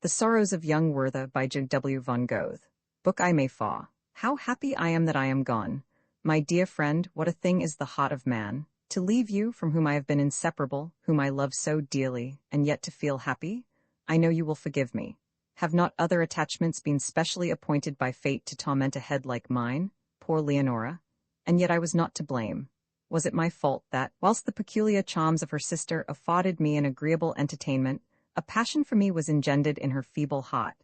The Sorrows of Young Werther by J.W. von Goethe. Book I may fa. How happy I am that I am gone. My dear friend, what a thing is the heart of man, to leave you, from whom I have been inseparable, whom I love so dearly, and yet to feel happy? I know you will forgive me. Have not other attachments been specially appointed by fate to torment a head like mine, poor Leonora? And yet I was not to blame. Was it my fault that, whilst the peculiar charms of her sister afforded me an agreeable entertainment, a passion for me was engendered in her feeble heart?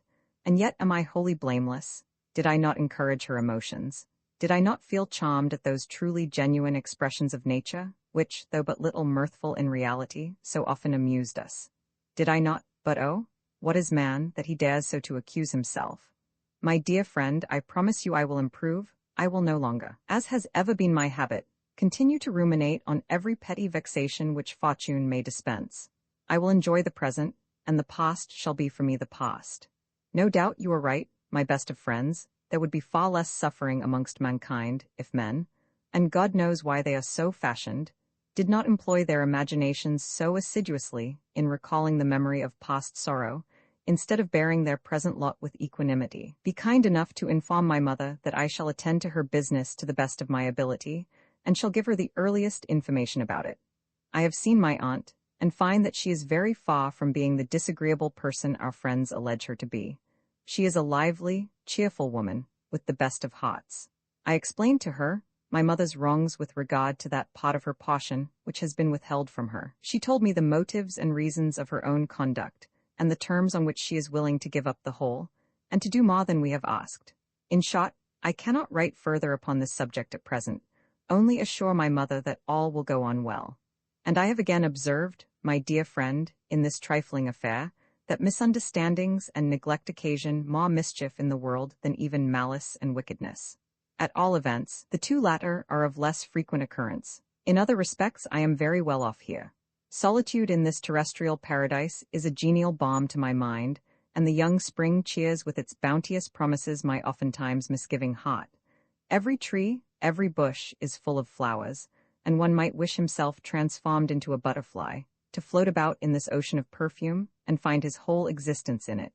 And yet am I wholly blameless? Did I not encourage her emotions? Did I not feel charmed at those truly genuine expressions of nature, which, though but little mirthful in reality, so often amused us? Did I not? But oh, what is man, that he dares so to accuse himself? My dear friend, I promise you I will improve. I will no longer, as has ever been my habit, continue to ruminate on every petty vexation which fortune may dispense. I will enjoy the present, and the past shall be for me the past. No doubt you are right, my best of friends. There would be far less suffering amongst mankind, if men, and God knows why they are so fashioned, did not employ their imaginations so assiduously in recalling the memory of past sorrow, instead of bearing their present lot with equanimity. Be kind enough to inform my mother that I shall attend to her business to the best of my ability, and shall give her the earliest information about it. I have seen my aunt, and find that she is very far from being the disagreeable person our friends allege her to be. She is a lively, cheerful woman, with the best of hearts. I explained to her my mother's wrongs with regard to that part of her portion which has been withheld from her. She told me the motives and reasons of her own conduct, and the terms on which she is willing to give up the whole, and to do more than we have asked. In short, I cannot write further upon this subject at present, only assure my mother that all will go on well. And I have again observed, my dear friend, in this trifling affair, that misunderstandings and neglect occasion more mischief in the world than even malice and wickedness. At all events, the two latter are of less frequent occurrence. In other respects I am very well off here. Solitude in this terrestrial paradise is a genial balm to my mind, and the young spring cheers with its bounteous promises my oftentimes misgiving heart. Every tree, every bush is full of flowers, and one might wish himself transformed into a butterfly, to float about in this ocean of perfume and find his whole existence in it.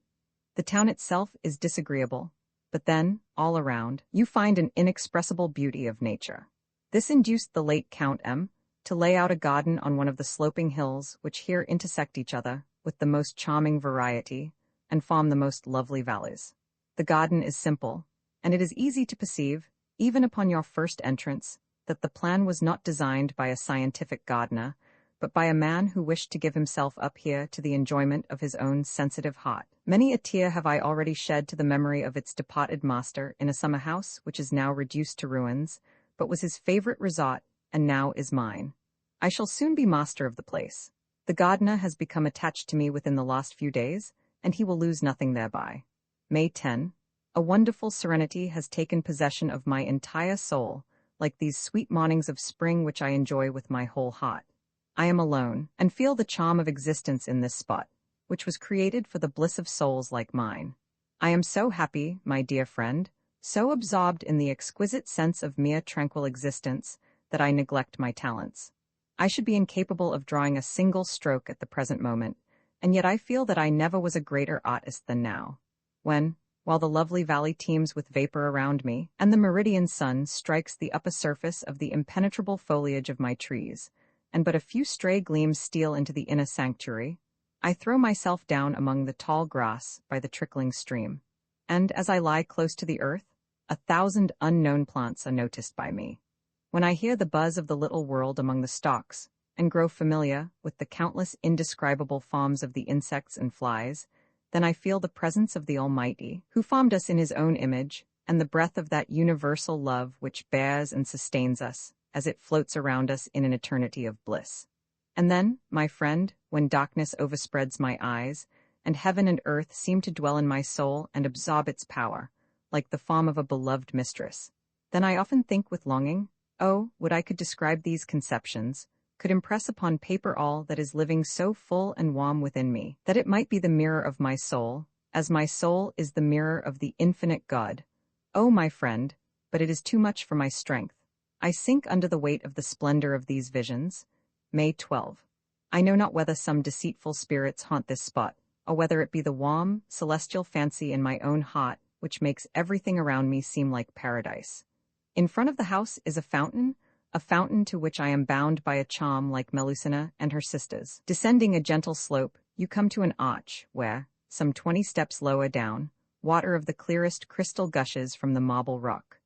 The town itself is disagreeable, but then, all around, you find an inexpressible beauty of nature. This induced the late Count M. to lay out a garden on one of the sloping hills which here intersect each other with the most charming variety and form the most lovely valleys. The garden is simple, and it is easy to perceive, even upon your first entrance, that the plan was not designed by a scientific gardener, but by a man who wished to give himself up here to the enjoyment of his own sensitive heart. Many a tear have I already shed to the memory of its departed master in a summer house which is now reduced to ruins, but was his favorite resort, and now is mine. I shall soon be master of the place. The gardener has become attached to me within the last few days, and he will lose nothing thereby. May 10. A wonderful serenity has taken possession of my entire soul, like these sweet mornings of spring which I enjoy with my whole heart. I am alone, and feel the charm of existence in this spot, which was created for the bliss of souls like mine. I am so happy, my dear friend, so absorbed in the exquisite sense of mere tranquil existence, that I neglect my talents. I should be incapable of drawing a single stroke at the present moment, and yet I feel that I never was a greater artist than now, when, while the lovely valley teems with vapor around me, and the meridian sun strikes the upper surface of the impenetrable foliage of my trees, and but a few stray gleams steal into the inner sanctuary, I throw myself down among the tall grass by the trickling stream, and as I lie close to the earth, 1,000 unknown plants are noticed by me. When I hear the buzz of the little world among the stalks, and grow familiar with the countless indescribable forms of the insects and flies, then I feel the presence of the Almighty, who formed us in his own image, and the breath of that universal love which bears and sustains us, as it floats around us in an eternity of bliss. And then, my friend, when darkness overspreads my eyes, and heaven and earth seem to dwell in my soul and absorb its power, like the form of a beloved mistress, then I often think with longing, oh, would I could describe these conceptions, could impress upon paper all that is living so full and warm within me, that it might be the mirror of my soul, as my soul is the mirror of the infinite God. Oh, my friend, but it is too much for my strength. I sink under the weight of the splendor of these visions. May 12. I know not whether some deceitful spirits haunt this spot, or whether it be the warm, celestial fancy in my own heart, which makes everything around me seem like paradise. In front of the house is a fountain to which I am bound by a charm like Melusina and her sisters. Descending a gentle slope, you come to an arch where, some 20 steps lower down, water of the clearest crystal gushes from the marble rock.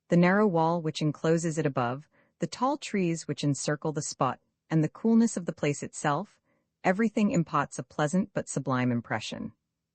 The narrow wall which encloses it above, the tall trees which encircle the spot, and the coolness of the place itself, everything imparts a pleasant but sublime impression.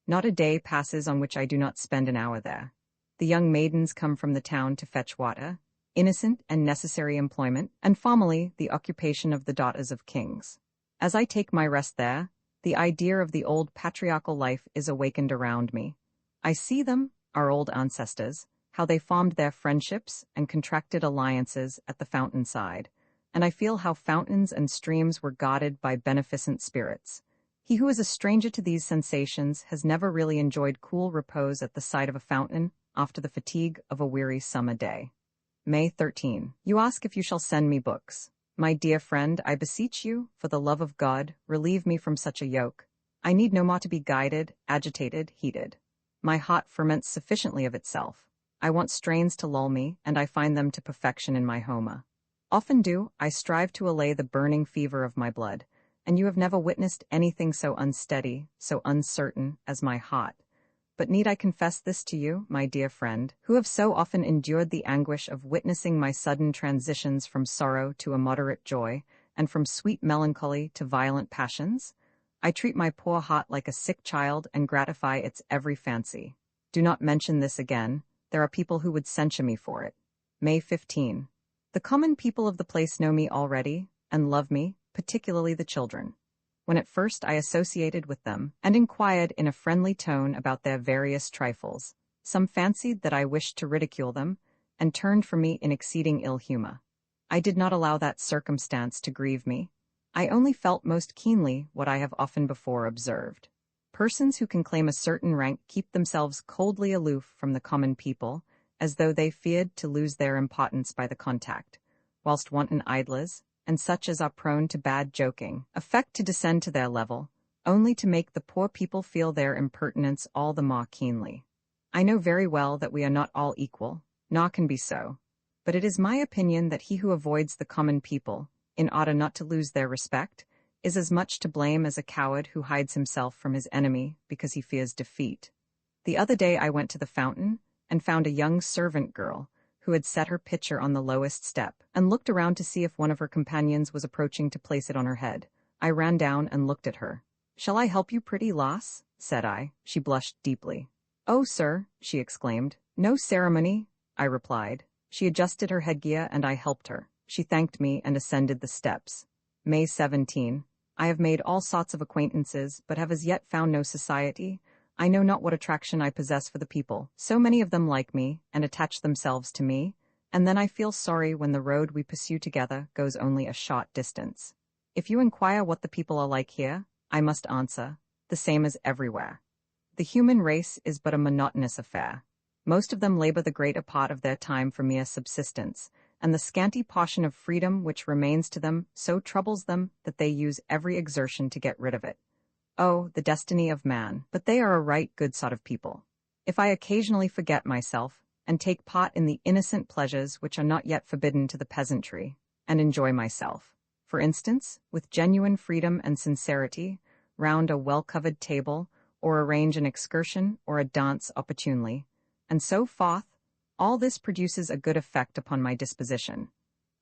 Not a day passes on which I do not spend an hour there. The young maidens come from the town to fetch water, innocent and necessary employment, and formerly the occupation of the daughters of kings. As I take my rest there, the idea of the old patriarchal life is awakened around me. I see them, our old ancestors, how they formed their friendships and contracted alliances at the fountain side, and I feel how fountains and streams were guarded by beneficent spirits. He who is a stranger to these sensations has never really enjoyed cool repose at the side of a fountain after the fatigue of a weary summer day. May 13. You ask if you shall send me books. My dear friend, I beseech you, for the love of God, relieve me from such a yoke. I need no more to be guided, agitated, heated. My heart ferments sufficiently of itself. I want strains to lull me, and I find them to perfection in my Homer. Often do I strive to allay the burning fever of my blood, and you have never witnessed anything so unsteady, so uncertain, as my heart. But need I confess this to you, my dear friend, who have so often endured the anguish of witnessing my sudden transitions from sorrow to a moderate joy, and from sweet melancholy to violent passions? I treat my poor heart like a sick child and gratify its every fancy. Do not mention this again. There are people who would censure me for it. May 15. The common people of the place know me already, and love me, particularly the children. When at first I associated with them, and inquired in a friendly tone about their various trifles, some fancied that I wished to ridicule them, and turned from me in exceeding ill humor. I did not allow that circumstance to grieve me. I only felt most keenly what I have often before observed. Persons who can claim a certain rank keep themselves coldly aloof from the common people, as though they feared to lose their importance by the contact, whilst wanton idlers, and such as are prone to bad joking, affect to descend to their level, only to make the poor people feel their impertinence all the more keenly. I know very well that we are not all equal, nor can be so, but it is my opinion that he who avoids the common people, in order not to lose their respect, is as much to blame as a coward who hides himself from his enemy because he fears defeat. The other day I went to the fountain, and found a young servant girl, who had set her pitcher on the lowest step, and looked around to see if one of her companions was approaching to place it on her head. I ran down and looked at her. "Shall I help you, pretty lass?" said I. She blushed deeply. "Oh, sir," she exclaimed. "No ceremony," I replied. She adjusted her headgear, and I helped her. She thanked me and ascended the steps. May 17. I have made all sorts of acquaintances, but have as yet found no society. I know not what attraction I possess for the people. So many of them like me, and attach themselves to me, and then I feel sorry when the road we pursue together goes only a short distance. If you inquire what the people are like here, I must answer, the same as everywhere. The human race is but a monotonous affair. Most of them labor the greater part of their time for mere subsistence, and the scanty portion of freedom which remains to them so troubles them that they use every exertion to get rid of it. Oh, the destiny of man! But they are a right good sort of people. If I occasionally forget myself, and take part in the innocent pleasures which are not yet forbidden to the peasantry, and enjoy myself, for instance, with genuine freedom and sincerity, round a well-covered table, or arrange an excursion or a dance opportunely, and so forth, all this produces a good effect upon my disposition.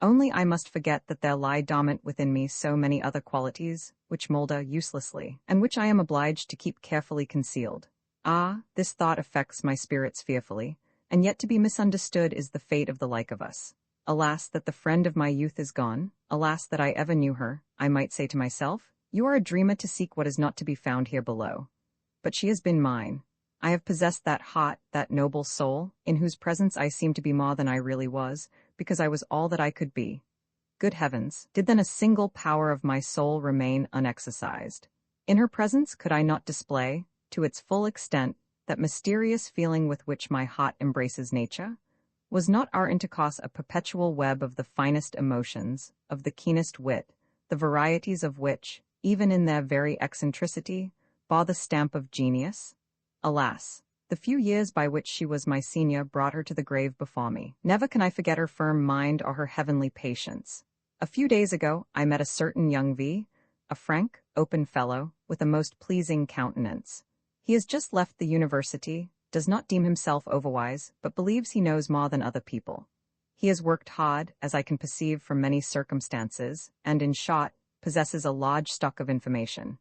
Only I must forget that there lie dormant within me so many other qualities, which moulder uselessly, and which I am obliged to keep carefully concealed. Ah, this thought affects my spirits fearfully, and yet to be misunderstood is the fate of the like of us. Alas, that the friend of my youth is gone. Alas, that I ever knew her. I might say to myself, you are a dreamer to seek what is not to be found here below. But she has been mine. I have possessed that hot, that noble soul, in whose presence I seemed to be more than I really was, because I was all that I could be. Good heavens, did then a single power of my soul remain unexercised? In her presence could I not display, to its full extent, that mysterious feeling with which my heart embraces nature? Was not our intercourse a perpetual web of the finest emotions, of the keenest wit, the varieties of which, even in their very eccentricity, bar the stamp of genius? Alas, the few years by which she was my senior brought her to the grave before me. Never can I forget her firm mind or her heavenly patience. A few days ago, I met a certain young a frank, open fellow, with a most pleasing countenance. He has just left the university, does not deem himself overwise, but believes he knows more than other people. He has worked hard, as I can perceive from many circumstances, and, in short, possesses a large stock of information.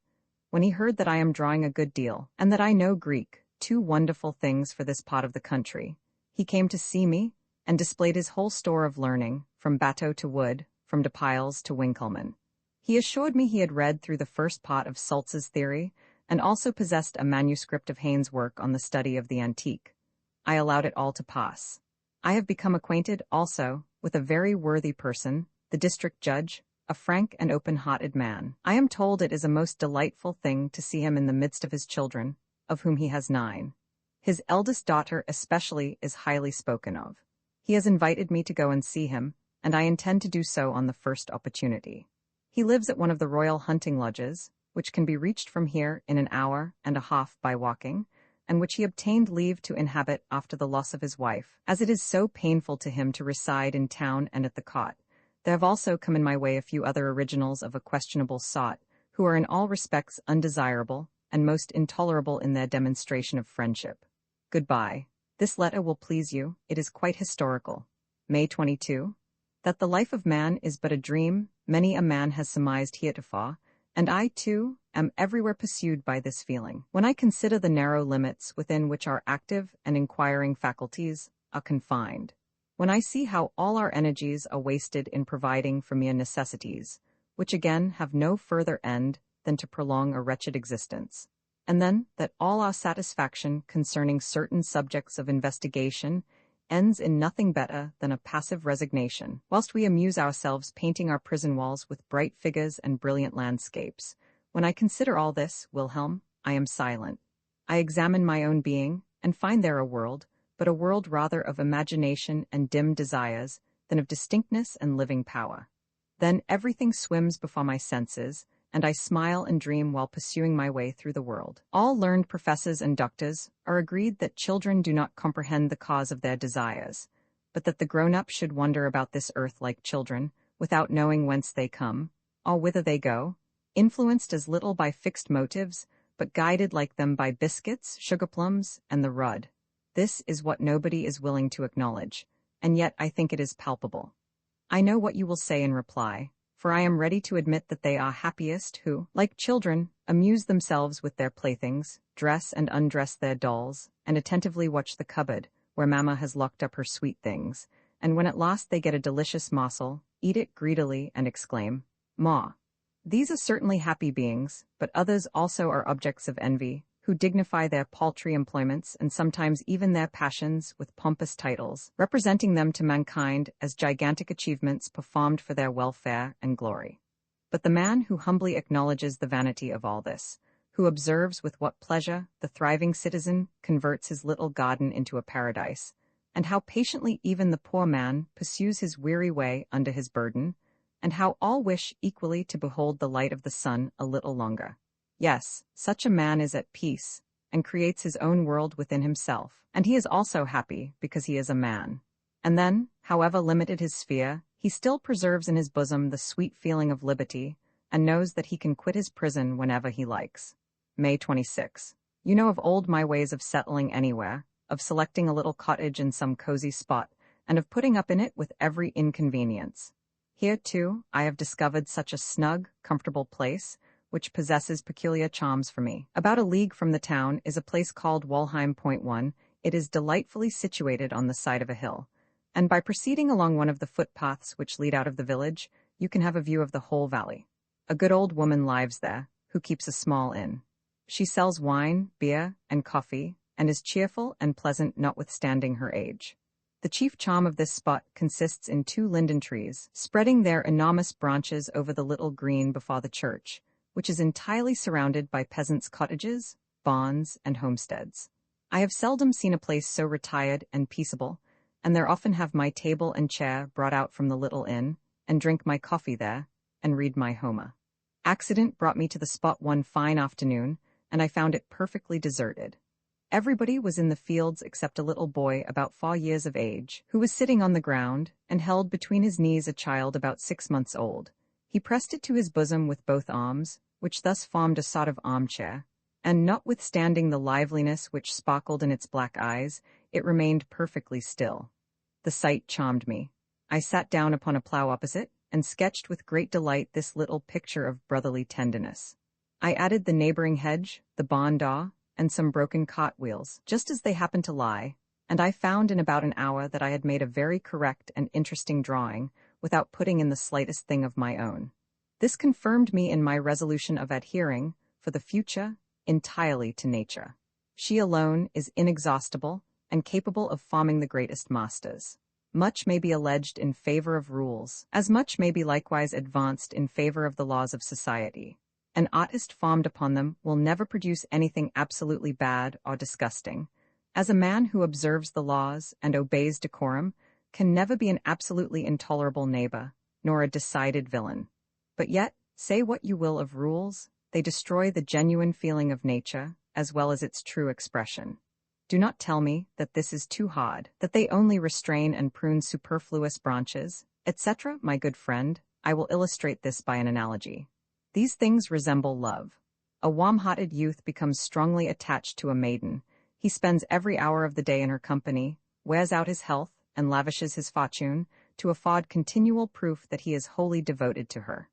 When he heard that I am drawing a good deal, and that I know Greek, two wonderful things for this part of the country, he came to see me, and displayed his whole store of learning, from Bateau to Wood, from De Piles to Winckelmann. He assured me he had read through the first part of Sulz's theory, and also possessed a manuscript of Heine's work on the study of the antique. I allowed it all to pass. I have become acquainted, also, with a very worthy person, the district judge, a frank and open-hearted man. I am told it is a most delightful thing to see him in the midst of his children, of whom he has 9. His eldest daughter especially is highly spoken of. He has invited me to go and see him, and I intend to do so on the first opportunity. He lives at one of the royal hunting lodges, which can be reached from here in an hour and a half by walking, and which he obtained leave to inhabit after the loss of his wife, as it is so painful to him to reside in town and at the cot. There have also come in my way a few other originals of a questionable sort, who are in all respects undesirable, and most intolerable in their demonstration of friendship. Goodbye. This letter will please you, it is quite historical. May 22. That the life of man is but a dream, many a man has surmised heretofore, and I, too, am everywhere pursued by this feeling. When I consider the narrow limits within which our active and inquiring faculties are confined, when I see how all our energies are wasted in providing for mere necessities, which again have no further end than to prolong a wretched existence, and then that all our satisfaction concerning certain subjects of investigation ends in nothing better than a passive resignation, whilst we amuse ourselves painting our prison walls with bright figures and brilliant landscapes. When I consider all this, Wilhelm, I am silent. I examine my own being, and find there a world, but a world rather of imagination and dim desires than of distinctness and living power. Then everything swims before my senses, and I smile and dream while pursuing my way through the world. All learned professors and doctors are agreed that children do not comprehend the cause of their desires, but that the grown-up should wander about this earth like children, without knowing whence they come, or whither they go, influenced as little by fixed motives, but guided like them by biscuits, sugar-plums, and the rud. This is what nobody is willing to acknowledge, and yet I think it is palpable. I know what you will say in reply, for I am ready to admit that they are happiest who, like children, amuse themselves with their playthings, dress and undress their dolls, and attentively watch the cupboard, where Mamma has locked up her sweet things, and when at last they get a delicious morsel, eat it greedily and exclaim, "Ma." These are certainly happy beings, but others also are objects of envy, who dignify their paltry employments and sometimes even their passions with pompous titles, representing them to mankind as gigantic achievements performed for their welfare and glory. But the man who humbly acknowledges the vanity of all this, who observes with what pleasure the thriving citizen converts his little garden into a paradise, and how patiently even the poor man pursues his weary way under his burden, and how all wish equally to behold the light of the sun a little longer. Yes, such a man is at peace, and creates his own world within himself, and he is also happy because he is a man. And then, however limited his sphere, he still preserves in his bosom the sweet feeling of liberty, and knows that he can quit his prison whenever he likes. May 26. You know of old my ways of settling anywhere, of selecting a little cottage in some cozy spot, and of putting up in it with every inconvenience. Here, too, I have discovered such a snug, comfortable place, which possesses peculiar charms for me. About a league from the town is a place called Walheim Point 1. It is delightfully situated on the side of a hill, and by proceeding along one of the footpaths which lead out of the village, you can have a view of the whole valley. A good old woman lives there, who keeps a small inn. She sells wine, beer, and coffee, and is cheerful and pleasant notwithstanding her age. The chief charm of this spot consists in 2 linden trees, spreading their enormous branches over the little green before the church, which is entirely surrounded by peasants' cottages, barns, and homesteads. I have seldom seen a place so retired and peaceable, and there often have my table and chair brought out from the little inn, and drink my coffee there, and read my Homer. Accident brought me to the spot one fine afternoon, and I found it perfectly deserted. Everybody was in the fields except a little boy about 4 years of age, who was sitting on the ground and held between his knees a child about 6 months old. He pressed it to his bosom with both arms, which thus formed a sort of armchair, and notwithstanding the liveliness which sparkled in its black eyes, it remained perfectly still. The sight charmed me. I sat down upon a plough opposite, and sketched with great delight this little picture of brotherly tenderness. I added the neighboring hedge, the barn door, and some broken cart-wheels, just as they happened to lie, and I found in about an hour that I had made a very correct and interesting drawing, without putting in the slightest thing of my own. This confirmed me in my resolution of adhering, for the future, entirely to nature. She alone is inexhaustible, and capable of forming the greatest masters. Much may be alleged in favor of rules, as much may be likewise advanced in favor of the laws of society. An artist formed upon them will never produce anything absolutely bad or disgusting, as a man who observes the laws and obeys decorum can never be an absolutely intolerable neighbor, nor a decided villain. But yet, say what you will of rules, they destroy the genuine feeling of nature, as well as its true expression. Do not tell me that this is too hard, that they only restrain and prune superfluous branches, etc. My good friend, I will illustrate this by an analogy. These things resemble love. A warm-hearted youth becomes strongly attached to a maiden. He spends every hour of the day in her company, wears out his health, and lavishes his fortune, to afford continual proof that he is wholly devoted to her.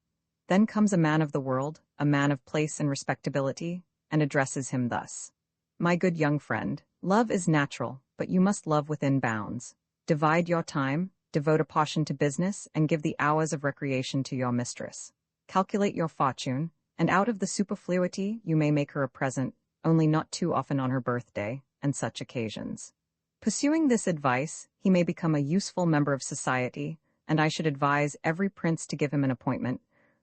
Then comes a man of the world, a man of place and respectability, and addresses him thus. My good young friend, love is natural, but you must love within bounds. Divide your time, devote a portion to business, and give the hours of recreation to your mistress. Calculate your fortune, and out of the superfluity you may make her a present, only not too often on her birthday, and such occasions. Pursuing this advice, he may become a useful member of society, and I should advise every prince to give him an appointment,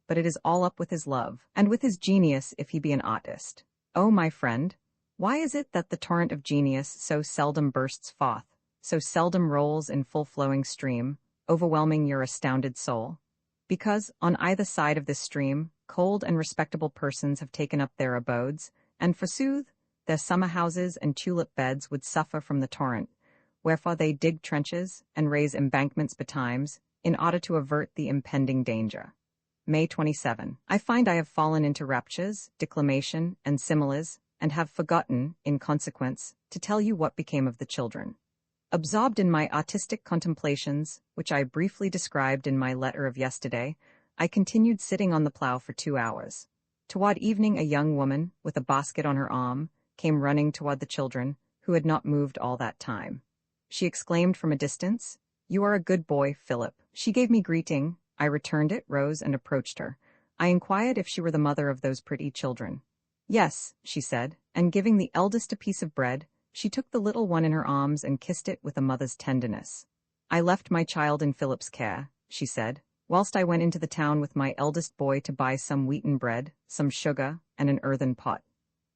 but it is all up with his love, and with his genius if he be an artist. Oh, my friend, why is it that the torrent of genius so seldom bursts forth, so seldom rolls in full-flowing stream, overwhelming your astounded soul? Because, on either side of this stream, cold and respectable persons have taken up their abodes, and forsooth, their summer houses and tulip beds would suffer from the torrent, wherefore they dig trenches and raise embankments betimes, in order to avert the impending danger. May 27. I find I have fallen into raptures, declamation, and similes, and have forgotten, in consequence, to tell you what became of the children. Absorbed in my artistic contemplations, which I briefly described in my letter of yesterday, I continued sitting on the plough for 2 hours. Toward evening a young woman, with a basket on her arm, came running toward the children, who had not moved all that time. She exclaimed from a distance, "You are a good boy, Philip." She gave me greeting. I returned it, rose, and approached her. I inquired if she were the mother of those pretty children. "Yes," she said, and giving the eldest a piece of bread, she took the little one in her arms and kissed it with a mother's tenderness. "I left my child in Philip's care," she said, "whilst I went into the town with my eldest boy to buy some wheaten bread, some sugar, and an earthen pot.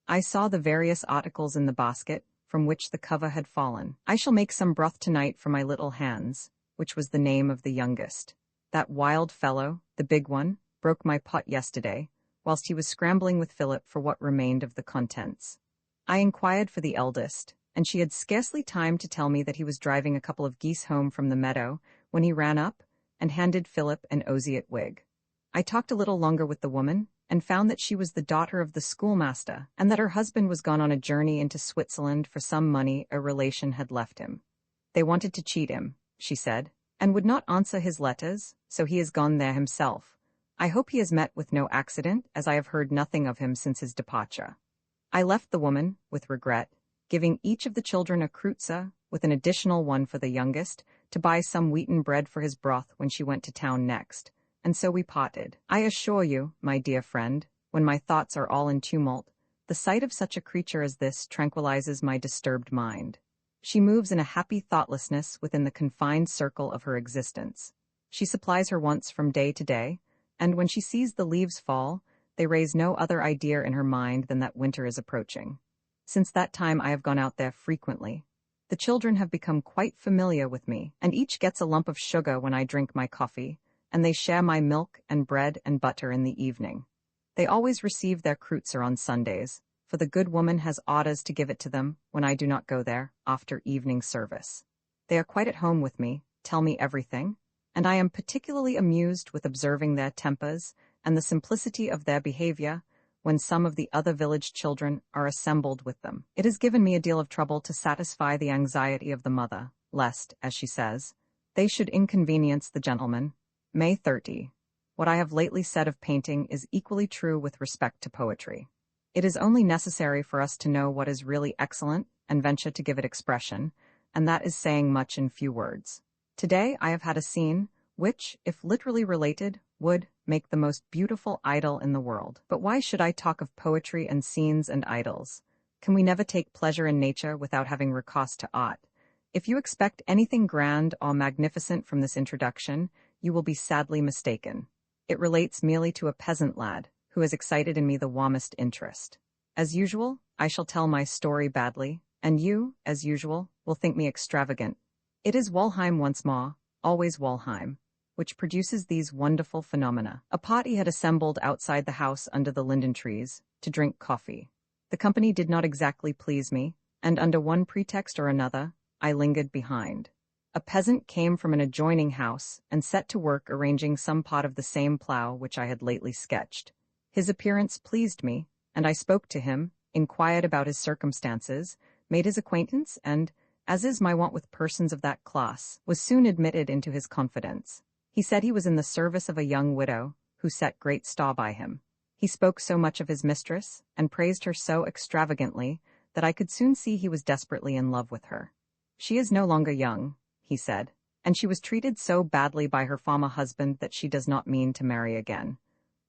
I saw the various articles in the basket, from which the cover had fallen. I shall make some broth tonight for my little Hans," which was the name of the youngest. "That wild fellow, the big one, broke my pot yesterday, whilst he was scrambling with Philip for what remained of the contents." I inquired for the eldest, and she had scarcely time to tell me that he was driving a couple of geese home from the meadow, when he ran up and handed Philip an osier wig. I talked a little longer with the woman, and found that she was the daughter of the schoolmaster, and that her husband was gone on a journey into Switzerland for some money a relation had left him. They wanted to cheat him, she said, and would not answer his letters, so he has gone there himself. I hope he has met with no accident, as I have heard nothing of him since his departure. I left the woman, with regret, giving each of the children a kreutzer, with an additional one for the youngest, to buy some wheaten bread for his broth when she went to town next, and so we parted. I assure you, my dear friend, when my thoughts are all in tumult, the sight of such a creature as this tranquilizes my disturbed mind. She moves in a happy thoughtlessness within the confined circle of her existence. She supplies her wants from day to day, and when she sees the leaves fall, they raise no other idea in her mind than that winter is approaching. Since that time I have gone out there frequently. The children have become quite familiar with me, and each gets a lump of sugar when I drink my coffee, and they share my milk and bread and butter in the evening. They always receive their kreutzer on Sundays, for the good woman has orders to give it to them when I do not go there after evening service. They are quite at home with me, tell me everything, and I am particularly amused with observing their tempers and the simplicity of their behavior when some of the other village children are assembled with them. It has given me a deal of trouble to satisfy the anxiety of the mother, lest, as she says, they should inconvenience the gentleman. May 30. What I have lately said of painting is equally true with respect to poetry. It is only necessary for us to know what is really excellent and venture to give it expression, and that is saying much in few words. Today I have had a scene which, if literally related, would make the most beautiful idyll in the world. But why should I talk of poetry and scenes and idylls? Can we never take pleasure in nature without having recourse to art? If you expect anything grand or magnificent from this introduction, you will be sadly mistaken. It relates merely to a peasant lad, who has excited in me the warmest interest. As usual, I shall tell my story badly, and you, as usual, will think me extravagant. It is Walheim once more, always Walheim, which produces these wonderful phenomena. A party had assembled outside the house under the linden trees to drink coffee. The company did not exactly please me, and under one pretext or another, I lingered behind. A peasant came from an adjoining house and set to work arranging some part of the same plough which I had lately sketched. His appearance pleased me, and I spoke to him, inquired about his circumstances, made his acquaintance, and, as is my wont with persons of that class, was soon admitted into his confidence. He said he was in the service of a young widow, who set great store by him. He spoke so much of his mistress, and praised her so extravagantly, that I could soon see he was desperately in love with her. She is no longer young, he said, and she was treated so badly by her former husband that she does not mean to marry again.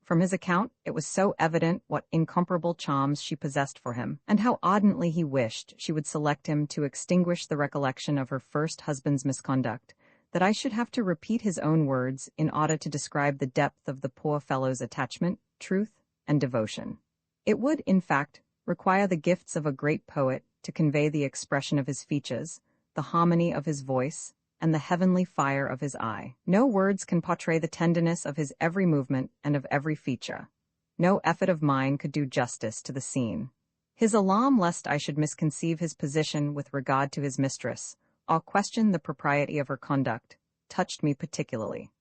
From his account, it was so evident what incomparable charms she possessed for him, and how ardently he wished she would select him to extinguish the recollection of her first husband's misconduct, that I should have to repeat his own words in order to describe the depth of the poor fellow's attachment, truth, and devotion. It would, in fact, require the gifts of a great poet to convey the expression of his features, the harmony of his voice, and the heavenly fire of his eye. No words can portray the tenderness of his every movement and of every feature. No effort of mine could do justice to the scene. His alarm lest I should misconceive his position with regard to his mistress, or question the propriety of her conduct, touched me particularly.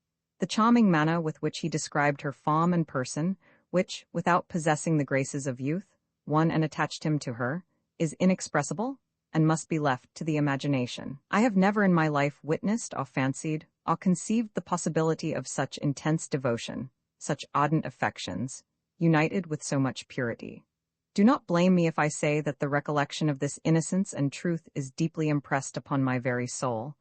The charming manner with which he described her form and person, which, without possessing the graces of youth, won and attached him to her, is inexpressible, and must be left to the imagination. I have never in my life witnessed or fancied or conceived the possibility of such intense devotion, such ardent affections, united with so much purity. Do not blame me if I say that the recollection of this innocence and truth is deeply impressed upon my very soul,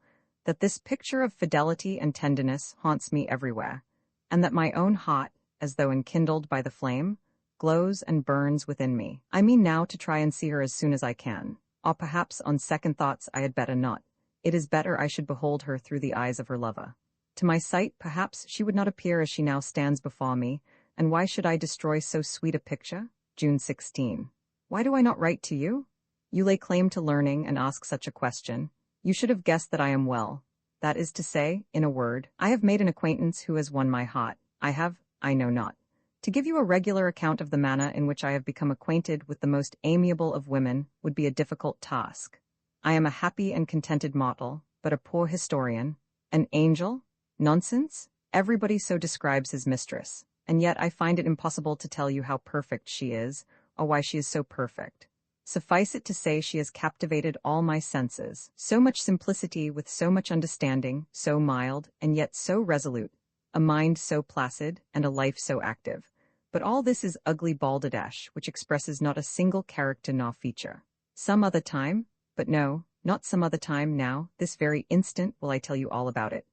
that this picture of fidelity and tenderness haunts me everywhere, and that my own heart, as though enkindled by the flame, glows and burns within me. I mean now to try and see her as soon as I can. Or perhaps on second thoughts I had better not. It is better I should behold her through the eyes of her lover. To my sight, perhaps, she would not appear as she now stands before me, and why should I destroy so sweet a picture? June 16. Why do I not write to you? You lay claim to learning and ask such a question. You should have guessed that I am well. That is to say, in a word, I have made an acquaintance who has won my heart. I know not. To give you a regular account of the manner in which I have become acquainted with the most amiable of women would be a difficult task. I am a happy and contented mortal, but a poor historian. An angel? Nonsense! Everybody so describes his mistress, and yet I find it impossible to tell you how perfect she is, or why she is so perfect. Suffice it to say she has captivated all my senses. So much simplicity with so much understanding, so mild, and yet so resolute, a mind so placid, and a life so active. But all this is ugly balderdash, which expresses not a single character nor feature. Some other time, but no, not some other time, now, this very instant will I tell you all about it.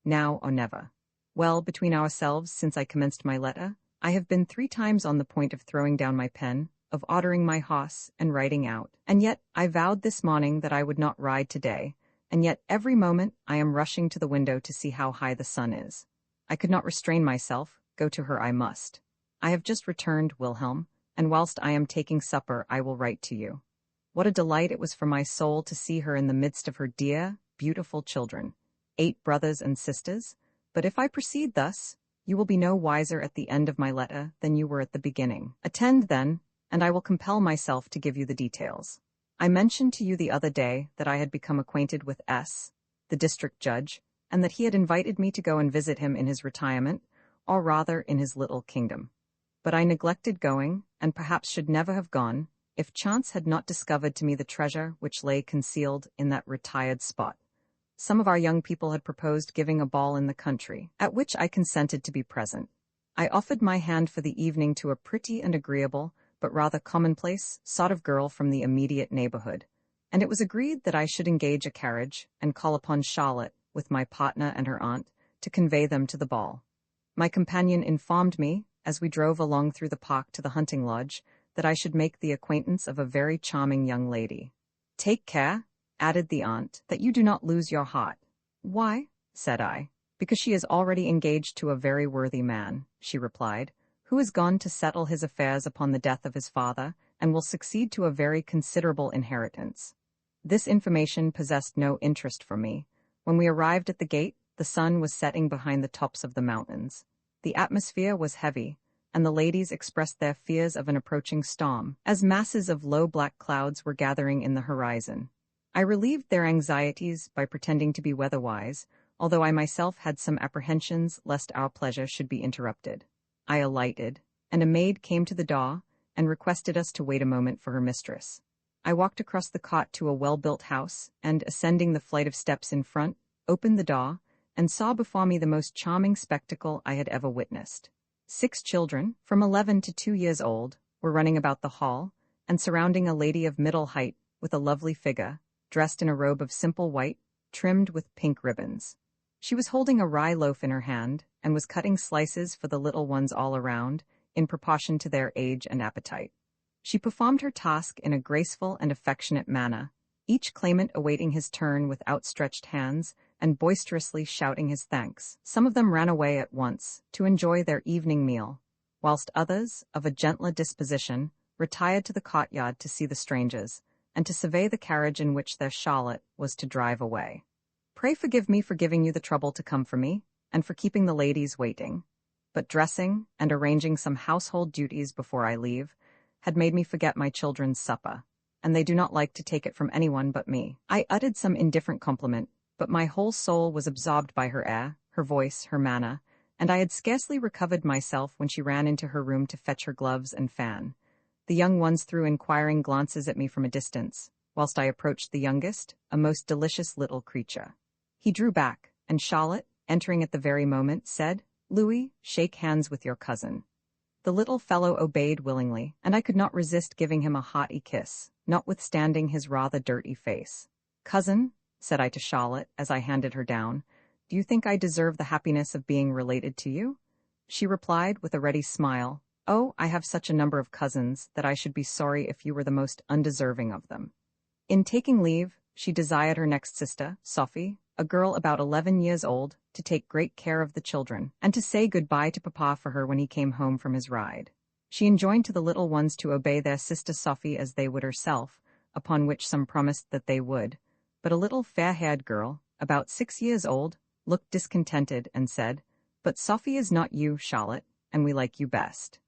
Now or never. Well, between ourselves, since I commenced my letter, I have been 3 times on the point of throwing down my pen, of ordering my horse, and riding out. And yet I vowed this morning that I would not ride today, and yet every moment I am rushing to the window to see how high the sun is. I could not restrain myself, go to her I must. I have just returned, Wilhelm, and whilst I am taking supper I will write to you. What a delight it was for my soul to see her in the midst of her dear, beautiful children, 8 brothers and sisters. But if I proceed thus, you will be no wiser at the end of my letter than you were at the beginning. Attend, then, and I will compel myself to give you the details. I mentioned to you the other day that I had become acquainted with S., the district judge, and that he had invited me to go and visit him in his retirement, or rather in his little kingdom. But I neglected going, and perhaps should never have gone, if chance had not discovered to me the treasure which lay concealed in that retired spot. Some of our young people had proposed giving a ball in the country, at which I consented to be present. I offered my hand for the evening to a pretty and agreeable, but rather commonplace, sort of girl from the immediate neighborhood, and it was agreed that I should engage a carriage and call upon Charlotte, with my partner and her aunt, to convey them to the ball. My companion informed me, as we drove along through the park to the hunting lodge, that I should make the acquaintance of a very charming young lady. "Take care," added the aunt, "that you do not lose your heart." "Why?" said I. "Because she is already engaged to a very worthy man," she replied, "who is gone to settle his affairs upon the death of his father, and will succeed to a very considerable inheritance." This information possessed no interest for me. When we arrived at the gate, the sun was setting behind the tops of the mountains. The atmosphere was heavy, and the ladies expressed their fears of an approaching storm, as masses of low black clouds were gathering in the horizon. I relieved their anxieties by pretending to be weather-wise, although I myself had some apprehensions lest our pleasure should be interrupted. I alighted, and a maid came to the door and requested us to wait a moment for her mistress. I walked across the court to a well-built house, and, ascending the flight of steps in front, opened the door, and saw before me the most charming spectacle I had ever witnessed. 6 children, from 11 to 2 years old, were running about the hall, and surrounding a lady of middle height with a lovely figure, dressed in a robe of simple white, trimmed with pink ribbons. She was holding a rye loaf in her hand, and was cutting slices for the little ones all around, in proportion to their age and appetite. She performed her task in a graceful and affectionate manner, each claimant awaiting his turn with outstretched hands, and boisterously shouting his thanks. Some of them ran away at once, to enjoy their evening meal, whilst others, of a gentler disposition, retired to the courtyard to see the strangers, and to survey the carriage in which their Charlotte was to drive away. Pray forgive me for giving you the trouble to come for me, and for keeping the ladies waiting. But dressing, and arranging some household duties before I leave, had made me forget my children's supper, and they do not like to take it from anyone but me. I uttered some indifferent compliment, but my whole soul was absorbed by her air, her voice, her manner, and I had scarcely recovered myself when she ran into her room to fetch her gloves and fan. The young ones threw inquiring glances at me from a distance, whilst I approached the youngest, a most delicious little creature. He drew back, and Charlotte, entering at the very moment, said, "Louis, shake hands with your cousin." The little fellow obeyed willingly, and I could not resist giving him a hearty kiss, notwithstanding his rather dirty face. "Cousin," said I to Charlotte as I handed her down, "do you think I deserve the happiness of being related to you?" She replied with a ready smile, "Oh, I have such a number of cousins that I should be sorry if you were the most undeserving of them." In taking leave, she desired her next sister, Sophie, a girl about 11 years old, to take great care of the children, and to say good-bye to Papa for her when he came home from his ride. She enjoined to the little ones to obey their sister Sophie as they would herself, upon which some promised that they would, but a little fair-haired girl, about 6 years old, looked discontented and said, "But Sophie is not you, Charlotte, and we like you best."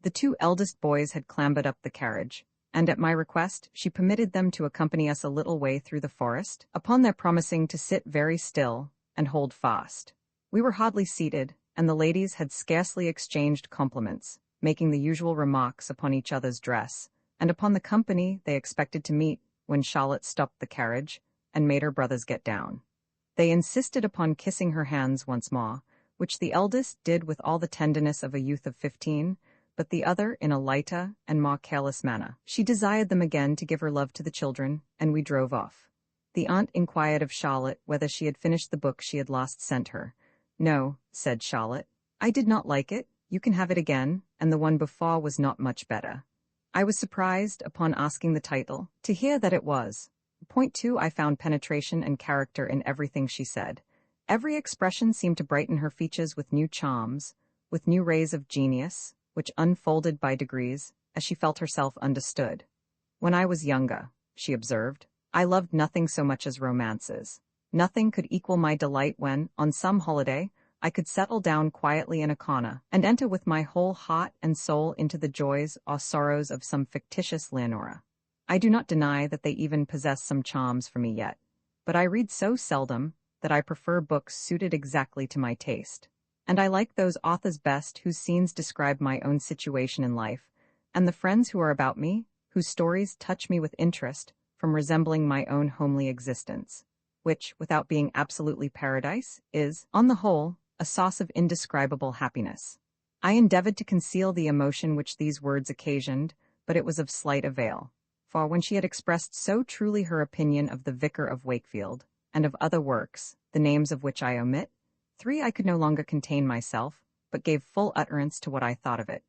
The 2 eldest boys had clambered up the carriage, and at my request she permitted them to accompany us a little way through the forest, upon their promising to sit very still and hold fast. We were hardly seated, and the ladies had scarcely exchanged compliments, making the usual remarks upon each other's dress, and upon the company they expected to meet, when Charlotte stopped the carriage, and made her brothers get down. They insisted upon kissing her hands once more, which the eldest did with all the tenderness of a youth of 15, but the other in a lighter and more careless manner. She desired them again to give her love to the children, and we drove off. The aunt inquired of Charlotte whether she had finished the book she had last sent her. "No," said Charlotte, "I did not like it. You can have it again, and the one before was not much better." I was surprised, upon asking the title, to hear that it was. Point 2, I found penetration and character in everything she said. Every expression seemed to brighten her features with new charms, with new rays of genius, which unfolded by degrees, as she felt herself understood. "When I was younger," she observed, "I loved nothing so much as romances. Nothing could equal my delight when, on some holiday, I could settle down quietly in a corner and enter with my whole heart and soul into the joys or sorrows of some fictitious Leonora. I do not deny that they even possess some charms for me yet, but I read so seldom that I prefer books suited exactly to my taste. And I like those authors best whose scenes describe my own situation in life, and the friends who are about me, whose stories touch me with interest from resembling my own homely existence, which, without being absolutely paradise, is, on the whole, a source of indescribable happiness. I endeavored to conceal the emotion which these words occasioned, but it was of slight avail. For when she had expressed so truly her opinion of the Vicar of Wakefield, and of other works, the names of which I omit, 3 I could no longer contain myself, but gave full utterance to what I thought of it.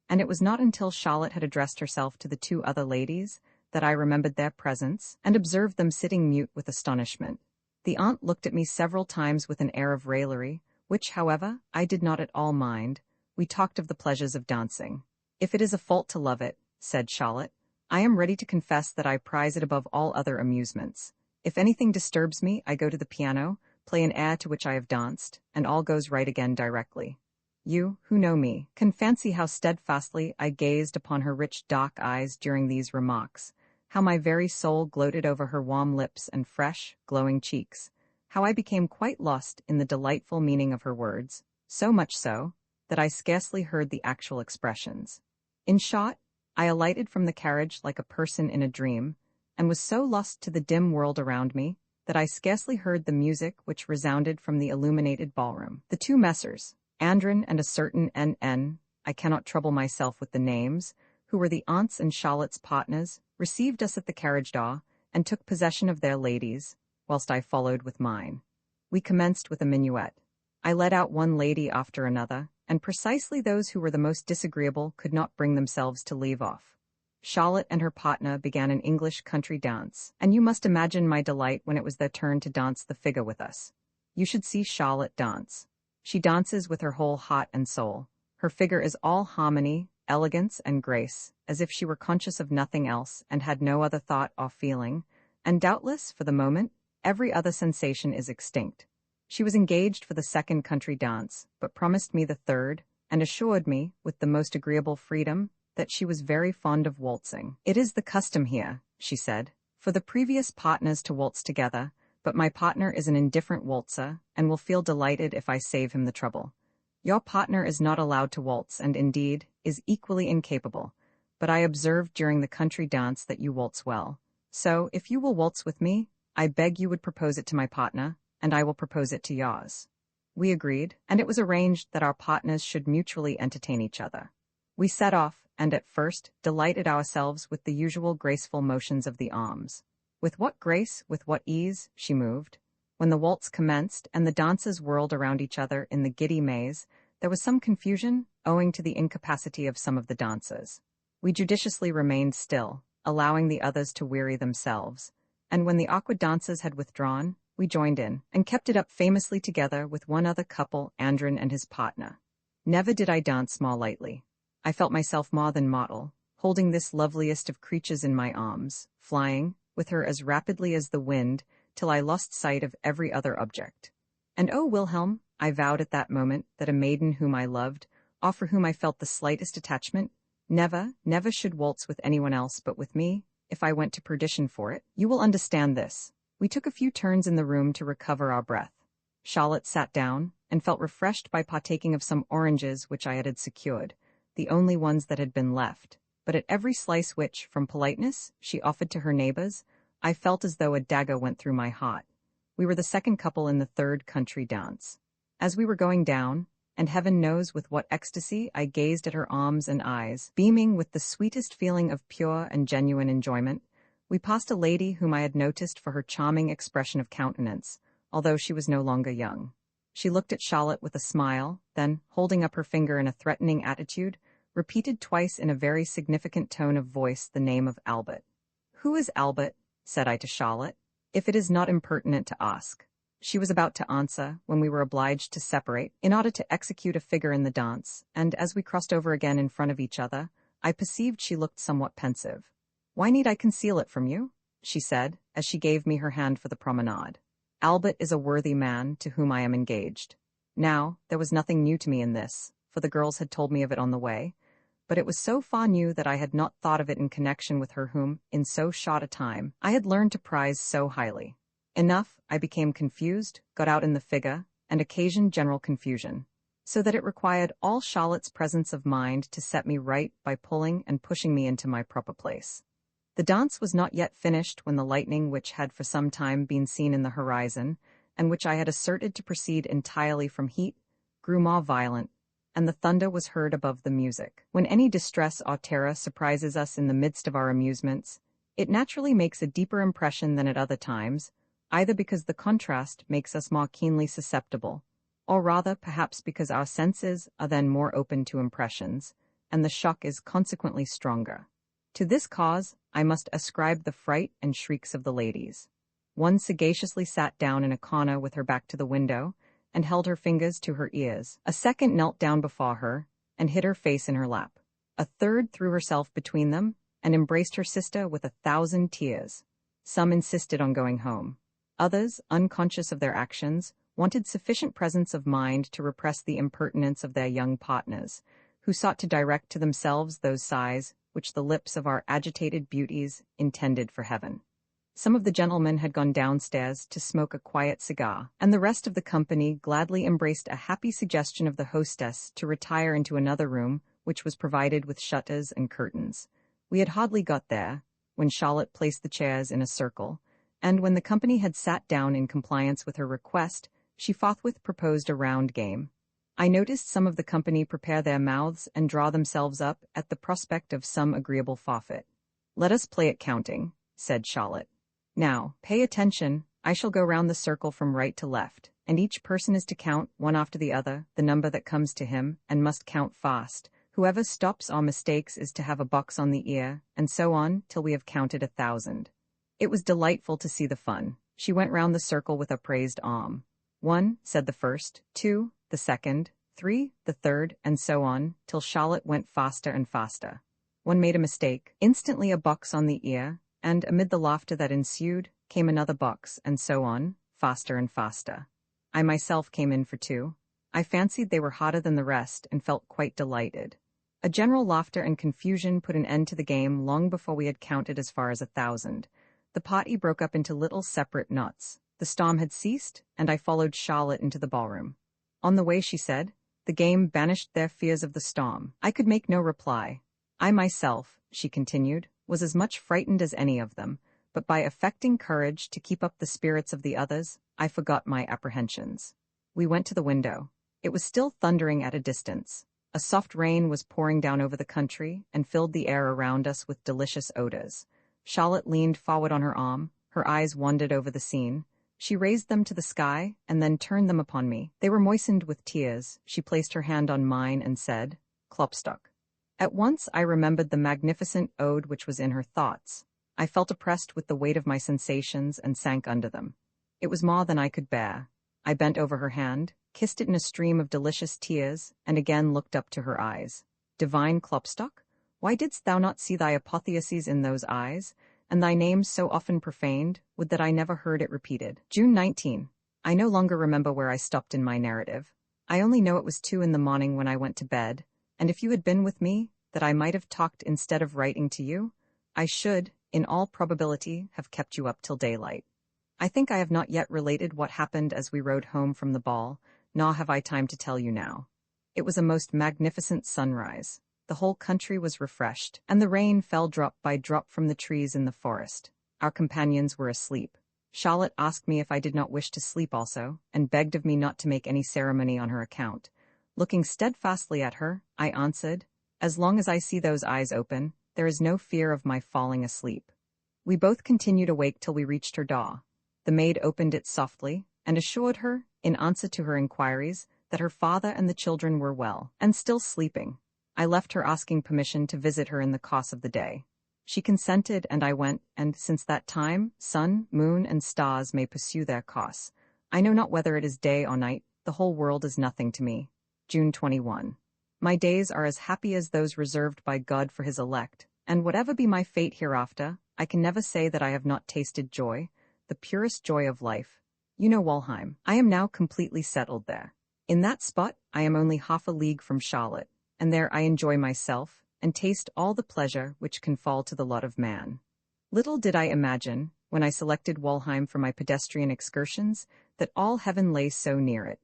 And it was not until Charlotte had addressed herself to the 2 other ladies that I remembered their presence, and observed them sitting mute with astonishment. The aunt looked at me several times with an air of raillery, which, however, I did not at all mind. We talked of the pleasures of dancing. "If it is a fault to love it," said Charlotte, "I am ready to confess that I prize it above all other amusements. If anything disturbs me, I go to the piano, play an air to which I have danced, and all goes right again directly." You, who know me, can fancy how steadfastly I gazed upon her rich dark eyes during these remarks, how my very soul gloated over her warm lips and fresh, glowing cheeks, how I became quite lost in the delightful meaning of her words, so much so that I scarcely heard the actual expressions. In short, I alighted from the carriage like a person in a dream, and was so lost to the dim world around me that I scarcely heard the music which resounded from the illuminated ballroom. The 2 Messrs. Andron and a certain N.N., I cannot trouble myself with the names, who were the aunt's and Charlotte's partners, received us at the carriage door, and took possession of their ladies, whilst I followed with mine. We commenced with a minuet. I led out one lady after another, and precisely those who were the most disagreeable could not bring themselves to leave off. Charlotte and her partner began an English country dance, and you must imagine my delight when it was their turn to dance the figure with us. You should see Charlotte dance. She dances with her whole heart and soul. Her figure is all harmony, elegance, and grace, as if she were conscious of nothing else and had no other thought or feeling, and doubtless, for the moment, every other sensation is extinct. She was engaged for the 2nd country dance, but promised me the 3rd, and assured me, with the most agreeable freedom, that she was very fond of waltzing. "It is the custom here," she said, "for the previous partners to waltz together, but my partner is an indifferent waltzer, and will feel delighted if I save him the trouble. Your partner is not allowed to waltz, and indeed, is equally incapable, but I observed during the country dance that you waltz well. So, if you will waltz with me, I beg you would propose it to my partner, and I will propose it to yours." We agreed, and it was arranged that our partners should mutually entertain each other. We set off, and at first delighted ourselves with the usual graceful motions of the arms. With what grace, with what ease, she moved. When the waltz commenced and the dancers whirled around each other in the giddy maze, there was some confusion, owing to the incapacity of some of the dancers. We judiciously remained still, allowing the others to weary themselves, and when the awkward dancers had withdrawn, we joined in, and kept it up famously together with one other couple, Andron and his partner. Never did I dance more lightly. I felt myself more than mortal, holding this loveliest of creatures in my arms, flying, with her as rapidly as the wind, till I lost sight of every other object. And oh, Wilhelm, I vowed at that moment that a maiden whom I loved, or for whom I felt the slightest attachment, never, never should waltz with anyone else but with me, if I went to perdition for it. You will understand this. We took a few turns in the room to recover our breath. Charlotte sat down, and felt refreshed by partaking of some oranges which I had secured, the only ones that had been left, but at every slice which, from politeness, she offered to her neighbors, I felt as though a dagger went through my heart. We were the 2nd couple in the 3rd country dance. As we were going down, and heaven knows with what ecstasy I gazed at her arms and eyes, beaming with the sweetest feeling of pure and genuine enjoyment, we passed a lady whom I had noticed for her charming expression of countenance, although she was no longer young. She looked at Charlotte with a smile, then, holding up her finger in a threatening attitude, repeated twice in a very significant tone of voice the name of Albert. "Who is Albert?" said I to Charlotte, "if it is not impertinent to ask." She was about to answer, when we were obliged to separate, in order to execute a figure in the dance, and as we crossed over again in front of each other, I perceived she looked somewhat pensive. "Why need I conceal it from you?" she said, as she gave me her hand for the promenade. "Albert is a worthy man to whom I am engaged." Now, there was nothing new to me in this, for the girls had told me of it on the way, but it was so far new that I had not thought of it in connection with her whom, in so short a time, I had learned to prize so highly. Enough, I became confused, got out in the figure, and occasioned general confusion, so that it required all Charlotte's presence of mind to set me right by pulling and pushing me into my proper place. The dance was not yet finished when the lightning which had for some time been seen in the horizon, and which I had asserted to proceed entirely from heat, grew more violent, and the thunder was heard above the music. When any distress or terror surprises us in the midst of our amusements, it naturally makes a deeper impression than at other times, either because the contrast makes us more keenly susceptible, or rather perhaps because our senses are then more open to impressions, and the shock is consequently stronger. To this cause I must ascribe the fright and shrieks of the ladies. One sagaciously sat down in a corner with her back to the window, and held her fingers to her ears. A second knelt down before her, and hid her face in her lap. A third threw herself between them, and embraced her sister with 1,000 tears. Some insisted on going home. Others, unconscious of their actions, wanted sufficient presence of mind to repress the impertinence of their young partners, who sought to direct to themselves those sighs which the lips of our agitated beauties intended for heaven. Some of the gentlemen had gone downstairs to smoke a quiet cigar, and the rest of the company gladly embraced a happy suggestion of the hostess to retire into another room, which was provided with shutters and curtains. We had hardly got there, when Charlotte placed the chairs in a circle, and when the company had sat down in compliance with her request, she forthwith proposed a round game. I noticed some of the company prepare their mouths and draw themselves up at the prospect of some agreeable forfeit. "Let us play at counting," said Charlotte. "Now, pay attention, I shall go round the circle from right to left, and each person is to count, one after the other, the number that comes to him, and must count fast. Whoever stops or mistakes is to have a box on the ear, and so on, till we have counted 1,000. It was delightful to see the fun. She went round the circle with upraised arm. 1, said the first, 2, the second, 3, the third, and so on, till Charlotte went faster and faster. One made a mistake, instantly a box on the ear, and amid the laughter that ensued, came another box, and so on, faster and faster. I myself came in for 2. I fancied they were hotter than the rest, and felt quite delighted. A general laughter and confusion put an end to the game long before we had counted as far as 1,000. The party broke up into little separate knots. The storm had ceased, and I followed Charlotte into the ballroom. On the way, she said, the game banished their fears of the storm. I could make no reply. I myself, she continued, was as much frightened as any of them, but by affecting courage to keep up the spirits of the others, I forgot my apprehensions. We went to the window. It was still thundering at a distance. A soft rain was pouring down over the country and filled the air around us with delicious odors. Charlotte leaned forward on her arm. Her eyes wandered over the scene. She raised them to the sky and then turned them upon me. They were moistened with tears. She placed her hand on mine and said, "Klopstock." At once I remembered the magnificent ode which was in her thoughts. I felt oppressed with the weight of my sensations and sank under them. It was more than I could bear. I bent over her hand, kissed it in a stream of delicious tears, and again looked up to her eyes. Divine Klopstock, why didst thou not see thy apotheosis in those eyes, and thy name so often profaned, would that I never heard it repeated. June 19. I no longer remember where I stopped in my narrative. I only know it was 2 in the morning when I went to bed, and if you had been with me, that I might have talked instead of writing to you, I should, in all probability, have kept you up till daylight. I think I have not yet related what happened as we rode home from the ball, nor have I time to tell you now. It was a most magnificent sunrise. The whole country was refreshed, and the rain fell drop by drop from the trees in the forest. Our companions were asleep. Charlotte asked me if I did not wish to sleep also, and begged of me not to make any ceremony on her account. Looking steadfastly at her, I answered, "As long as I see those eyes open, there is no fear of my falling asleep." We both continued awake till we reached her door. The maid opened it softly, and assured her, in answer to her inquiries, that her father and the children were well, and still sleeping. I left her asking permission to visit her in the course of the day. She consented, and I went, and since that time, sun, moon, and stars may pursue their course. I know not whether it is day or night, the whole world is nothing to me. June 21. My days are as happy as those reserved by God for his elect, and whatever be my fate hereafter, I can never say that I have not tasted joy, the purest joy of life. You know Walheim. I am now completely settled there. In that spot, I am only half a league from Charlotte, and there I enjoy myself, and taste all the pleasure which can fall to the lot of man. Little did I imagine, when I selected Walheim for my pedestrian excursions, that all heaven lay so near it.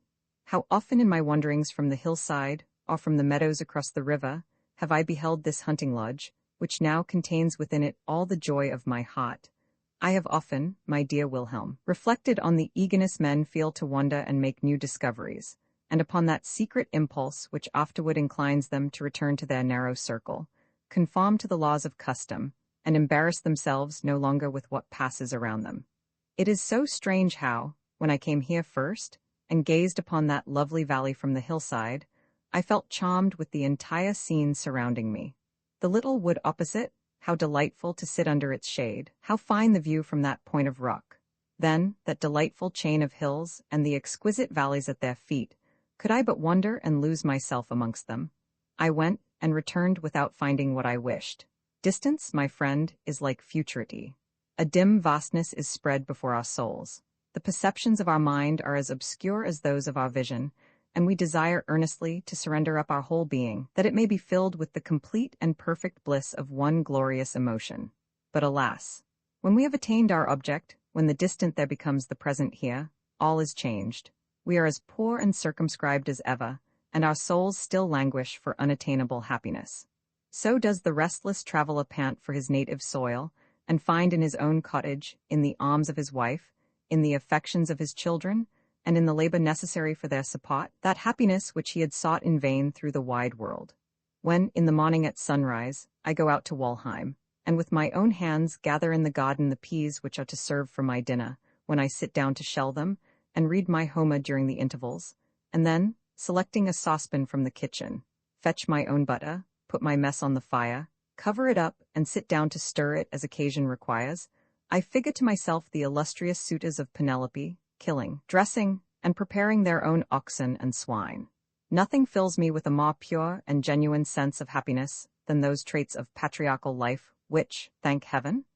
How often in my wanderings from the hillside, or from the meadows across the river, have I beheld this hunting lodge, which now contains within it all the joy of my heart. I have often, my dear Wilhelm, reflected on the eagerness men feel to wander and make new discoveries, and upon that secret impulse which afterward inclines them to return to their narrow circle, conform to the laws of custom, and embarrass themselves no longer with what passes around them. It is so strange how, when I came here first, and gazed upon that lovely valley from the hillside, I felt charmed with the entire scene surrounding me. The little wood opposite, how delightful to sit under its shade, how fine the view from that point of rock. Then, that delightful chain of hills and the exquisite valleys at their feet. Could I but wonder and lose myself amongst them? I went and returned without finding what I wished. Distance, my friend, is like futurity. A dim vastness is spread before our souls. The perceptions of our mind are as obscure as those of our vision, and we desire earnestly to surrender up our whole being, that it may be filled with the complete and perfect bliss of one glorious emotion. But alas, when we have attained our object, when the distant there becomes the present here, all is changed. We are as poor and circumscribed as ever, and our souls still languish for unattainable happiness. So does the restless traveler pant for his native soil, and find in his own cottage, in the arms of his wife, in the affections of his children, and in the labor necessary for their support, that happiness which he had sought in vain through the wide world. When, in the morning at sunrise, I go out to Walheim, and with my own hands gather in the garden the peas which are to serve for my dinner, when I sit down to shell them, and read my Homer during the intervals, and then, selecting a saucepan from the kitchen, fetch my own butter, put my mess on the fire, cover it up, and sit down to stir it as occasion requires, I figure to myself the illustrious suitors of Penelope, killing, dressing, and preparing their own oxen and swine. Nothing fills me with a more pure and genuine sense of happiness than those traits of patriarchal life which, thank heaven,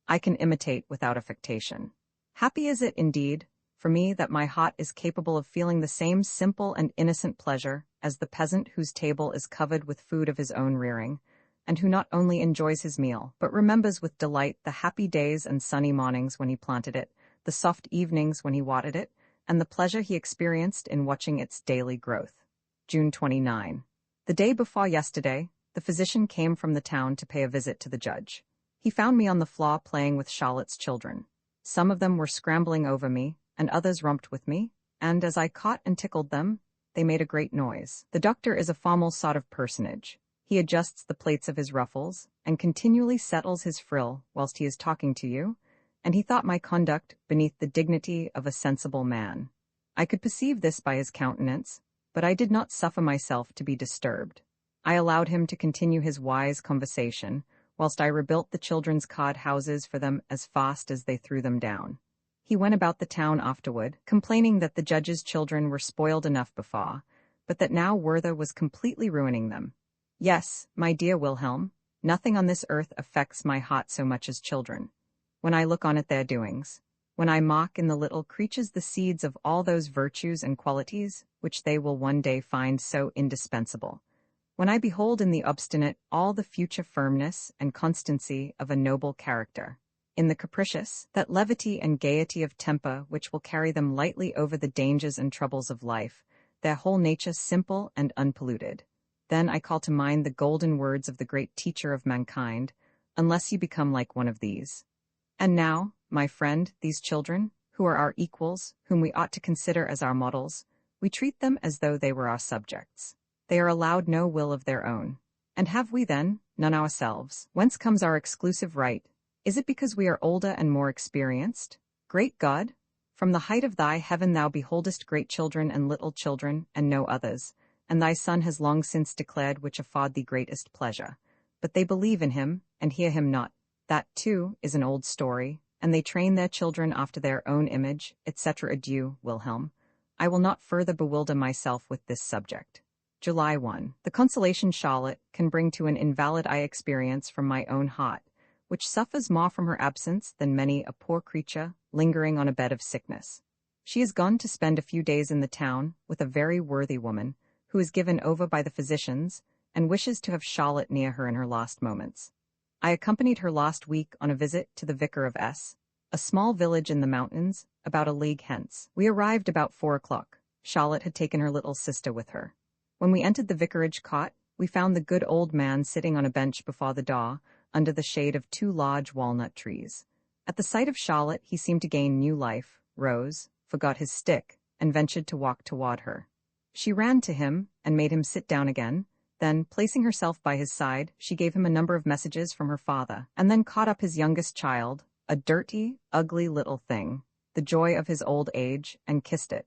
I can imitate without affectation. Happy is it, indeed, for me that my heart is capable of feeling the same simple and innocent pleasure as the peasant whose table is covered with food of his own rearing, and who not only enjoys his meal, but remembers with delight the happy days and sunny mornings when he planted it, the soft evenings when he watered it, and the pleasure he experienced in watching its daily growth. June 29. The day before yesterday, the physician came from the town to pay a visit to the judge. He found me on the floor playing with Charlotte's children. Some of them were scrambling over me, and others romped with me, and as I caught and tickled them, they made a great noise. The doctor is a formal sort of personage. He adjusts the plaits of his ruffles, and continually settles his frill whilst he is talking to you, and he thought my conduct beneath the dignity of a sensible man. I could perceive this by his countenance, but I did not suffer myself to be disturbed. I allowed him to continue his wise conversation, whilst I rebuilt the children's cod houses for them as fast as they threw them down. He went about the town afterward, complaining that the judge's children were spoiled enough before, but that now Werther was completely ruining them. Yes, my dear Wilhelm, nothing on this earth affects my heart so much as children. When I look on at their doings, when I mock in the little creatures the seeds of all those virtues and qualities which they will one day find so indispensable, when I behold in the obstinate all the future firmness and constancy of a noble character, in the capricious, that levity and gaiety of temper which will carry them lightly over the dangers and troubles of life, their whole nature simple and unpolluted, then I call to mind the golden words of the great teacher of mankind, unless you become like one of these. And now, my friend, these children, who are our equals, whom we ought to consider as our models, we treat them as though they were our subjects. They are allowed no will of their own. And have we then, none ourselves? Whence comes our exclusive right? Is it because we are older and more experienced? Great God, from the height of thy heaven thou beholdest great children and little children, and no others, and thy Son has long since declared which afford thee greatest pleasure. But they believe in him, and hear him not. That, too, is an old story, and they train their children after their own image, etc. Adieu, Wilhelm. I will not further bewilder myself with this subject. July 1. The consolation Charlotte can bring to an invalid I experience from my own heart, which suffers more from her absence than many a poor creature lingering on a bed of sickness. She is gone to spend a few days in the town with a very worthy woman, who is given over by the physicians, and wishes to have Charlotte near her in her last moments. I accompanied her last week on a visit to the Vicar of S., a small village in the mountains, about a league hence. We arrived about 4 o'clock. Charlotte had taken her little sister with her. When we entered the vicarage cot, we found the good old man sitting on a bench before the door, under the shade of 2 large walnut trees. At the sight of Charlotte, he seemed to gain new life, rose, forgot his stick, and ventured to walk toward her. She ran to him and made him sit down again. Then, placing herself by his side, she gave him a number of messages from her father, and then caught up his youngest child, a dirty, ugly little thing, the joy of his old age, and kissed it.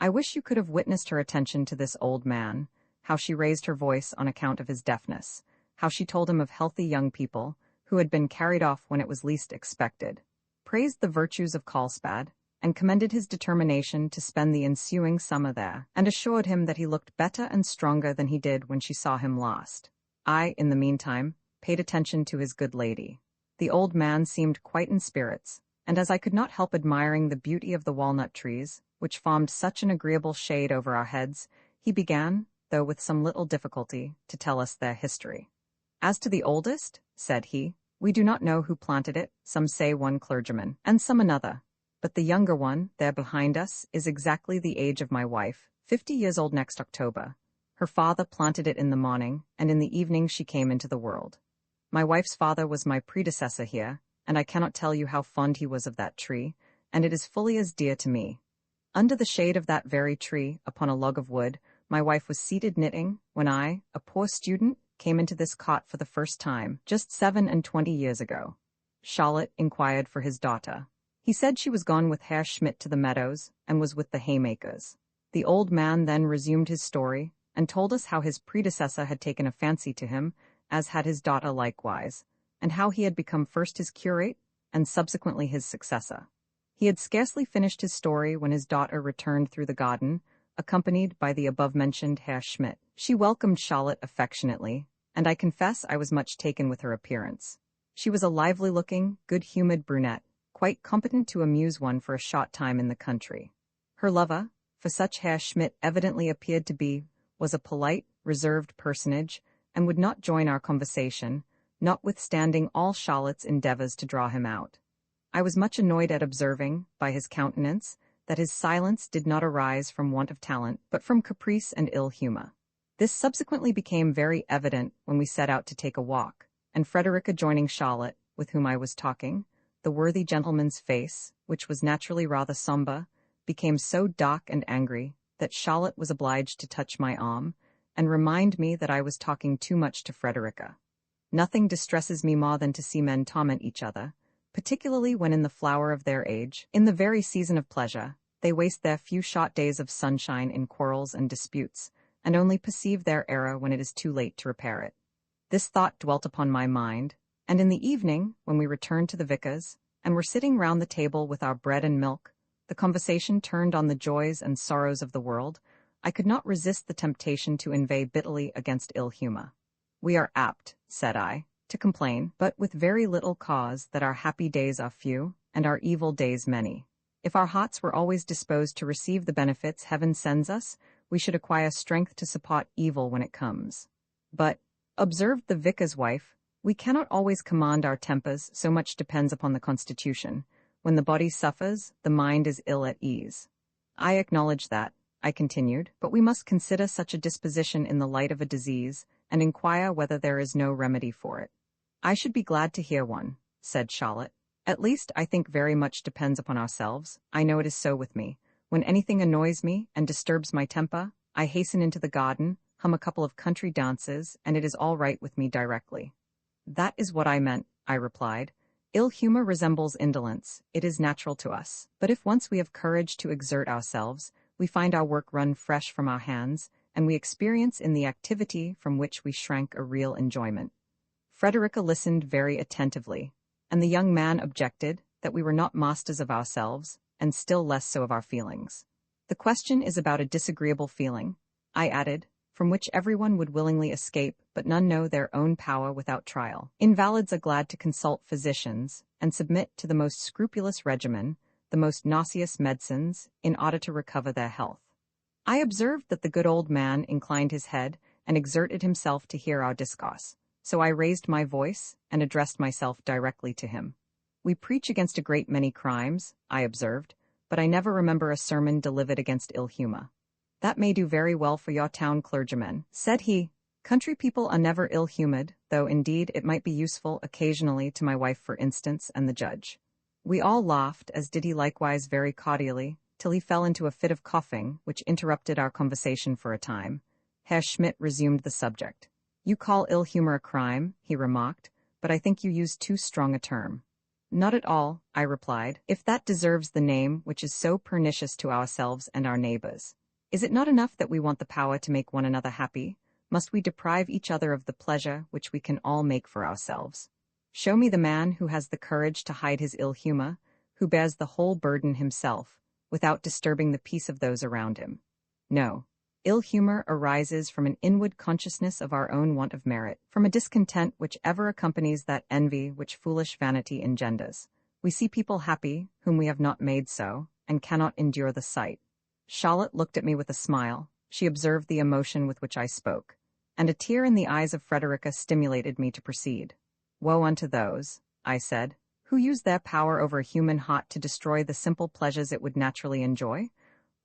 I wish you could have witnessed her attention to this old man, how she raised her voice on account of his deafness, how she told him of healthy young people, who had been carried off when it was least expected, praised the virtues of Carlsbad, and commended his determination to spend the ensuing summer there, and assured him that he looked better and stronger than he did when she saw him last. I, in the meantime, paid attention to his good lady. The old man seemed quite in spirits, and as I could not help admiring the beauty of the walnut trees, which formed such an agreeable shade over our heads, he began, though with some little difficulty, to tell us their history. As to the oldest, said he, we do not know who planted it, some say one clergyman, and some another. But the younger one, there behind us, is exactly the age of my wife, 50 years old next October. Her father planted it in the morning, and in the evening she came into the world. My wife's father was my predecessor here, and I cannot tell you how fond he was of that tree, and it is fully as dear to me. Under the shade of that very tree, upon a log of wood, my wife was seated knitting, when I, a poor student, came into this cot for the first time, just 27 years ago. Charlotte inquired for his daughter. He said she was gone with Herr Schmidt to the meadows, and was with the haymakers. The old man then resumed his story, and told us how his predecessor had taken a fancy to him, as had his daughter likewise, and how he had become first his curate, and subsequently his successor. He had scarcely finished his story when his daughter returned through the garden, accompanied by the above-mentioned Herr Schmidt. She welcomed Charlotte affectionately, and I confess I was much taken with her appearance. She was a lively-looking, good-humored brunette, quite competent to amuse one for a short time in the country. Her lover, for such Herr Schmidt evidently appeared to be, was a polite, reserved personage, and would not join our conversation, notwithstanding all Charlotte's endeavors to draw him out. I was much annoyed at observing, by his countenance, that his silence did not arise from want of talent, but from caprice and ill humor. This subsequently became very evident when we set out to take a walk, and Frederica joining Charlotte, with whom I was talking, the worthy gentleman's face, which was naturally rather sombre, became so dark and angry that Charlotte was obliged to touch my arm, and remind me that I was talking too much to Frederica. Nothing distresses me more than to see men torment each other, particularly when in the flower of their age, in the very season of pleasure, they waste their few short days of sunshine in quarrels and disputes, and only perceive their error when it is too late to repair it. This thought dwelt upon my mind, and in the evening, when we returned to the vicar's, and were sitting round the table with our bread and milk, the conversation turned on the joys and sorrows of the world, I could not resist the temptation to inveigh bitterly against ill humor. We are apt, said I, to complain, but with very little cause, that our happy days are few, and our evil days many. If our hearts were always disposed to receive the benefits heaven sends us, we should acquire strength to support evil when it comes. But, observed the vicar's wife, we cannot always command our tempers, so much depends upon the constitution. When the body suffers, the mind is ill at ease. I acknowledge that, I continued, but we must consider such a disposition in the light of a disease, and inquire whether there is no remedy for it. I should be glad to hear one, said Charlotte. At least, I think very much depends upon ourselves. I know it is so with me. When anything annoys me and disturbs my temper, I hasten into the garden, hum a couple of country dances, and it is all right with me directly. That is what I meant, I replied. Ill humor resembles indolence. It is natural to us. But if once we have courage to exert ourselves, we find our work run fresh from our hands, and we experience in the activity from which we shrank a real enjoyment. Frederica listened very attentively, and the young man objected that we were not masters of ourselves, and still less so of our feelings. The question is about a disagreeable feeling, I added, from which everyone would willingly escape, but none know their own power without trial. Invalids are glad to consult physicians, and submit to the most scrupulous regimen, the most nauseous medicines in order to recover their health. I observed that the good old man inclined his head and exerted himself to hear our discourse, so I raised my voice and addressed myself directly to him. We preach against a great many crimes, I observed, but I never remember a sermon delivered against ill humor. That may do very well for your town clergyman, said he. Country people are never ill-humored, though indeed it might be useful occasionally to my wife, for instance, and the judge. We all laughed, as did he likewise very cordially, till he fell into a fit of coughing, which interrupted our conversation for a time. Herr Schmidt resumed the subject. You call ill-humor a crime, he remarked, but I think you use too strong a term. Not at all, I replied, if that deserves the name which is so pernicious to ourselves and our neighbors. Is it not enough that we want the power to make one another happy? Must we deprive each other of the pleasure which we can all make for ourselves? Show me the man who has the courage to hide his ill humor, who bears the whole burden himself, without disturbing the peace of those around him. No. Ill humor arises from an inward consciousness of our own want of merit, from a discontent which ever accompanies that envy which foolish vanity engenders. We see people happy, whom we have not made so, and cannot endure the sight. Charlotte looked at me with a smile. She observed the emotion with which I spoke, and a tear in the eyes of Frederica stimulated me to proceed. Woe unto those, I said, who use their power over a human heart to destroy the simple pleasures it would naturally enjoy.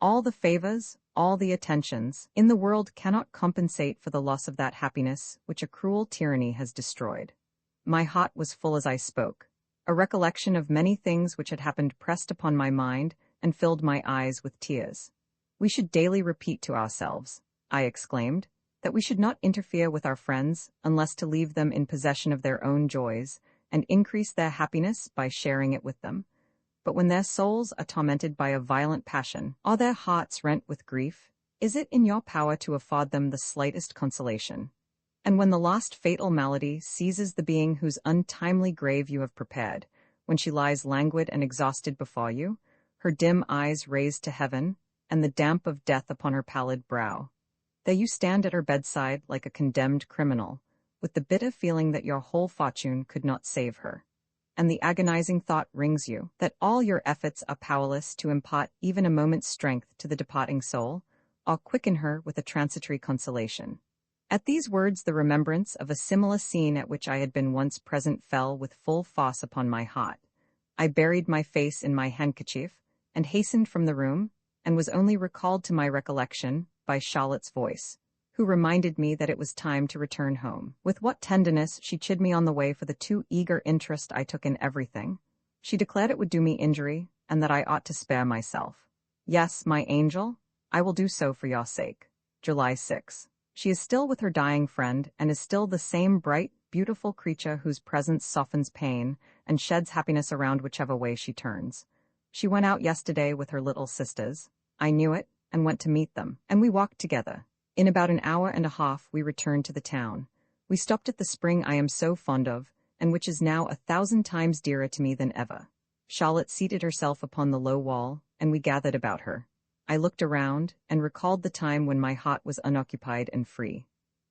All the favors, all the attentions in the world cannot compensate for the loss of that happiness which a cruel tyranny has destroyed. My heart was full as I spoke. A recollection of many things which had happened pressed upon my mind and filled my eyes with tears. We should daily repeat to ourselves, I exclaimed, that we should not interfere with our friends unless to leave them in possession of their own joys and increase their happiness by sharing it with them. But when their souls are tormented by a violent passion, or their hearts rent with grief, is it in your power to afford them the slightest consolation? And when the last fatal malady seizes the being whose untimely grave you have prepared, when she lies languid and exhausted before you, her dim eyes raised to heaven, and the damp of death upon her pallid brow, there you stand at her bedside like a condemned criminal, with the bitter feeling that your whole fortune could not save her. And the agonizing thought wrings you that all your efforts are powerless to impart even a moment's strength to the departing soul, or quicken her with a transitory consolation. At these words the remembrance of a similar scene at which I had been once present fell with full force upon my heart. I buried my face in my handkerchief, and hastened from the room, and was only recalled to my recollection by Charlotte's voice, who reminded me that it was time to return home. With what tenderness she chid me on the way for the too eager interest I took in everything. She declared it would do me injury, and that I ought to spare myself. Yes, my angel, I will do so for your sake. July 6. She is still with her dying friend, and is still the same bright, beautiful creature whose presence softens pain and sheds happiness around whichever way she turns. She went out yesterday with her little sisters. I knew it, and went to meet them, and we walked together. In about an hour and a half we returned to the town. We stopped at the spring I am so fond of, and which is now 1,000 times dearer to me than ever. Charlotte seated herself upon the low wall, and we gathered about her. I looked around, and recalled the time when my heart was unoccupied and free.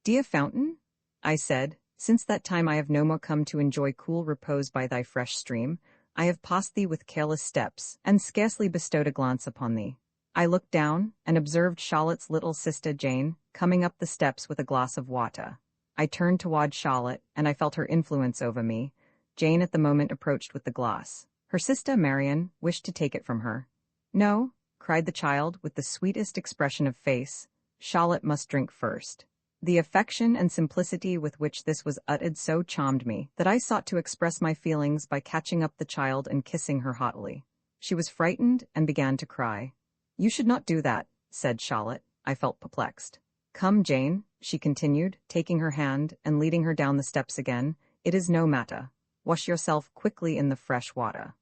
Dear fountain, I said, since that time I have no more come to enjoy cool repose by thy fresh stream. I have passed thee with careless steps, and scarcely bestowed a glance upon thee. I looked down, and observed Charlotte's little sister Jane coming up the steps with a glass of water. I turned toward Charlotte, and I felt her influence over me. Jane at the moment approached with the glass. Her sister Marion wished to take it from her. No, cried the child with the sweetest expression of face, Charlotte must drink first. The affection and simplicity with which this was uttered so charmed me that I sought to express my feelings by catching up the child and kissing her haughtily. She was frightened and began to cry. You should not do that, said Charlotte. I felt perplexed. Come, Jane, she continued, taking her hand and leading her down the steps again. It is no matter. Wash yourself quickly in the fresh water.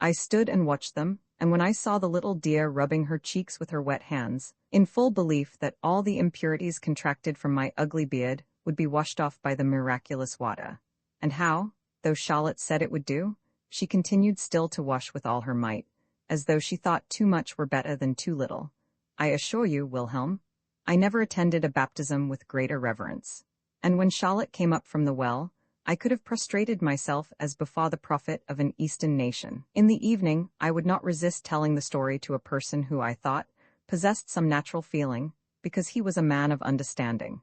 I stood and watched them, and when I saw the little dear rubbing her cheeks with her wet hands, in full belief that all the impurities contracted from my ugly beard would be washed off by the miraculous water. And how, though Charlotte said it would do, she continued still to wash with all her might, as though she thought too much were better than too little. I assure you, Wilhelm, I never attended a baptism with greater reverence. And when Charlotte came up from the well, I could have prostrated myself as before the prophet of an Eastern nation. In the evening, I would not resist telling the story to a person who I thought possessed some natural feeling, because he was a man of understanding.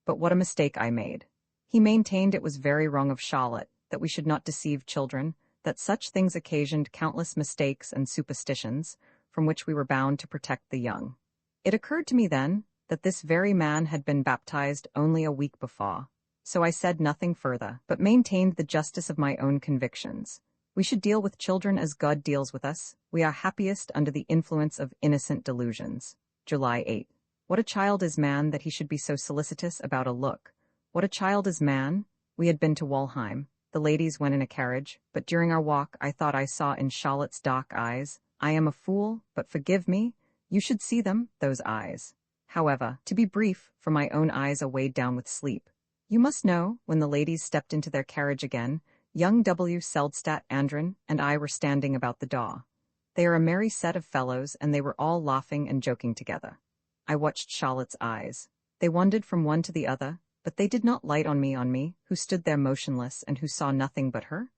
But what a mistake I made. He maintained it was very wrong of Charlotte, that we should not deceive children, that such things occasioned countless mistakes and superstitions, from which we were bound to protect the young. It occurred to me then, that this very man had been baptized only a week before. So I said nothing further, but maintained the justice of my own convictions. We should deal with children as God deals with us. We are happiest under the influence of innocent delusions. July 8. What a child is man that he should be so solicitous about a look. What a child is man. We had been to Walheim. The ladies went in a carriage, but during our walk I thought I saw in Charlotte's dark eyes. I am a fool, but forgive me. You should see them, those eyes. However, to be brief, for my own eyes are weighed down with sleep. You must know, when the ladies stepped into their carriage again, young W. Seldstadt Andren and I were standing about the door. They are a merry set of fellows, and they were all laughing and joking together. I watched Charlotte's eyes. They wandered from one to the other, but they did not light on me, who stood there motionless and who saw nothing but her.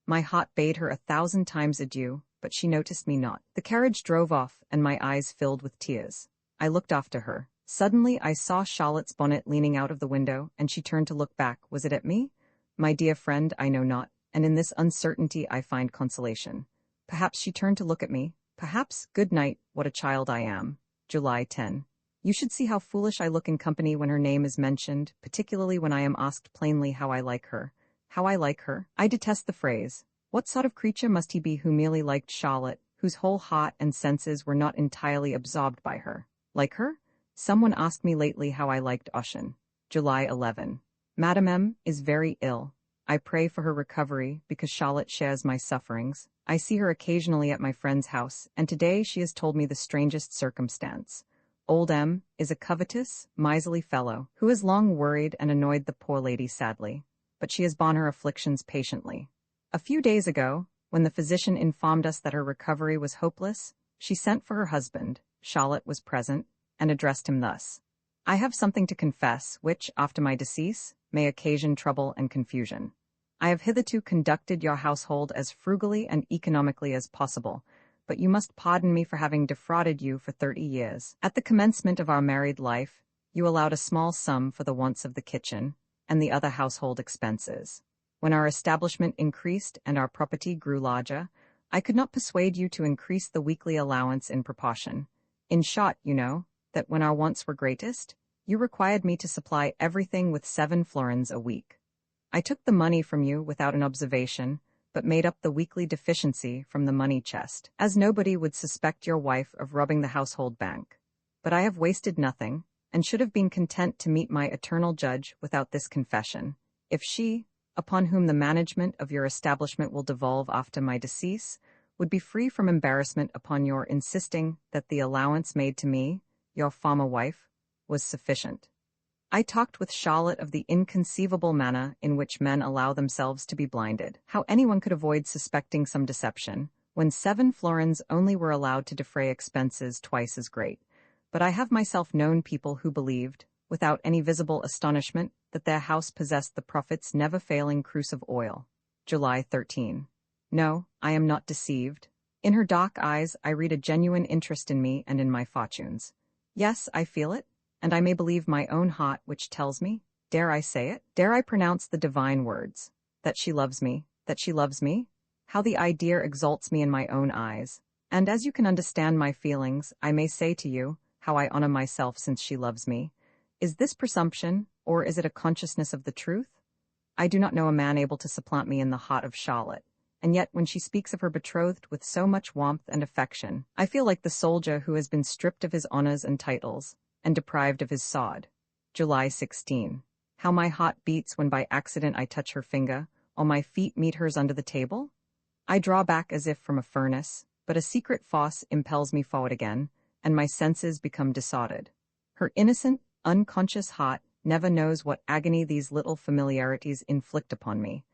My heart bade her 1,000 times adieu, but she noticed me not. The carriage drove off, and my eyes filled with tears. I looked after her. Suddenly I saw Charlotte's bonnet leaning out of the window, and she turned to look back. Was it at me? My dear friend, I know not, and in this uncertainty I find consolation. Perhaps she turned to look at me. Perhaps. Good night, what a child I am. July 10. You should see how foolish I look in company when her name is mentioned, particularly when I am asked plainly how I like her. How I like her? I detest the phrase. What sort of creature must he be who merely liked Charlotte, whose whole heart and senses were not entirely absorbed by her? Like her? Someone asked me lately how I liked Ossian. July 11. Madame M. is very ill. I pray for her recovery, because Charlotte shares my sufferings. I see her occasionally at my friend's house, and today she has told me the strangest circumstance. Old M. is a covetous, miserly fellow, who has long worried and annoyed the poor lady sadly, but she has borne her afflictions patiently. A few days ago, when the physician informed us that her recovery was hopeless, she sent for her husband. Charlotte was present, and addressed him thus. I have something to confess, which, after my decease, may occasion trouble and confusion. I have hitherto conducted your household as frugally and economically as possible, but you must pardon me for having defrauded you for 30 years. At the commencement of our married life, you allowed a small sum for the wants of the kitchen and the other household expenses. When our establishment increased and our property grew larger, I could not persuade you to increase the weekly allowance in proportion. In short, you know, that when our wants were greatest, you required me to supply everything with 7 florins a week. I took the money from you without an observation, but made up the weekly deficiency from the money chest, as nobody would suspect your wife of robbing the household bank. But I have wasted nothing, and should have been content to meet my eternal judge without this confession, if she, upon whom the management of your establishment will devolve after my decease, would be free from embarrassment upon your insisting that the allowance made to me, your former wife, was sufficient. I talked with Charlotte of the inconceivable manner in which men allow themselves to be blinded, how anyone could avoid suspecting some deception, when 7 florins only were allowed to defray expenses twice as great. But I have myself known people who believed, without any visible astonishment, that their house possessed the prophet's never-failing cruse of oil. July 13. No, I am not deceived. In her dark eyes I read a genuine interest in me and in my fortunes. Yes, I feel it, and I may believe my own heart which tells me, dare I say it? Dare I pronounce the divine words? That she loves me, that she loves me? How the idea exalts me in my own eyes. And as you can understand my feelings, I may say to you, how I honor myself since she loves me. Is this presumption, or is it a consciousness of the truth? I do not know a man able to supplant me in the heart of Charlotte. And yet when she speaks of her betrothed with so much warmth and affection, I feel like the soldier who has been stripped of his honors and titles, and deprived of his sword. July 16. How my heart beats when by accident I touch her finger, or my feet meet hers under the table. I draw back as if from a furnace, but a secret force impels me forward again, and my senses become disordered. Her innocent, unconscious heart never knows what agony these little familiarities inflict upon me.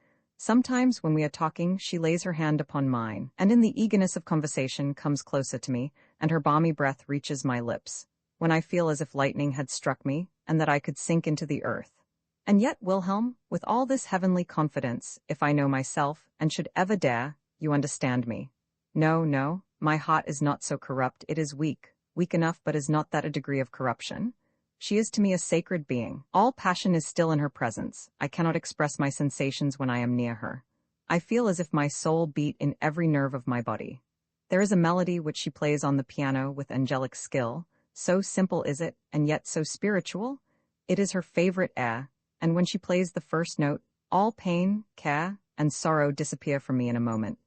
Sometimes when we are talking, she lays her hand upon mine, and in the eagerness of conversation comes closer to me, and her balmy breath reaches my lips, when I feel as if lightning had struck me, and that I could sink into the earth. And yet, Wilhelm, with all this heavenly confidence, if I know myself, and should ever dare, you understand me. No, no, my heart is not so corrupt, it is weak, weak enough, but is not that a degree of corruption? She is to me a sacred being. All passion is still in her presence. I cannot express my sensations when I am near her. I feel as if my soul beat in every nerve of my body. There is a melody which she plays on the piano with angelic skill. So simple is it, and yet so spiritual. It is her favorite air, and when she plays the first note, all pain, care, and sorrow disappear from me in a moment.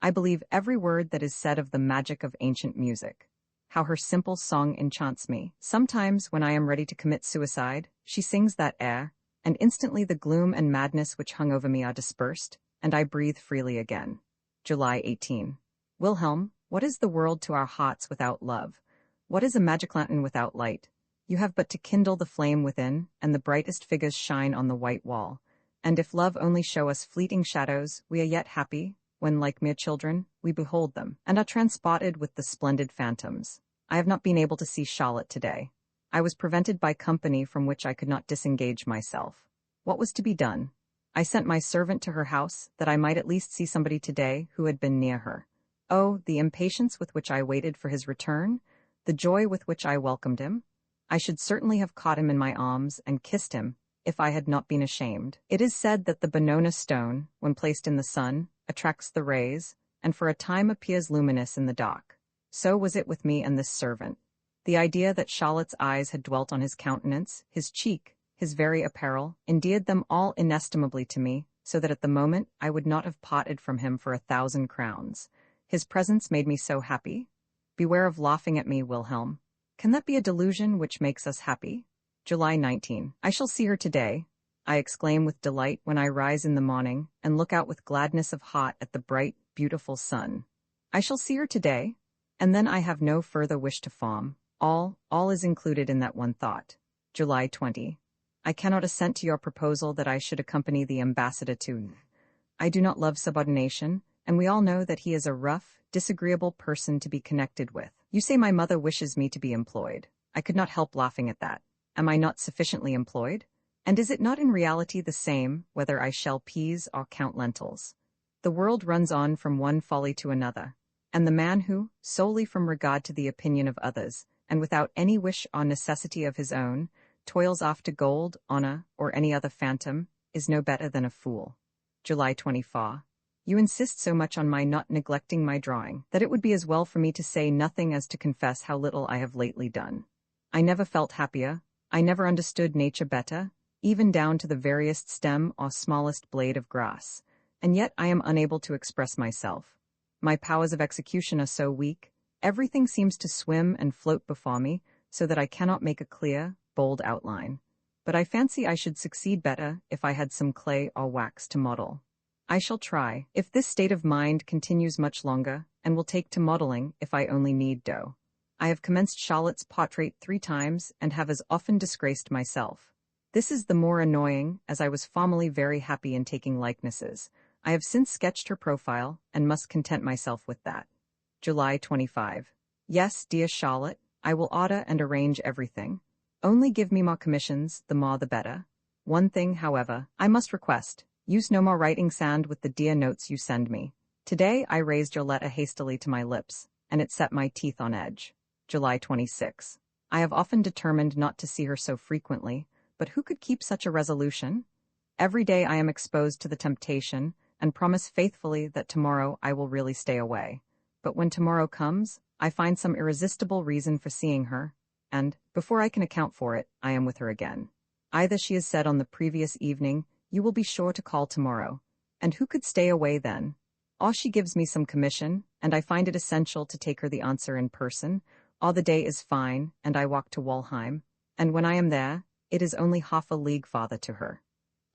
I believe every word that is said of the magic of ancient music. How her simple song enchants me. Sometimes, when I am ready to commit suicide, she sings that air, and instantly the gloom and madness which hung over me are dispersed, and I breathe freely again. July 18. Wilhelm, what is the world to our hearts without love? What is a magic lantern without light? You have but to kindle the flame within, and the brightest figures shine on the white wall. And if love only show us fleeting shadows, we are yet happy, when, like mere children, we behold them, and are transported with the splendid phantoms. I have not been able to see Charlotte today. I was prevented by company from which I could not disengage myself. What was to be done? I sent my servant to her house, that I might at least see somebody today who had been near her. Oh, the impatience with which I waited for his return, the joy with which I welcomed him. I should certainly have caught him in my arms and kissed him, if I had not been ashamed. It is said that the Bonona stone, when placed in the sun, attracts the rays, and for a time appears luminous in the dark. So was it with me and this servant. The idea that Charlotte's eyes had dwelt on his countenance, his cheek, his very apparel, endeared them all inestimably to me, so that at the moment I would not have parted from him for 1,000 crowns. His presence made me so happy. Beware of laughing at me, Wilhelm. Can that be a delusion which makes us happy? July 19. I shall see her today, I exclaim with delight when I rise in the morning and look out with gladness of heart at the bright, beautiful sun. I shall see her today, and then I have no further wish to form. All is included in that one thought. July 20. I cannot assent to your proposal that I should accompany the ambassador to. I do not love subordination, and we all know that he is a rough, disagreeable person to be connected with. You say my mother wishes me to be employed. I could not help laughing at that. Am I not sufficiently employed? And is it not in reality the same, whether I shell peas or count lentils? The world runs on from one folly to another, and the man who, solely from regard to the opinion of others, and without any wish or necessity of his own, toils after gold, honor, or any other phantom, is no better than a fool. July 24. You insist so much on my not neglecting my drawing, that it would be as well for me to say nothing as to confess how little I have lately done. I never felt happier, I never understood nature better, even down to the veriest stem or smallest blade of grass, and yet I am unable to express myself. My powers of execution are so weak, everything seems to swim and float before me, so that I cannot make a clear, bold outline. But I fancy I should succeed better if I had some clay or wax to model. I shall try, if this state of mind continues much longer, and will take to modeling if I only need dough. I have commenced Charlotte's portrait 3 times, and have as often disgraced myself. This is the more annoying, as I was formerly very happy in taking likenesses. I have since sketched her profile, and must content myself with that. July 25. Yes, dear Charlotte, I will order and arrange everything. Only give me more commissions, the more the better. One thing, however, I must request. Use no more writing sand with the dear notes you send me. Today I raised your letter hastily to my lips, and it set my teeth on edge. July 26. I have often determined not to see her so frequently, but who could keep such a resolution? Every day I am exposed to the temptation, and promise faithfully that tomorrow I will really stay away. But when tomorrow comes, I find some irresistible reason for seeing her, and, before I can account for it, I am with her again. Either she has said on the previous evening, "You will be sure to call tomorrow," and who could stay away then? Or she gives me some commission, and I find it essential to take her the answer in person, or the day is fine, and I walk to Walheim, and when I am there, it is only half a league farther to her.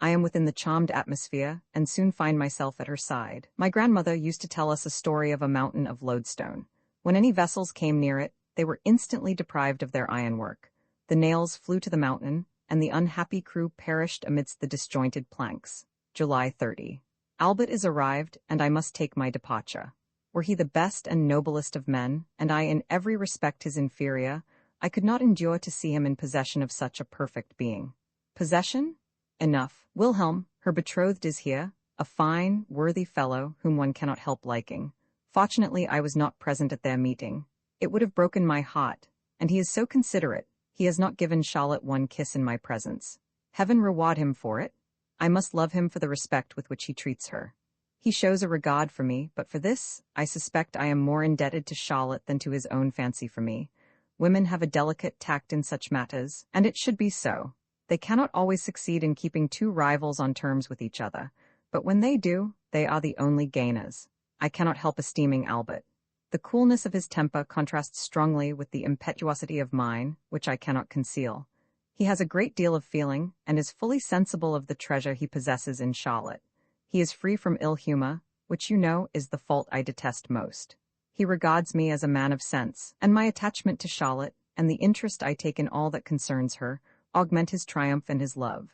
I am within the charmed atmosphere, and soon find myself at her side. My grandmother used to tell us a story of a mountain of lodestone. When any vessels came near it, they were instantly deprived of their ironwork. The nails flew to the mountain, and the unhappy crew perished amidst the disjointed planks. July 30. Albert is arrived, and I must take my departure. Were he the best and noblest of men, and I in every respect his inferior, I could not endure to see him in possession of such a perfect being. Possession? Enough. Wilhelm, her betrothed is here, a fine, worthy fellow whom one cannot help liking. Fortunately, I was not present at their meeting. It would have broken my heart, and he is so considerate. He has not given Charlotte one kiss in my presence. Heaven reward him for it. I must love him for the respect with which he treats her. He shows a regard for me, but for this, I suspect I am more indebted to Charlotte than to his own fancy for me. Women have a delicate tact in such matters, and it should be so. They cannot always succeed in keeping two rivals on terms with each other, but when they do, they are the only gainers. I cannot help esteeming Albert. The coolness of his temper contrasts strongly with the impetuosity of mine, which I cannot conceal. He has a great deal of feeling, and is fully sensible of the treasure he possesses in Charlotte. He is free from ill humor, which you know is the fault I detest most. He regards me as a man of sense, and my attachment to Charlotte, and the interest I take in all that concerns her, augment his triumph and his love.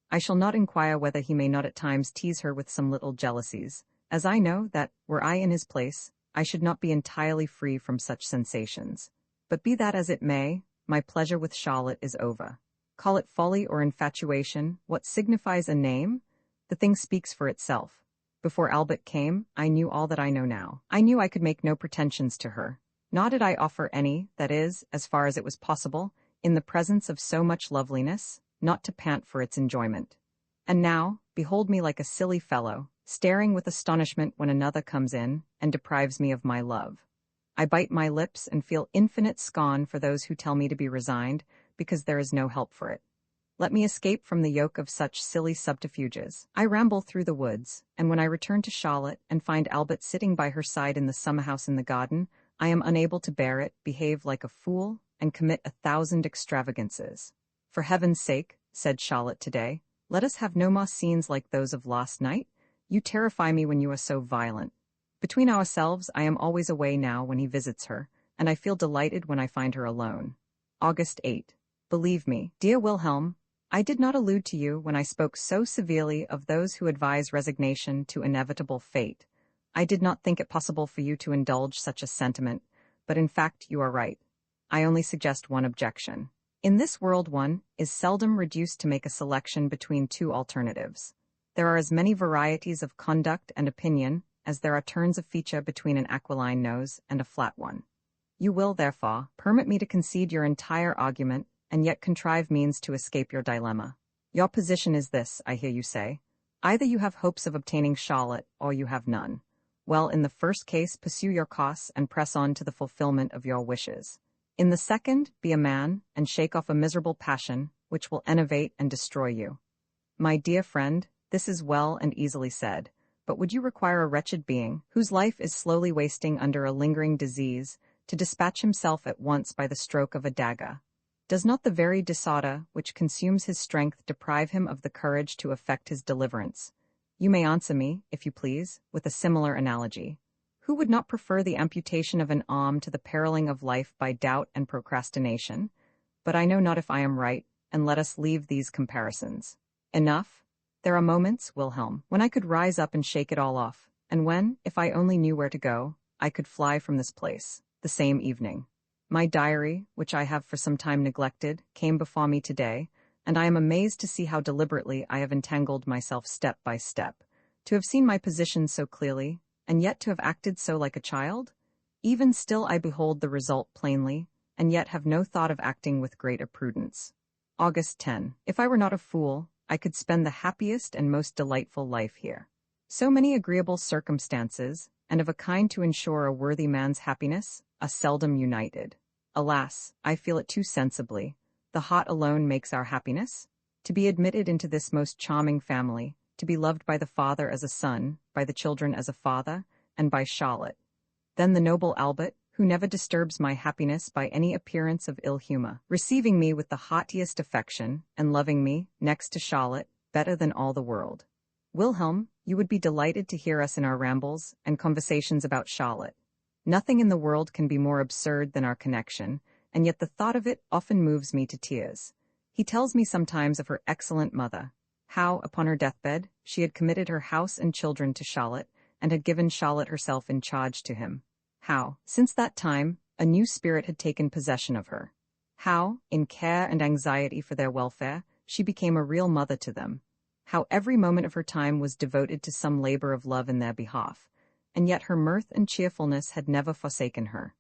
I shall not inquire whether he may not at times tease her with some little jealousies, as I know that, were I in his place, I should not be entirely free from such sensations. But be that as it may, my pleasure with Charlotte is over. Call it folly or infatuation, what signifies a name? The thing speaks for itself. Before Albert came, I knew all that I know now. I knew I could make no pretensions to her. Nor did I offer any, that is, as far as it was possible, in the presence of so much loveliness, not to pant for its enjoyment. And now, behold me like a silly fellow, staring with astonishment when another comes in and deprives me of my love. I bite my lips and feel infinite scorn for those who tell me to be resigned, because there is no help for it. Let me escape from the yoke of such silly subterfuges. I ramble through the woods, and when I return to Charlotte and find Albert sitting by her side in the summer-house in the garden, I am unable to bear it, behave like a fool, and commit 1,000 extravagances. For heaven's sake, said Charlotte today, let us have no more scenes like those of last night. You terrify me when you are so violent. Between ourselves, I am always away now when he visits her, and I feel delighted when I find her alone. August 8. Believe me, dear Wilhelm, I did not allude to you when I spoke so severely of those who advise resignation to inevitable fate. I did not think it possible for you to indulge such a sentiment, but in fact you are right. I only suggest one objection. In this world one is seldom reduced to make a selection between two alternatives. There are as many varieties of conduct and opinion as there are turns of feature between an aquiline nose and a flat one. You will, therefore, permit me to concede your entire argument and yet contrive means to escape your dilemma. Your position is this, I hear you say. Either you have hopes of obtaining Charlotte, or you have none. Well, in the first case, pursue your course and press on to the fulfillment of your wishes. In the second, be a man and shake off a miserable passion which will enervate and destroy you. My dear friend, this is well and easily said, but would you require a wretched being, whose life is slowly wasting under a lingering disease, to dispatch himself at once by the stroke of a dagger? Does not the very disorder which consumes his strength deprive him of the courage to effect his deliverance? You may answer me, if you please, with a similar analogy. Who would not prefer the amputation of an arm to the periling of life by doubt and procrastination? But I know not if I am right, and let us leave these comparisons. Enough. There are moments, Wilhelm, when I could rise up and shake it all off, and when, if I only knew where to go, I could fly from this place, the same evening. My diary, which I have for some time neglected, came before me today, and I am amazed to see how deliberately I have entangled myself step by step. To have seen my position so clearly, and yet to have acted so like a child? Even still I behold the result plainly, and yet have no thought of acting with greater prudence. August 10. If I were not a fool, I could spend the happiest and most delightful life here. So many agreeable circumstances, and of a kind to ensure a worthy man's happiness, are seldom united. Alas, I feel it too sensibly. The heart alone makes our happiness. To be admitted into this most charming family, to be loved by the father as a son, by the children as a father, and by Charlotte. Then the noble Albert, who never disturbs my happiness by any appearance of ill humor, receiving me with the heartiest affection, and loving me, next to Charlotte, better than all the world. Wilhelm, you would be delighted to hear us in our rambles and conversations about Charlotte. Nothing in the world can be more absurd than our connection, and yet the thought of it often moves me to tears. He tells me sometimes of her excellent mother, how, upon her deathbed, she had committed her house and children to Charlotte, and had given Charlotte herself in charge to him. How, since that time, a new spirit had taken possession of her. How, in care and anxiety for their welfare, she became a real mother to them. how every moment of her time was devoted to some labor of love in their behalf, and yet her mirth and cheerfulness had never forsaken her.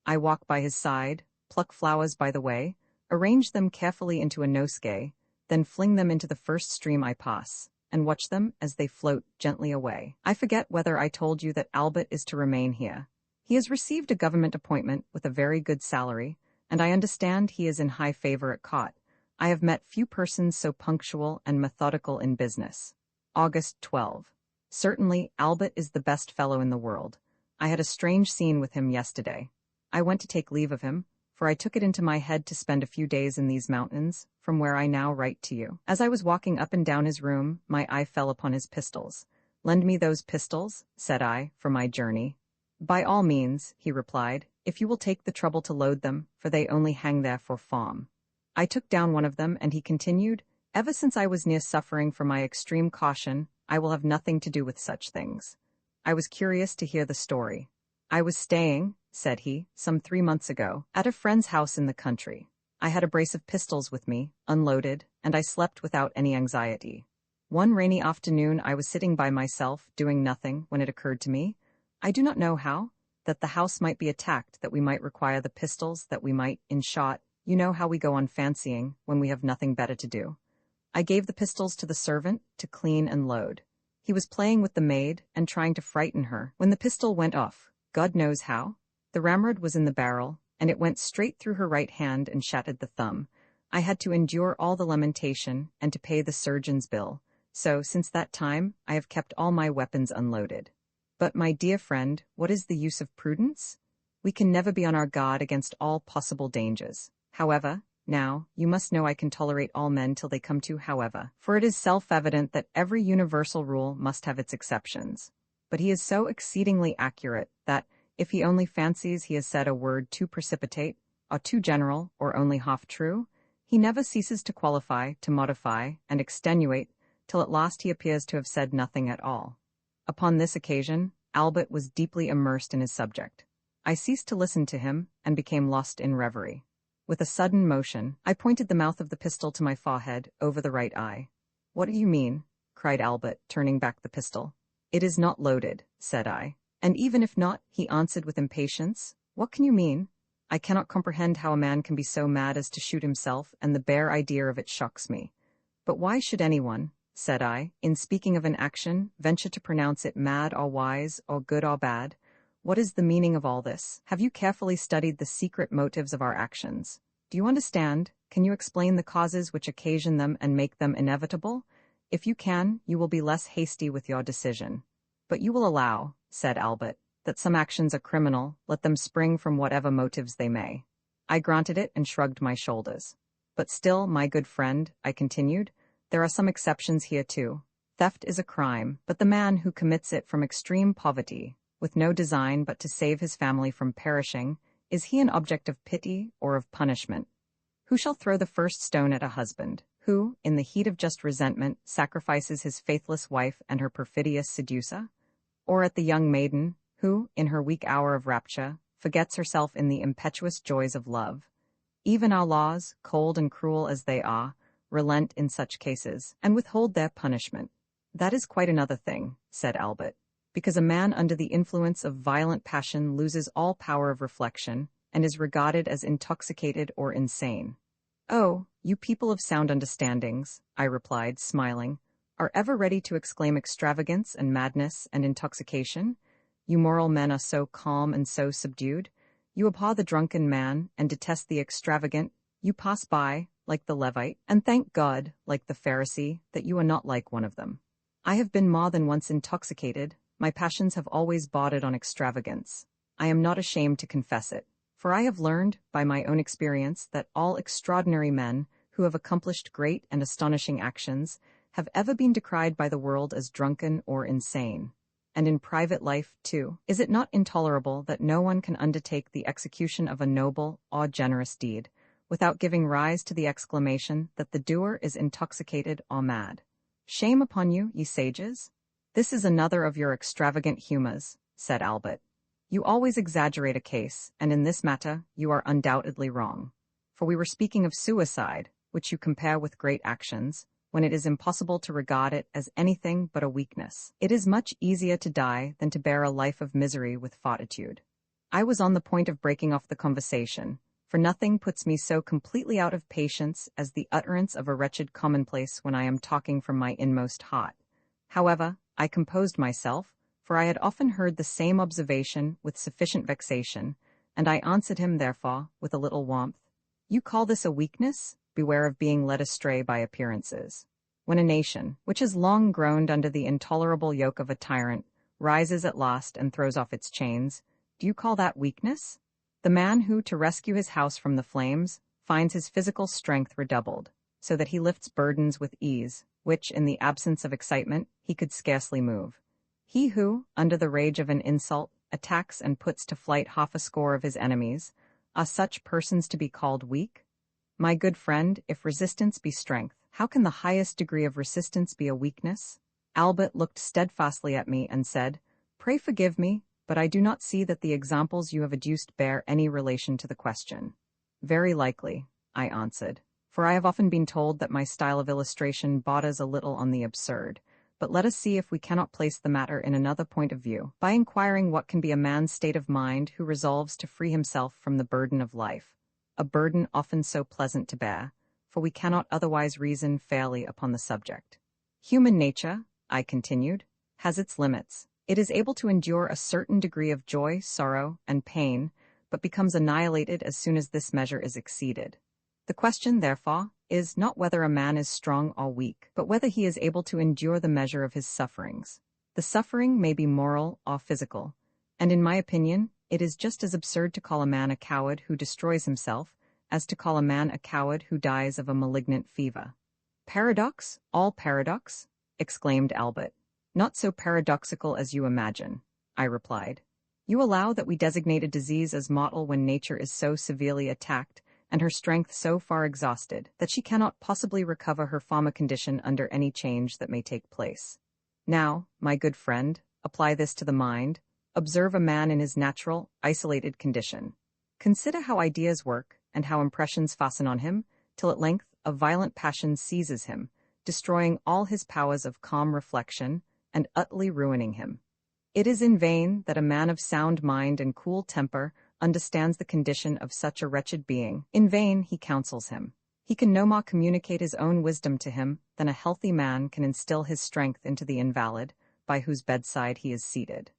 I walk by his side, pluck flowers by the way, arrange them carefully into a nosegay, then fling them into the first stream I pass, and watch them as they float gently away. I forget whether I told you that Albert is to remain here. He has received a government appointment with a very good salary, and I understand he is in high favor at court. I have met few persons so punctual and methodical in business. August 12. Certainly, Albert is the best fellow in the world. I had a strange scene with him yesterday. I went to take leave of him, for I took it into my head to spend a few days in these mountains, from where I now write to you. As I was walking up and down his room, my eye fell upon his pistols. "Lend me those pistols," said I, "for my journey." "By all means," he replied, "if you will take the trouble to load them, for they only hang there for form." I took down one of them, and he continued, "Ever since I was near suffering for my extreme caution, I will have nothing to do with such things." I was curious to hear the story. "I was staying," said he, "some 3 months ago, at a friend's house in the country. I had a brace of pistols with me, unloaded, and I slept without any anxiety. One rainy afternoon I was sitting by myself, doing nothing, when it occurred to me, I do not know how, that the house might be attacked, that we might require the pistols, that we might, in short, you know how we go on fancying, when we have nothing better to do. I gave the pistols to the servant, to clean and load. He was playing with the maid, and trying to frighten her, when the pistol went off, God knows how. The ramrod was in the barrel, and it went straight through her right hand and shattered the thumb. I had to endure all the lamentation, and to pay the surgeon's bill, so, since that time, I have kept all my weapons unloaded. But, my dear friend, what is the use of prudence? We can never be on our guard against all possible dangers. However, now, you must know I can tolerate all men till they come to however, for it is self-evident that every universal rule must have its exceptions. But he is so exceedingly accurate, that, if he only fancies he has said a word too precipitate, or too general, or only half true, he never ceases to qualify, to modify, and extenuate, till at last he appears to have said nothing at all. Upon this occasion, Albert was deeply immersed in his subject. I ceased to listen to him, and became lost in reverie. With a sudden motion, I pointed the mouth of the pistol to my forehead, over the right eye. "What do you mean?" cried Albert, turning back the pistol. "It is not loaded," said I. "And even if not," he answered with impatience, "what can you mean? I cannot comprehend how a man can be so mad as to shoot himself, and the bare idea of it shocks me. But why should anyone," said I, "in speaking of an action, venture to pronounce it mad or wise, or good or bad? What is the meaning of all this? Have you carefully studied the secret motives of our actions? Do you understand? Can you explain the causes which occasion them and make them inevitable? If you can, you will be less hasty with your decision. But you will allow," said Albert, "that some actions are criminal, let them spring from whatever motives they may." I granted it and shrugged my shoulders. "But still, my good friend," I continued, "there are some exceptions here too. Theft is a crime, but the man who commits it from extreme poverty, with no design but to save his family from perishing, is he an object of pity or of punishment? Who shall throw the first stone at a husband, who, in the heat of just resentment, sacrifices his faithless wife and her perfidious seducer? Or at the young maiden, who, in her weak hour of rapture, forgets herself in the impetuous joys of love? Even our laws, cold and cruel as they are, relent in such cases, and withhold their punishment." "That is quite another thing," said Albert, "because a man under the influence of violent passion loses all power of reflection, and is regarded as intoxicated or insane." "Oh, you people of sound understandings," I replied, smiling, "are ever ready to exclaim extravagance and madness and intoxication. You moral men are so calm and so subdued. You abhor the drunken man, and detest the extravagant. You pass by, like the Levite, and thank God, like the Pharisee, that you are not like one of them. I have been more than once intoxicated. My passions have always bordered on extravagance. I am not ashamed to confess it, for I have learned, by my own experience, that all extraordinary men, who have accomplished great and astonishing actions, have ever been decried by the world as drunken or insane. And in private life, too, is it not intolerable that no one can undertake the execution of a noble or generous deed, without giving rise to the exclamation that the doer is intoxicated or mad? Shame upon you, ye sages! This is another of your extravagant humors, said Albert. You always exaggerate a case, and in this matter you are undoubtedly wrong. For we were speaking of suicide, which you compare with great actions, when it is impossible to regard it as anything but a weakness. It is much easier to die than to bear a life of misery with fortitude. I was on the point of breaking off the conversation, for nothing puts me so completely out of patience as the utterance of a wretched commonplace when I am talking from my inmost heart. However, I composed myself, for I had often heard the same observation with sufficient vexation, and I answered him, therefore, with a little warmth. You call this a weakness? Beware of being led astray by appearances. When a nation, which has long groaned under the intolerable yoke of a tyrant, rises at last and throws off its chains, do you call that weakness? The man who, to rescue his house from the flames, finds his physical strength redoubled, so that he lifts burdens with ease, which, in the absence of excitement, he could scarcely move. He who, under the rage of an insult, attacks and puts to flight half a score of his enemies, are such persons to be called weak? My good friend, if resistance be strength, how can the highest degree of resistance be a weakness? Albert looked steadfastly at me and said, Pray forgive me, but I do not see that the examples you have adduced bear any relation to the question. Very likely, I answered, for I have often been told that my style of illustration borders a little on the absurd. But let us see if we cannot place the matter in another point of view, by inquiring what can be a man's state of mind who resolves to free himself from the burden of life, a burden often so pleasant to bear, for we cannot otherwise reason fairly upon the subject. Human nature, I continued, has its limits. It is able to endure a certain degree of joy, sorrow, and pain, but becomes annihilated as soon as this measure is exceeded. The question, therefore, is not whether a man is strong or weak, but whether he is able to endure the measure of his sufferings. The suffering may be moral or physical, and in my opinion, it is just as absurd to call a man a coward who destroys himself as to call a man a coward who dies of a malignant fever. Paradox, all paradox, exclaimed Albert. Not so paradoxical as you imagine, I replied. You allow that we designate a disease as mortal when nature is so severely attacked, and her strength so far exhausted, that she cannot possibly recover her former condition under any change that may take place. Now, my good friend, apply this to the mind. Observe a man in his natural, isolated condition. Consider how ideas work, and how impressions fasten on him, till at length a violent passion seizes him, destroying all his powers of calm reflection, and utterly ruining him. It is in vain that a man of sound mind and cool temper understands the condition of such a wretched being. In vain he counsels him. He can no more communicate his own wisdom to him than a healthy man can instill his strength into the invalid, by whose bedside he is seated.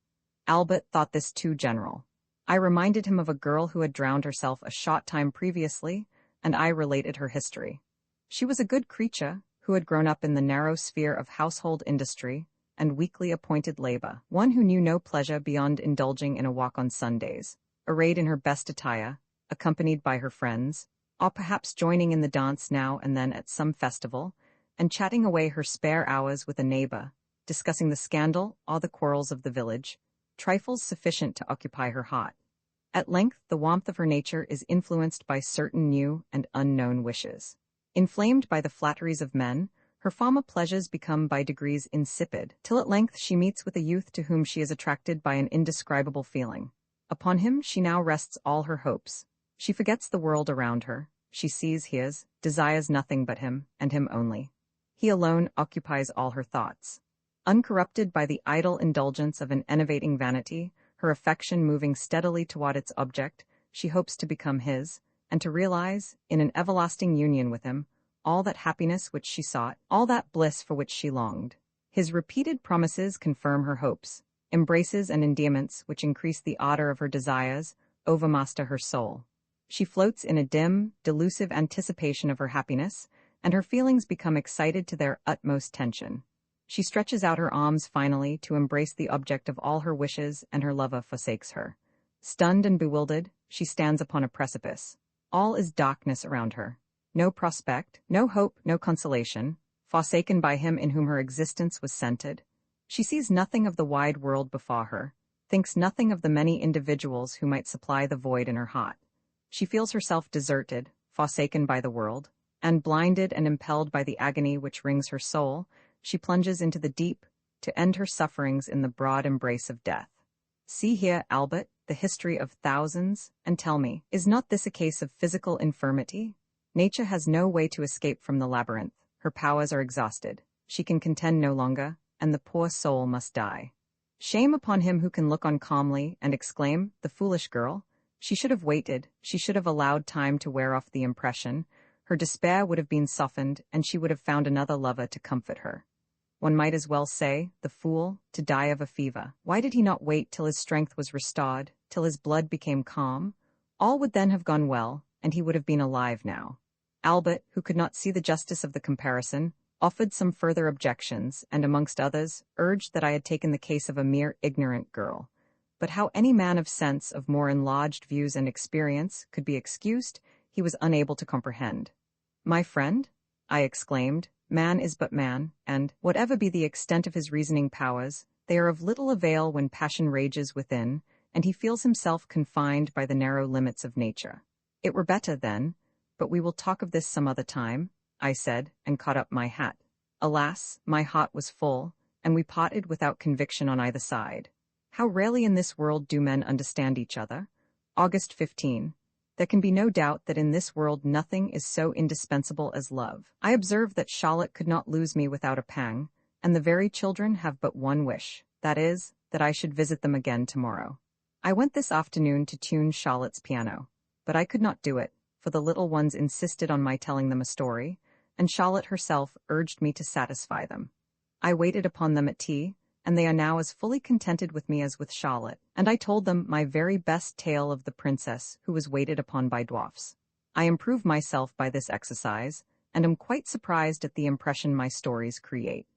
Albert thought this too general. I reminded him of a girl who had drowned herself a short time previously, and I related her history. She was a good creature, who had grown up in the narrow sphere of household industry and weekly appointed labor, one who knew no pleasure beyond indulging in a walk on Sundays, arrayed in her best attire, accompanied by her friends, or perhaps joining in the dance now and then at some festival, and chatting away her spare hours with a neighbor, discussing the scandal or the quarrels of the village, trifles sufficient to occupy her heart. At length the warmth of her nature is influenced by certain new and unknown wishes. Inflamed by the flatteries of men, her former pleasures become by degrees insipid, till at length she meets with a youth to whom she is attracted by an indescribable feeling. Upon him she now rests all her hopes. She forgets the world around her. She sees his, desires nothing but him, and him only. He alone occupies all her thoughts. Uncorrupted by the idle indulgence of an enervating vanity, her affection moving steadily toward its object, she hopes to become his, and to realize, in an everlasting union with him, all that happiness which she sought, all that bliss for which she longed. His repeated promises confirm her hopes. Embraces and endearments which increase the ardor of her desires overmaster her soul. She floats in a dim, delusive anticipation of her happiness, and her feelings become excited to their utmost tension. She stretches out her arms finally to embrace the object of all her wishes, and her lover forsakes her. Stunned and bewildered, she stands upon a precipice. All is darkness around her. No prospect, no hope, no consolation, forsaken by him in whom her existence was centered. She sees nothing of the wide world before her, thinks nothing of the many individuals who might supply the void in her heart. She feels herself deserted, forsaken by the world, and blinded and impelled by the agony which wrings her soul, she plunges into the deep, to end her sufferings in the broad embrace of death. See here, Albert, the history of thousands, and tell me, is not this a case of physical infirmity? Nature has no way to escape from the labyrinth. her powers are exhausted. She can contend no longer, and the poor soul must die. Shame upon him who can look on calmly and exclaim, "The foolish girl! She should have waited, she should have allowed time to wear off the impression. Her despair would have been softened, and she would have found another lover to comfort her." One might as well say, the fool, to die of a fever. Why did he not wait till his strength was restored, till his blood became calm? All would then have gone well, and he would have been alive now. Albert, who could not see the justice of the comparison, offered some further objections, and amongst others, urged that I had taken the case of a mere ignorant girl. But how any man of sense, of more enlarged views and experience, could be excused, he was unable to comprehend. "My friend," I exclaimed, "man is but man, and, whatever be the extent of his reasoning powers, they are of little avail when passion rages within, and he feels himself confined by the narrow limits of nature. It were better, then, but we will talk of this some other time," I said, and caught up my hat. Alas, my heart was full, and we parted without conviction on either side. How rarely in this world do men understand each other? August 15. There can be no doubt that in this world nothing is so indispensable as love. I observed that Charlotte could not lose me without a pang, and the very children have but one wish, that is, that I should visit them again tomorrow. I went this afternoon to tune Charlotte's piano, but I could not do it, for the little ones insisted on my telling them a story, and Charlotte herself urged me to satisfy them. I waited upon them at tea, and they are now as fully contented with me as with Charlotte, and I told them my very best tale of the princess who was waited upon by dwarfs. I improve myself by this exercise, and am quite surprised at the impression my stories create.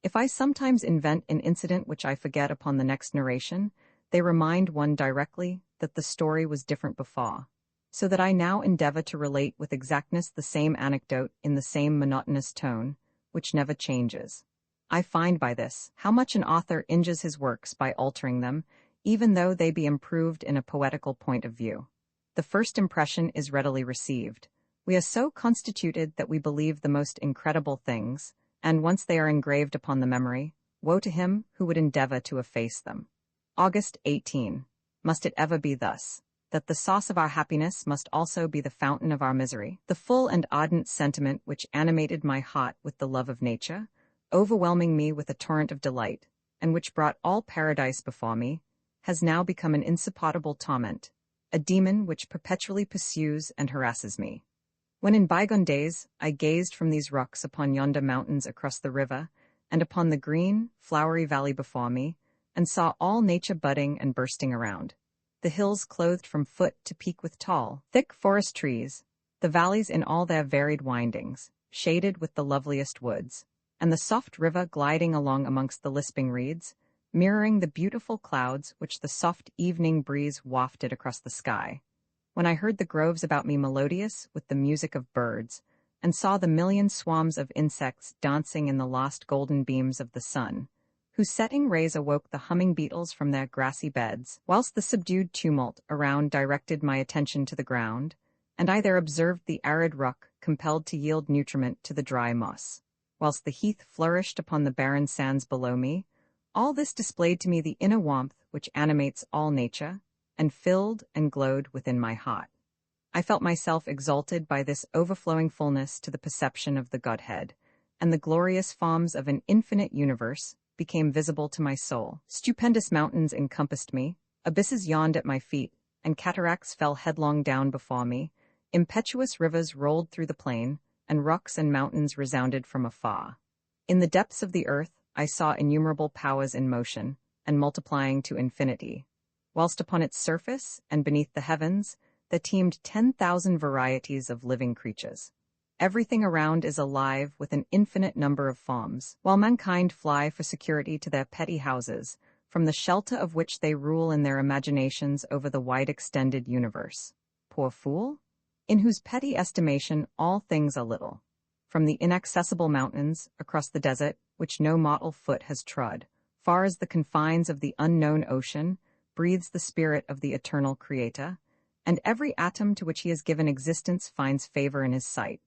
If I sometimes invent an incident which I forget upon the next narration, they remind one directly that the story was different before, so that I now endeavor to relate with exactness the same anecdote in the same monotonous tone, which never changes. I find by this how much an author injures his works by altering them, even though they be improved in a poetical point of view. The first impression is readily received. We are so constituted that we believe the most incredible things, and once they are engraved upon the memory, woe to him who would endeavor to efface them. August 18. Must it ever be thus, that the sauce of our happiness must also be the fountain of our misery? The full and ardent sentiment which animated my heart with the love of nature, overwhelming me with a torrent of delight, and which brought all paradise before me, has now become an insupportable torment, a demon which perpetually pursues and harasses me. When in bygone days I gazed from these rocks upon yonder mountains across the river, and upon the green, flowery valley before me, and saw all nature budding and bursting around, the hills clothed from foot to peak with tall, thick forest trees, the valleys in all their varied windings, shaded with the loveliest woods, and the soft river gliding along amongst the lisping reeds, mirroring the beautiful clouds which the soft evening breeze wafted across the sky, when I heard the groves about me melodious with the music of birds, and saw the million swarms of insects dancing in the lost golden beams of the sun, whose setting rays awoke the humming beetles from their grassy beds, whilst the subdued tumult around directed my attention to the ground, and I there observed the arid rock compelled to yield nutriment to the dry moss, whilst the heath flourished upon the barren sands below me. All this displayed to me the inner warmth which animates all nature, and filled and glowed within my heart. I felt myself exalted by this overflowing fullness to the perception of the Godhead, and the glorious forms of an infinite universe became visible to my soul. Stupendous mountains encompassed me, abysses yawned at my feet, and cataracts fell headlong down before me. Impetuous rivers rolled through the plain, and rocks and mountains resounded from afar. In the depths of the earth I saw innumerable powers in motion, and multiplying to infinity, whilst upon its surface and beneath the heavens there teemed 10,000 varieties of living creatures. Everything around is alive with an infinite number of forms, while mankind fly for security to their petty houses, from the shelter of which they rule in their imaginations over the wide-extended universe. Poor fool, in whose petty estimation all things are little. From the inaccessible mountains, across the desert, which no mortal foot has trod, far as the confines of the unknown ocean, breathes the spirit of the eternal Creator, and every atom to which he has given existence finds favor in his sight.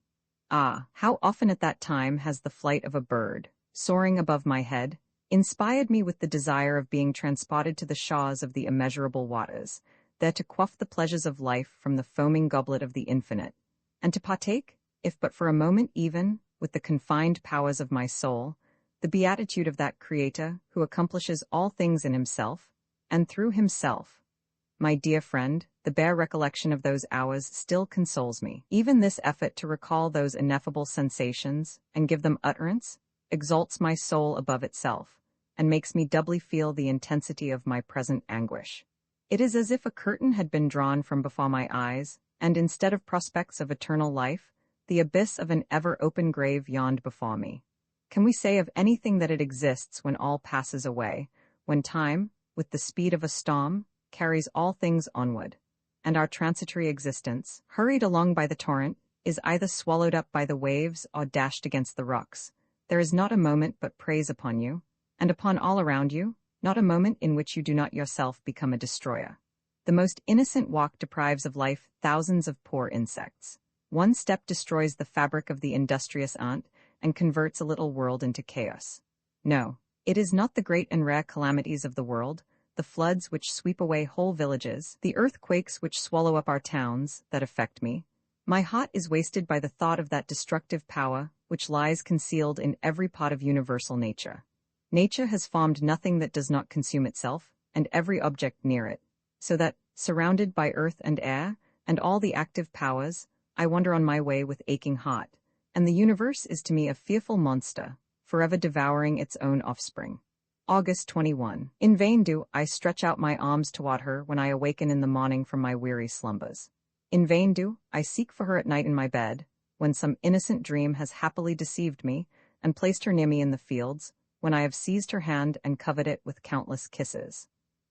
Ah, how often at that time has the flight of a bird, soaring above my head, inspired me with the desire of being transported to the shores of the immeasurable waters, there to quaff the pleasures of life from the foaming goblet of the infinite, and to partake, if but for a moment even, with the confined powers of my soul, the beatitude of that Creator who accomplishes all things in himself, and through himself. My dear friend, the bare recollection of those hours still consoles me. Even this effort to recall those ineffable sensations and give them utterance exalts my soul above itself, and makes me doubly feel the intensity of my present anguish. It is as if a curtain had been drawn from before my eyes, and instead of prospects of eternal life, the abyss of an ever-open grave yawned before me. Can we say of anything that it exists when all passes away, when time, with the speed of a storm, carries all things onward, and our transitory existence, hurried along by the torrent, is either swallowed up by the waves or dashed against the rocks? There is not a moment but preys upon you, and upon all around you, not a moment in which you do not yourself become a destroyer. The most innocent walk deprives of life thousands of poor insects. One step destroys the fabric of the industrious ant, and converts a little world into chaos. No, it is not the great and rare calamities of the world, the floods which sweep away whole villages, the earthquakes which swallow up our towns, that affect me. My heart is wasted by the thought of that destructive power which lies concealed in every part of universal nature. Nature has formed nothing that does not consume itself, and every object near it, so that, surrounded by earth and air, and all the active powers, I wander on my way with aching heart, and the universe is to me a fearful monster, forever devouring its own offspring. August 21. In vain do I stretch out my arms toward her when I awaken in the morning from my weary slumbers. In vain do I seek for her at night in my bed, when some innocent dream has happily deceived me, and placed her near me in the fields, when I have seized her hand and covered it with countless kisses.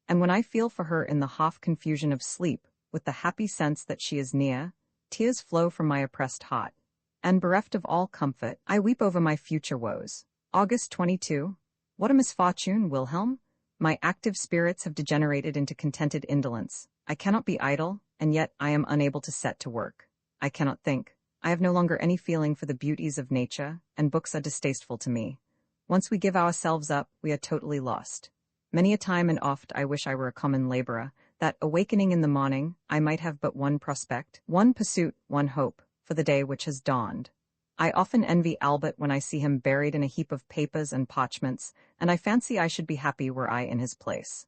And when I feel for her in the half-confusion of sleep, with the happy sense that she is near, tears flow from my oppressed heart, and bereft of all comfort, I weep over my future woes. August 22. What a misfortune, Wilhelm! My active spirits have degenerated into contented indolence. I cannot be idle, and yet I am unable to set to work. I cannot think. I have no longer any feeling for the beauties of nature, and books are distasteful to me. Once we give ourselves up, we are totally lost. Many a time and oft I wish I were a common laborer, that, awakening in the morning, I might have but one prospect, one pursuit, one hope, for the day which has dawned. I often envy Albert when I see him buried in a heap of papers and parchments, and I fancy I should be happy were I in his place.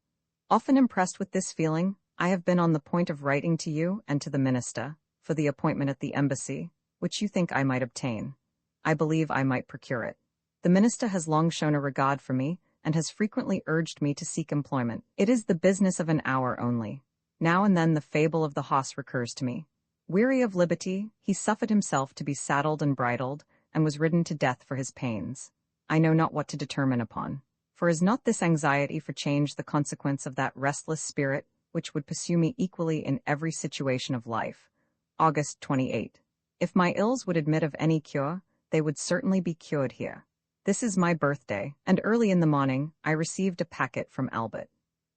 Often impressed with this feeling, I have been on the point of writing to you and to the minister, for the appointment at the embassy, which you think I might obtain. I believe I might procure it. The minister has long shown a regard for me, and has frequently urged me to seek employment. It is the business of an hour only. Now and then the fable of the horse recurs to me. Weary of liberty, he suffered himself to be saddled and bridled, and was ridden to death for his pains. I know not what to determine upon. For is not this anxiety for change the consequence of that restless spirit which would pursue me equally in every situation of life? August 28. If my ills would admit of any cure, they would certainly be cured here. This is my birthday, and early in the morning I received a packet from Albert.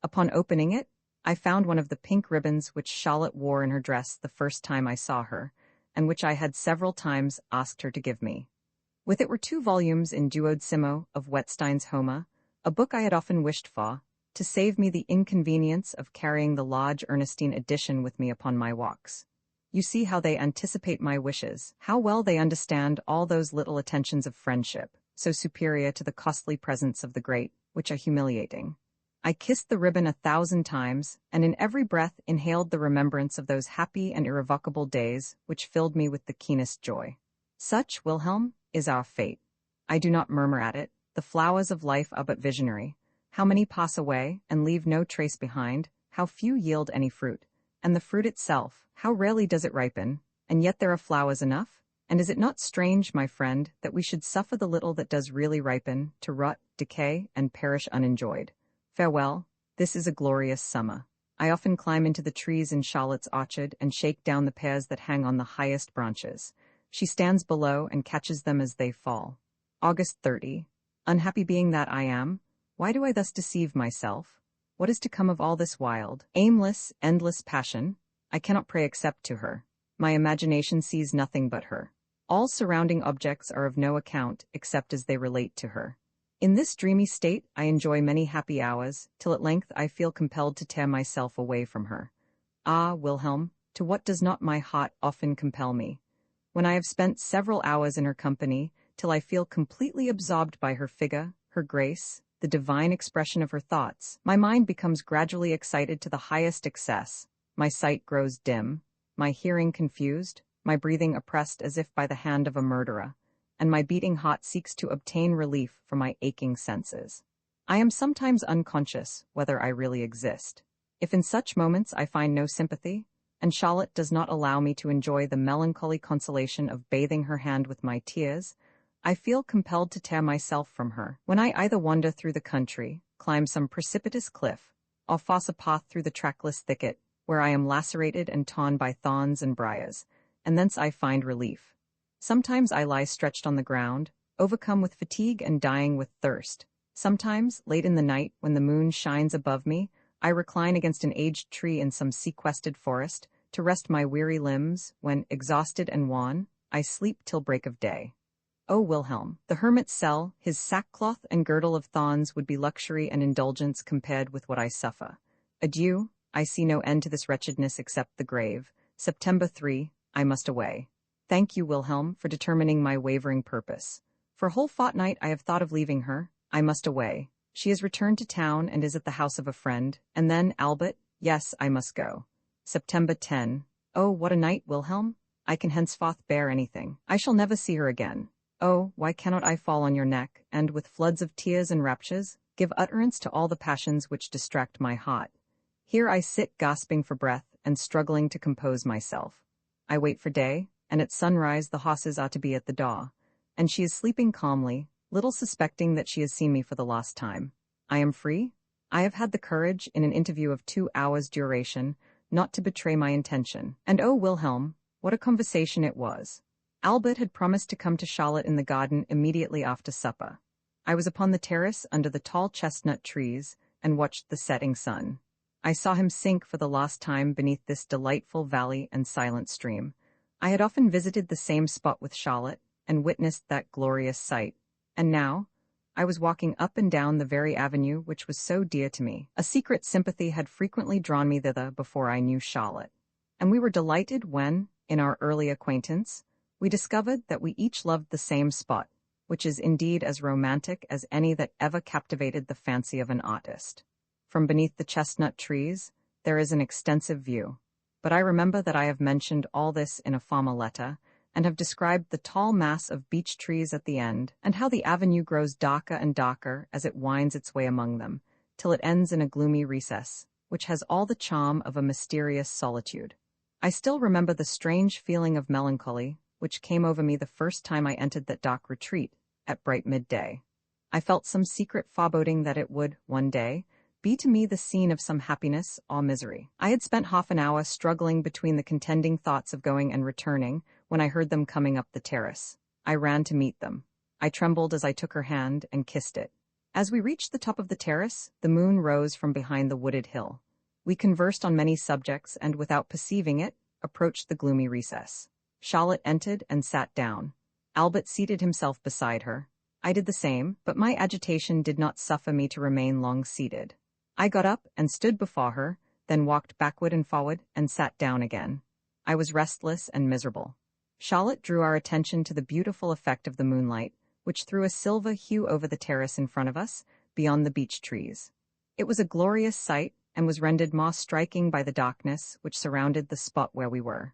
Upon opening it, I found one of the pink ribbons which Charlotte wore in her dress the first time I saw her, and which I had several times asked her to give me. With it were 2 volumes in duodecimo of Wettstein's Homer, a book I had often wished for, to save me the inconvenience of carrying the large Ernestine edition with me upon my walks. You see how they anticipate my wishes, how well they understand all those little attentions of friendship, so superior to the costly presents of the great, which are humiliating. I kissed the ribbon 1,000 times, and in every breath inhaled the remembrance of those happy and irrevocable days which filled me with the keenest joy. Such, Wilhelm, is our fate. I do not murmur at it. The flowers of life are but visionary. How many pass away, and leave no trace behind, how few yield any fruit. And the fruit itself, how rarely does it ripen, and yet there are flowers enough? And is it not strange, my friend, that we should suffer the little that does really ripen, to rot, decay, and perish unenjoyed? Farewell, this is a glorious summer. I often climb into the trees in Charlotte's orchard and shake down the pears that hang on the highest branches. She stands below and catches them as they fall. August 30. Unhappy being that I am, why do I thus deceive myself? What is to come of all this wild, aimless, endless passion? I cannot pray except to her. My imagination sees nothing but her. All surrounding objects are of no account except as they relate to her. In this dreamy state I enjoy many happy hours, till at length I feel compelled to tear myself away from her. Ah, Wilhelm, to what does not my heart often compel me? When I have spent several hours in her company, till I feel completely absorbed by her figure, her grace, the divine expression of her thoughts. My mind becomes gradually excited to the highest excess, my sight grows dim, my hearing confused, my breathing oppressed as if by the hand of a murderer, and my beating heart seeks to obtain relief from my aching senses. I am sometimes unconscious whether I really exist. If in such moments I find no sympathy, and Charlotte does not allow me to enjoy the melancholy consolation of bathing her hand with my tears, I feel compelled to tear myself from her. When I either wander through the country, climb some precipitous cliff, or force a path through the trackless thicket, where I am lacerated and torn by thorns and briars, and thence I find relief. Sometimes I lie stretched on the ground, overcome with fatigue and dying with thirst. Sometimes, late in the night, when the moon shines above me, I recline against an aged tree in some sequestered forest, to rest my weary limbs, when, exhausted and wan, I sleep till break of day. O Wilhelm, the hermit's cell, his sackcloth and girdle of thorns would be luxury and indulgence compared with what I suffer. Adieu, I see no end to this wretchedness except the grave. September 3, I must away. Thank you, Wilhelm, for determining my wavering purpose. For a whole fortnight I have thought of leaving her. I must away. She has returned to town and is at the house of a friend. And then, Albert, yes, I must go. September 10. Oh, what a night, Wilhelm! I can henceforth bear anything. I shall never see her again. Oh, why cannot I fall on your neck, and, with floods of tears and raptures, give utterance to all the passions which distract my heart? Here I sit gasping for breath, and struggling to compose myself. I wait for day, and at sunrise the horses are to be at the door, and she is sleeping calmly, little suspecting that she has seen me for the last time. I am free. I have had the courage, in an interview of 2 hours' duration, not to betray my intention. And oh, Wilhelm, what a conversation it was! Albert had promised to come to Charlotte in the garden immediately after supper. I was upon the terrace under the tall chestnut trees, and watched the setting sun. I saw him sink for the last time beneath this delightful valley and silent stream. I had often visited the same spot with Charlotte, and witnessed that glorious sight. And now, I was walking up and down the very avenue which was so dear to me. A secret sympathy had frequently drawn me thither before I knew Charlotte, and we were delighted when, in our early acquaintance, we discovered that we each loved the same spot, which is indeed as romantic as any that ever captivated the fancy of an artist. From beneath the chestnut trees, there is an extensive view, but I remember that I have mentioned all this in a former letter, and have described the tall mass of beech trees at the end, and how the avenue grows darker and darker as it winds its way among them, till it ends in a gloomy recess, which has all the charm of a mysterious solitude. I still remember the strange feeling of melancholy which came over me the first time I entered that dark retreat, at bright midday. I felt some secret foreboding that it would, one day, be to me the scene of some happiness or misery. I had spent half an hour struggling between the contending thoughts of going and returning, when I heard them coming up the terrace. I ran to meet them. I trembled as I took her hand and kissed it. As we reached the top of the terrace, the moon rose from behind the wooded hill. We conversed on many subjects and, without perceiving it, approached the gloomy recess. Charlotte entered and sat down. Albert seated himself beside her. I did the same, but my agitation did not suffer me to remain long seated. I got up and stood before her, then walked backward and forward and sat down again. I was restless and miserable. Charlotte drew our attention to the beautiful effect of the moonlight, which threw a silver hue over the terrace in front of us, beyond the beech trees. It was a glorious sight, and was rendered more striking by the darkness which surrounded the spot where we were.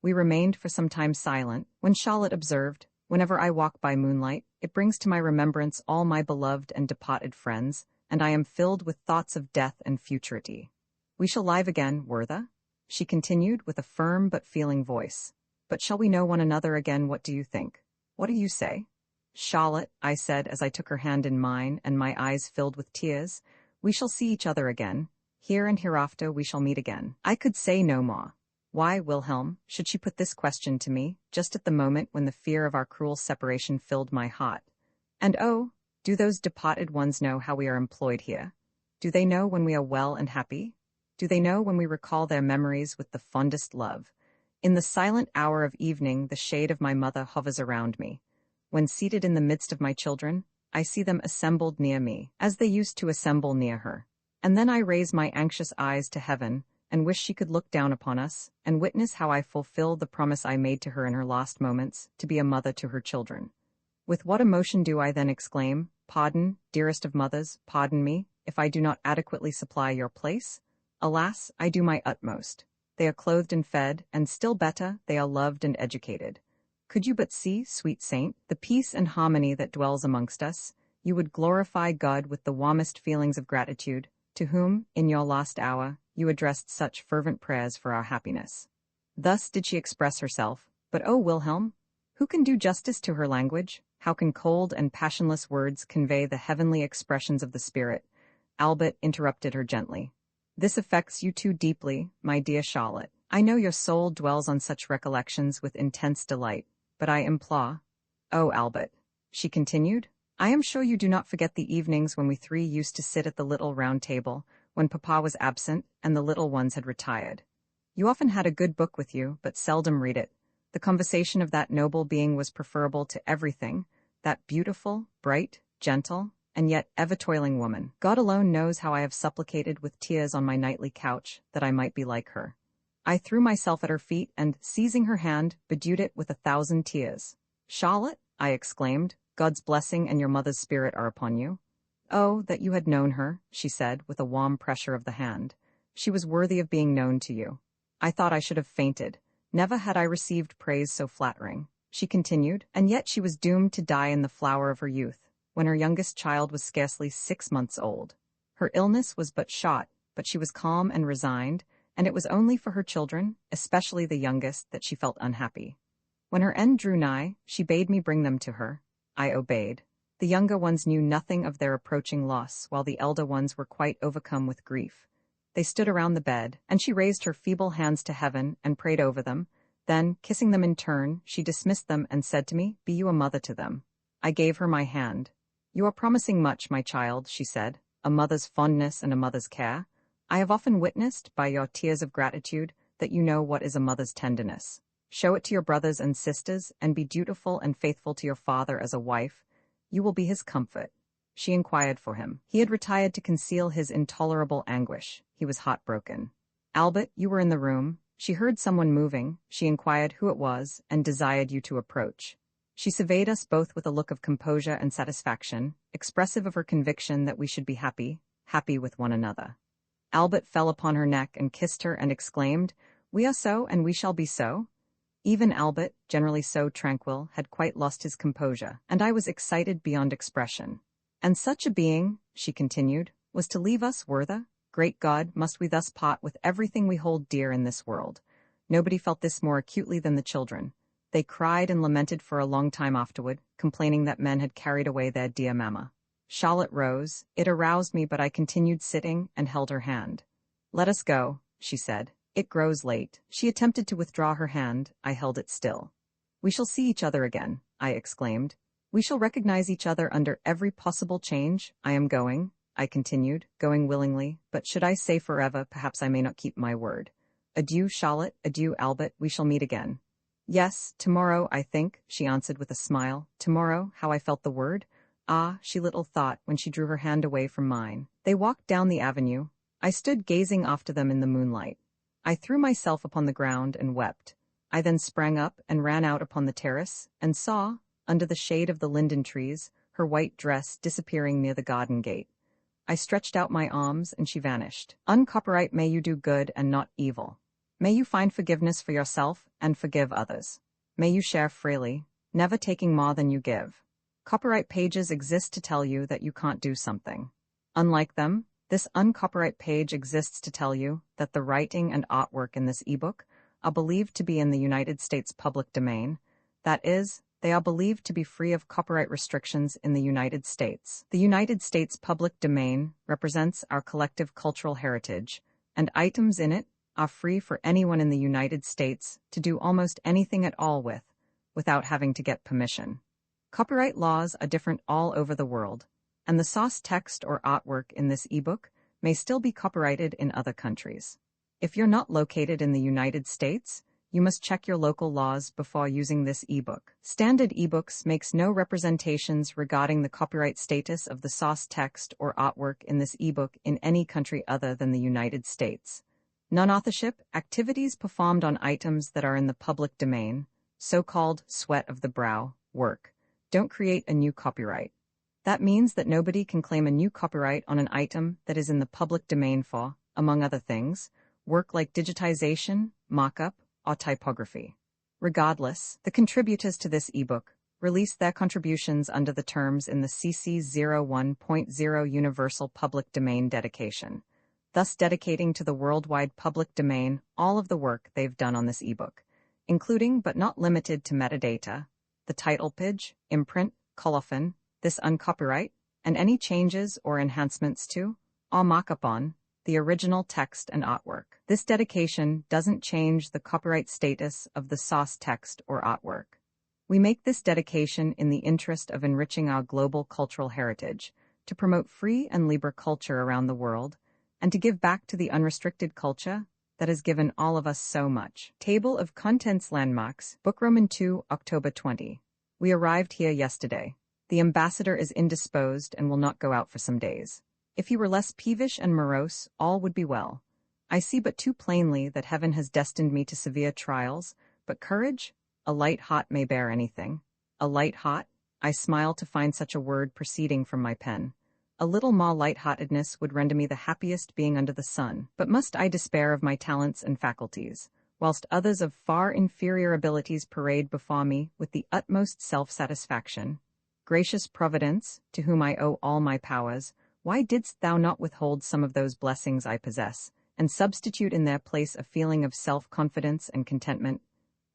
We remained for some time silent, when Charlotte observed, "Whenever I walk by moonlight, it brings to my remembrance all my beloved and departed friends, and I am filled with thoughts of death and futurity. We shall live again, Werther," she continued with a firm but feeling voice. "But shall we know one another again? What do you think? What do you say?" "Charlotte," I said as I took her hand in mine and my eyes filled with tears, "we shall see each other again. Here and hereafter we shall meet again." I could say no more. Why, Wilhelm, should she put this question to me, just at the moment when the fear of our cruel separation filled my heart? And oh, do those departed ones know how we are employed here? Do they know when we are well and happy? Do they know when we recall their memories with the fondest love? In the silent hour of evening the shade of my mother hovers around me. When seated in the midst of my children, I see them assembled near me, as they used to assemble near her. And then I raise my anxious eyes to heaven, and wish she could look down upon us, and witness how I fulfill the promise I made to her in her last moments, to be a mother to her children. With what emotion do I then exclaim, "Pardon, dearest of mothers, pardon me, if I do not adequately supply your place? Alas, I do my utmost. They are clothed and fed, and still better, they are loved and educated. Could you but see, sweet saint, the peace and harmony that dwells amongst us, you would glorify God with the warmest feelings of gratitude, to whom, in your last hour, you addressed such fervent prayers for our happiness." Thus did she express herself, but oh, Wilhelm, who can do justice to her language? How can cold and passionless words convey the heavenly expressions of the spirit? Albert interrupted her gently. This affects you too deeply, my dear Charlotte. I know your soul dwells on such recollections with intense delight, but I implore— Oh, Albert, she continued, I am sure you do not forget the evenings when we three used to sit at the little round table, when Papa was absent and the little ones had retired. You often had a good book with you, but seldom read it. The conversation of that noble being was preferable to everything, that beautiful, bright, gentle, and yet ever-toiling woman. God alone knows how I have supplicated with tears on my nightly couch that I might be like her. I threw myself at her feet and, seizing her hand, bedewed it with 1,000 tears. Charlotte, I exclaimed, God's blessing and your mother's spirit are upon you. Oh, that you had known her, she said, with a warm pressure of the hand. She was worthy of being known to you. I thought I should have fainted. Never had I received praise so flattering, she continued, and yet she was doomed to die in the flower of her youth, when her youngest child was scarcely 6 months old. Her illness was but short, but she was calm and resigned, and it was only for her children, especially the youngest, that she felt unhappy. When her end drew nigh, she bade me bring them to her. I obeyed. The younger ones knew nothing of their approaching loss, while the elder ones were quite overcome with grief. They stood around the bed, and she raised her feeble hands to heaven and prayed over them. Then, kissing them in turn, she dismissed them and said to me, Be you a mother to them. I gave her my hand. You are promising much, my child, she said, a mother's fondness and a mother's care. I have often witnessed, by your tears of gratitude, that you know what is a mother's tenderness. Show it to your brothers and sisters, and be dutiful and faithful to your father as a wife. You will be his comfort. She inquired for him. He had retired to conceal his intolerable anguish. He was heartbroken. Albert, you were in the room. She heard someone moving. She inquired who it was, and desired you to approach. She surveyed us both with a look of composure and satisfaction, expressive of her conviction that we should be happy with one another. Albert fell upon her neck and kissed her and exclaimed, We are so, and we shall be so. Even Albert, generally so tranquil, had quite lost his composure, and I was excited beyond expression. And such a being, she continued, was to leave us, Werther? Great God, must we thus part with everything we hold dear in this world? Nobody felt this more acutely than the children. They cried and lamented for a long time afterward, complaining that men had carried away their dear mamma. Charlotte rose. It aroused me, but I continued sitting and held her hand. Let us go, she said. It grows late. She attempted to withdraw her hand. I held it still. We shall see each other again, I exclaimed. We shall recognize each other under every possible change. I am going, I continued, going willingly, but should I say forever, perhaps I may not keep my word. Adieu, Charlotte, adieu, Albert, we shall meet again. Yes, tomorrow, I think, she answered with a smile. Tomorrow, how I felt the word. Ah, she little thought, when she drew her hand away from mine. They walked down the avenue. I stood gazing after them in the moonlight. I threw myself upon the ground and wept. I then sprang up and ran out upon the terrace, and saw, under the shade of the linden trees, her white dress disappearing near the garden gate. I stretched out my arms, and she vanished. Uncopyright, may you do good and not evil. May you find forgiveness for yourself and forgive others. May you share freely, never taking more than you give. Copyright pages exist to tell you that you can't do something. Unlike them, this uncopyright page exists to tell you that the writing and artwork in this ebook are believed to be in the United States public domain. That is, they are believed to be free of copyright restrictions in the United States. The United States public domain represents our collective cultural heritage, and items in it are free for anyone in the United States to do almost anything at all with, without having to get permission. Copyright laws are different all over the world, and the source text or artwork in this ebook may still be copyrighted in other countries. If you're not located in the United States, you must check your local laws before using this ebook. Standard ebooks makes no representations regarding the copyright status of the source text or artwork in this ebook in any country other than the United States. Non-authorship, activities performed on items that are in the public domain, so-called sweat of the brow, work, Don't create a new copyright. That means that nobody can claim a new copyright on an item that is in the public domain for, among other things, work like digitization, markup, or typography. Regardless, the contributors to this ebook released their contributions under the terms in the CC 01.0 Universal Public Domain dedication, thus dedicating to the worldwide public domain all of the work they've done on this ebook, including but not limited to metadata, the title page, imprint, colophon, this uncopyright, and any changes or enhancements to, or markup on, the original text and artwork. This dedication doesn't change the copyright status of the source text or artwork. We make this dedication in the interest of enriching our global cultural heritage, to promote free and libre culture around the world, and to give back to the unrestricted culture that has given all of us so much. Table of Contents Landmarks, Book Roman 2, October 20. We arrived here yesterday. The ambassador is indisposed and will not go out for some days. If he were less peevish and morose, all would be well. I see but too plainly that heaven has destined me to severe trials, but courage? A light heart may bear anything. A light heart? I smile to find such a word proceeding from my pen. A little more light-heartedness would render me the happiest being under the sun. But must I despair of my talents and faculties, whilst others of far inferior abilities parade before me with the utmost self-satisfaction? Gracious Providence, to whom I owe all my powers, why didst thou not withhold some of those blessings I possess, and substitute in their place a feeling of self-confidence and contentment?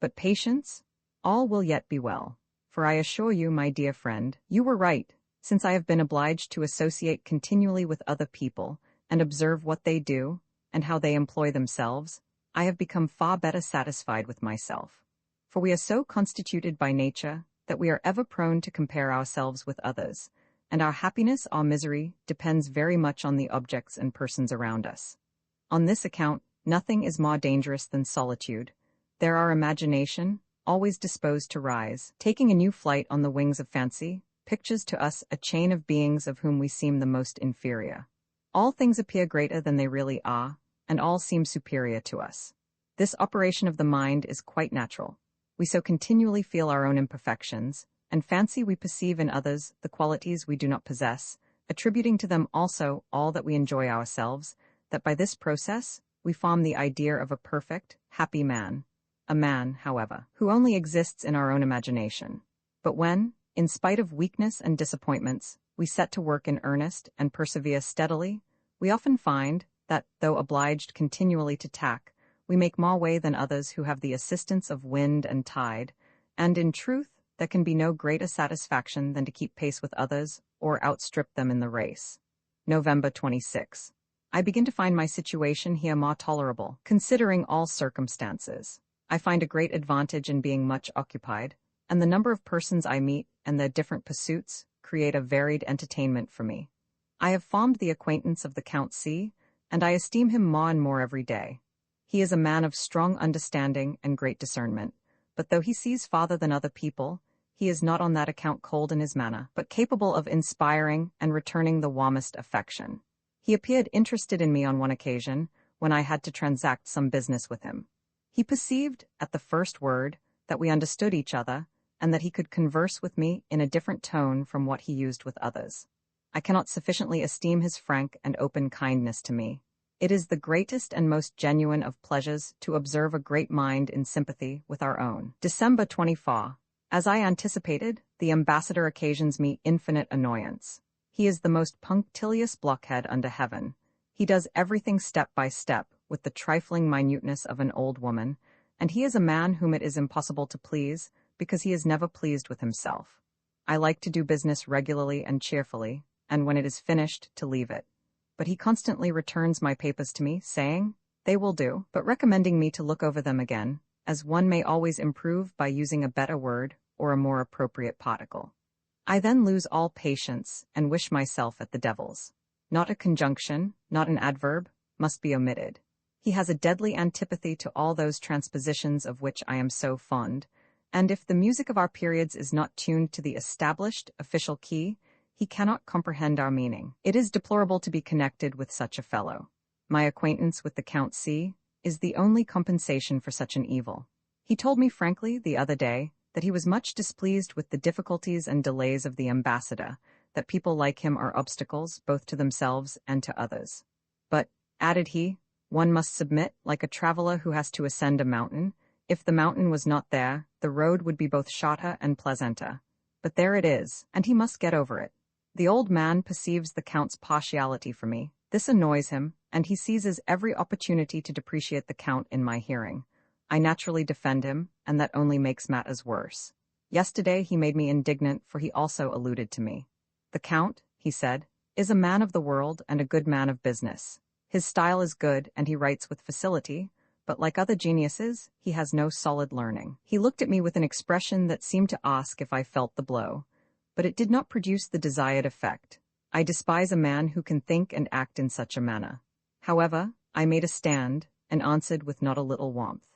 But patience? All will yet be well. For I assure you, my dear friend, you were right. Since I have been obliged to associate continually with other people, and observe what they do, and how they employ themselves, I have become far better satisfied with myself. For we are so constituted by nature, that we are ever prone to compare ourselves with others, and our happiness or misery depends very much on the objects and persons around us. On this account, nothing is more dangerous than solitude. There our imagination, always disposed to rise, taking a new flight on the wings of fancy, pictures to us a chain of beings of whom we seem the most inferior. All things appear greater than they really are, and all seem superior to us. This operation of the mind is quite natural. We so continually feel our own imperfections, and fancy we perceive in others the qualities we do not possess, attributing to them also all that we enjoy ourselves, that by this process we form the idea of a perfect, happy man. A man, however, who only exists in our own imagination. But when, in spite of weakness and disappointments, we set to work in earnest and persevere steadily, we often find that, though obliged continually to tack, we make more way than others who have the assistance of wind and tide, and in truth, there can be no greater satisfaction than to keep pace with others or outstrip them in the race. November 26. I begin to find my situation here more tolerable, considering all circumstances. I find a great advantage in being much occupied, and the number of persons I meet and their different pursuits create a varied entertainment for me. I have formed the acquaintance of the Count C, and I esteem him more and more every day. He is a man of strong understanding and great discernment, but though he sees farther than other people, he is not on that account cold in his manner, but capable of inspiring and returning the warmest affection. He appeared interested in me on one occasion, when I had to transact some business with him. He perceived, at the first word, that we understood each other, and that he could converse with me in a different tone from what he used with others. I cannot sufficiently esteem his frank and open kindness to me. It is the greatest and most genuine of pleasures to observe a great mind in sympathy with our own. December 24. As I anticipated, the ambassador occasions me infinite annoyance. He is the most punctilious blockhead under heaven. He does everything step by step, with the trifling minuteness of an old woman, and he is a man whom it is impossible to please, because he is never pleased with himself. I like to do business regularly and cheerfully, and when it is finished, to leave it. But he constantly returns my papers to me, saying, "They will do," but recommending me to look over them again, as one may always improve by using a better word or a more appropriate particle. I then lose all patience and wish myself at the devil's. Not a conjunction, not an adverb, must be omitted. He has a deadly antipathy to all those transpositions of which I am so fond, and if the music of our periods is not tuned to the established, official key, he cannot comprehend our meaning. It is deplorable to be connected with such a fellow. My acquaintance with the Count C is the only compensation for such an evil. He told me frankly the other day that he was much displeased with the difficulties and delays of the ambassador, that people like him are obstacles both to themselves and to others. But, added he, one must submit like a traveler who has to ascend a mountain. If the mountain was not there, the road would be both shorter and pleasanter. But there it is, and he must get over it. The old man perceives the Count's partiality for me. This annoys him, and he seizes every opportunity to depreciate the Count in my hearing. I naturally defend him, and that only makes matters worse. Yesterday he made me indignant, for he also alluded to me. The Count, he said, is a man of the world and a good man of business. His style is good, and he writes with facility, but like other geniuses, he has no solid learning. He looked at me with an expression that seemed to ask if I felt the blow, but it did not produce the desired effect. I despise a man who can think and act in such a manner. However, I made a stand, and answered with not a little warmth.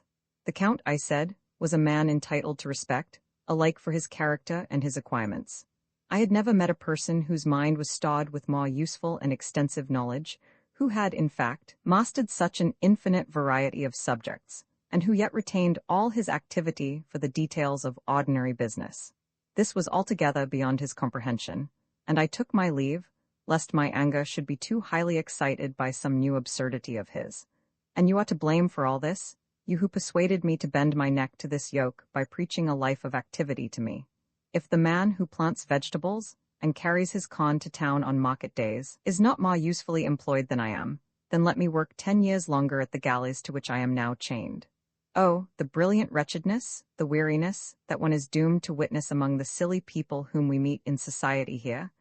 The Count, I said, was a man entitled to respect, alike for his character and his acquirements. I had never met a person whose mind was stored with more useful and extensive knowledge, who had, in fact, mastered such an infinite variety of subjects, and who yet retained all his activity for the details of ordinary business. This was altogether beyond his comprehension, and I took my leave, lest my anger should be too highly excited by some new absurdity of his. And you are to blame for all this, you who persuaded me to bend my neck to this yoke by preaching a life of activity to me. If the man who plants vegetables and carries his corn to town on market days is not more usefully employed than I am, then let me work 10 years longer at the galleys to which I am now chained. Oh, the brilliant wretchedness, the weariness, that one is doomed to witness among the silly people whom we meet in society here,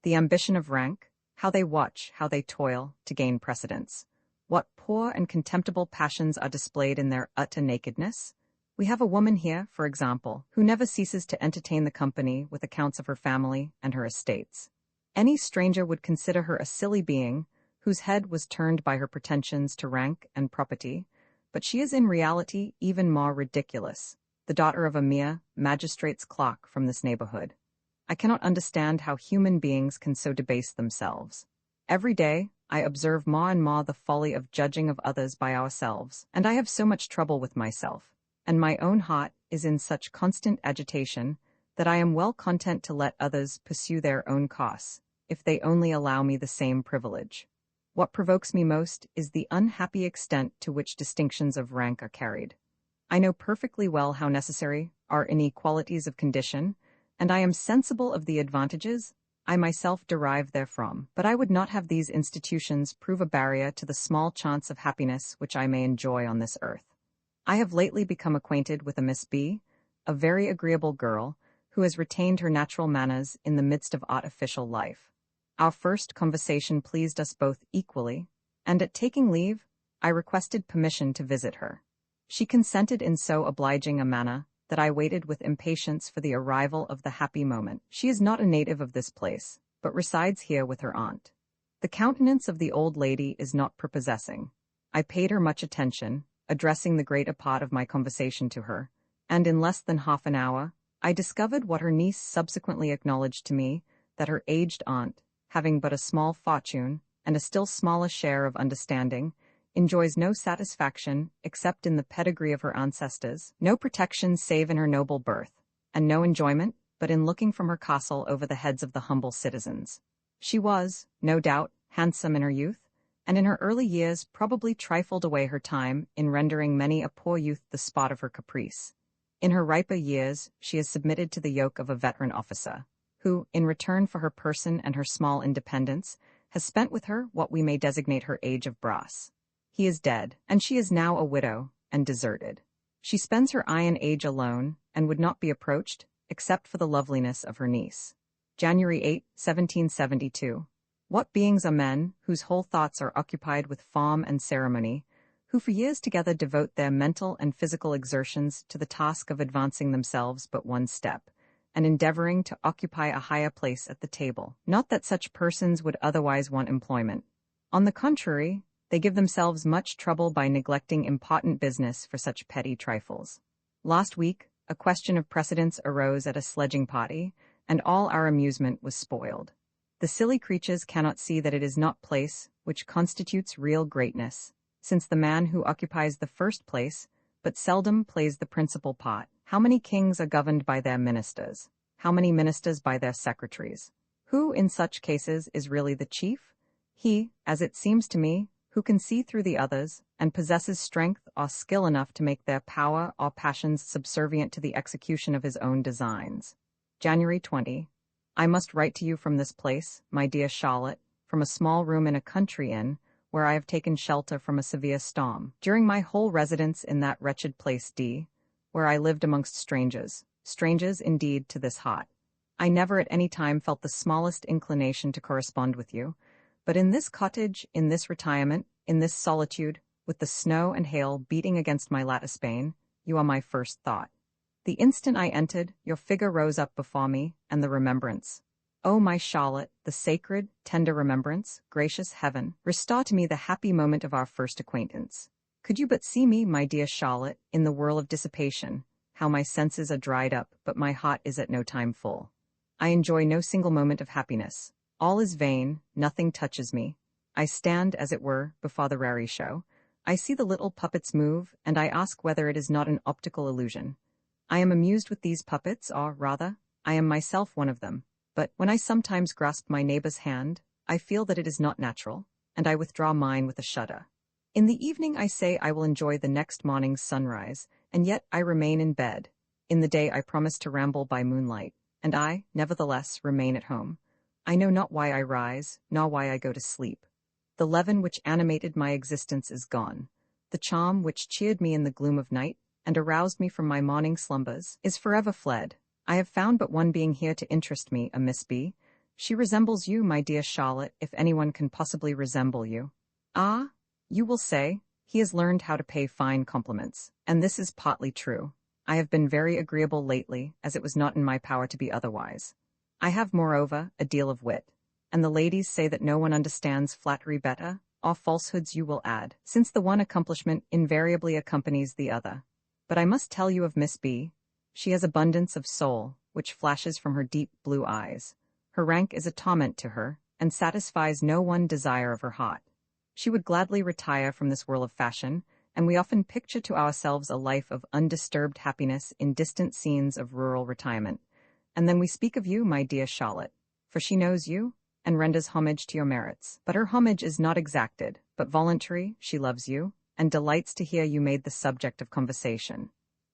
the ambition of rank, how they watch, how they toil, to gain precedence. What poor and contemptible passions are displayed in their utter nakedness? We have a woman here, for example, who never ceases to entertain the company with accounts of her family and her estates. Any stranger would consider her a silly being, whose head was turned by her pretensions to rank and property, but she is in reality even more ridiculous, the daughter of a mere magistrate's clerk from this neighborhood. I cannot understand how human beings can so debase themselves. Every day, I observe more and more the folly of judging of others by ourselves, and I have so much trouble with myself, and my own heart is in such constant agitation, that I am well content to let others pursue their own course, if they only allow me the same privilege. What provokes me most is the unhappy extent to which distinctions of rank are carried. I know perfectly well how necessary are inequalities of condition, and I am sensible of the advantages I myself derive therefrom, but I would not have these institutions prove a barrier to the small chance of happiness which I may enjoy on this earth. I have lately become acquainted with a Miss B, a very agreeable girl, who has retained her natural manners in the midst of artificial life. Our first conversation pleased us both equally, and at taking leave, I requested permission to visit her. She consented in so obliging a manner that I waited with impatience for the arrival of the happy moment. She is not a native of this place, but resides here with her aunt. The countenance of the old lady is not prepossessing. I paid her much attention, addressing the greater part of my conversation to her, and in less than half an hour, I discovered what her niece subsequently acknowledged to me, that her aged aunt, having but a small fortune and a still smaller share of understanding, enjoys no satisfaction except in the pedigree of her ancestors, no protection save in her noble birth, and no enjoyment but in looking from her castle over the heads of the humble citizens. She was, no doubt, handsome in her youth, and in her early years probably trifled away her time in rendering many a poor youth the spot of her caprice. In her riper years she has submitted to the yoke of a veteran officer, who, in return for her person and her small independence, has spent with her what we may designate her age of brass. He is dead, and she is now a widow, and deserted. She spends her iron age alone, and would not be approached, except for the loveliness of her niece. January 8, 1772. What beings are men, whose whole thoughts are occupied with form and ceremony, who for years together devote their mental and physical exertions to the task of advancing themselves but one step, and endeavoring to occupy a higher place at the table. Not that such persons would otherwise want employment. On the contrary, they give themselves much trouble by neglecting important business for such petty trifles. Last week, a question of precedence arose at a sledging party, and all our amusement was spoiled. The silly creatures cannot see that it is not place which constitutes real greatness, since the man who occupies the first place but seldom plays the principal part, How many kings are governed by their ministers? How many ministers by their secretaries? Who, in such cases, is really the chief? He, as it seems to me, who can see through the others, and possesses strength or skill enough to make their power or passions subservient to the execution of his own designs. January 20. I must write to you from this place, my dear Charlotte, from a small room in a country inn, where I have taken shelter from a severe storm. During my whole residence in that wretched place where I lived amongst strangers, strangers indeed to this heart, I never at any time felt the smallest inclination to correspond with you, but in this cottage, in this retirement, in this solitude, with the snow and hail beating against my lattice pane, you are my first thought. The instant I entered, your figure rose up before me, and the remembrance. Oh, my Charlotte, the sacred, tender remembrance, gracious heaven, restore to me the happy moment of our first acquaintance. Could you but see me, my dear Charlotte, in the whirl of dissipation, how my senses are dried up, but my heart is at no time full. I enjoy no single moment of happiness. All is vain, nothing touches me. I stand, as it were, before the raree show. I see the little puppets move, and I ask whether it is not an optical illusion. I am amused with these puppets, or, rather, I am myself one of them, but, when I sometimes grasp my neighbor's hand, I feel that it is not natural, and I withdraw mine with a shudder. In the evening I say I will enjoy the next morning's sunrise, and yet I remain in bed. In the day I promise to ramble by moonlight, and I, nevertheless, remain at home. I know not why I rise, nor why I go to sleep. The leaven which animated my existence is gone. The charm which cheered me in the gloom of night, and aroused me from my morning slumbers, is forever fled. I have found but one being here to interest me, a Miss B. She resembles you, my dear Charlotte, if anyone can possibly resemble you. Ah, you will say, he has learned how to pay fine compliments, and this is partly true. I have been very agreeable lately, as it was not in my power to be otherwise. I have, moreover, a deal of wit, and the ladies say that no one understands flattery better, or falsehoods you will add, since the one accomplishment invariably accompanies the other. But I must tell you of Miss B. She has abundance of soul, which flashes from her deep blue eyes. Her rank is a torment to her, and satisfies no one desire of her heart. She would gladly retire from this whirl of fashion, and we often picture to ourselves a life of undisturbed happiness in distant scenes of rural retirement. And then we speak of you, my dear Charlotte, for she knows you, and renders homage to your merits. But her homage is not exacted, but voluntary. She loves you, and delights to hear you made the subject of conversation.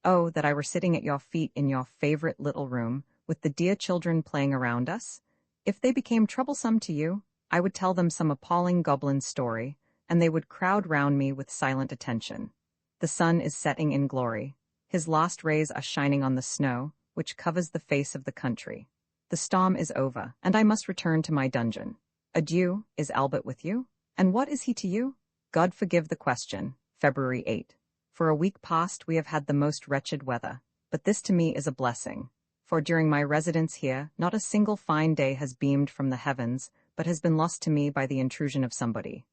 Oh, that I were sitting at your feet in your favorite little room, with the dear children playing around us. If they became troublesome to you, I would tell them some appalling goblin story, and they would crowd round me with silent attention. The sun is setting in glory. His last rays are shining on the snow, which covers the face of the country. The storm is over, and I must return to my dungeon. Adieu, is Albert with you? And what is he to you? God forgive the question. February 8. For a week past we have had the most wretched weather, but this to me is a blessing, for during my residence here not a single fine day has beamed from the heavens, but has been lost to me by the intrusion of somebody.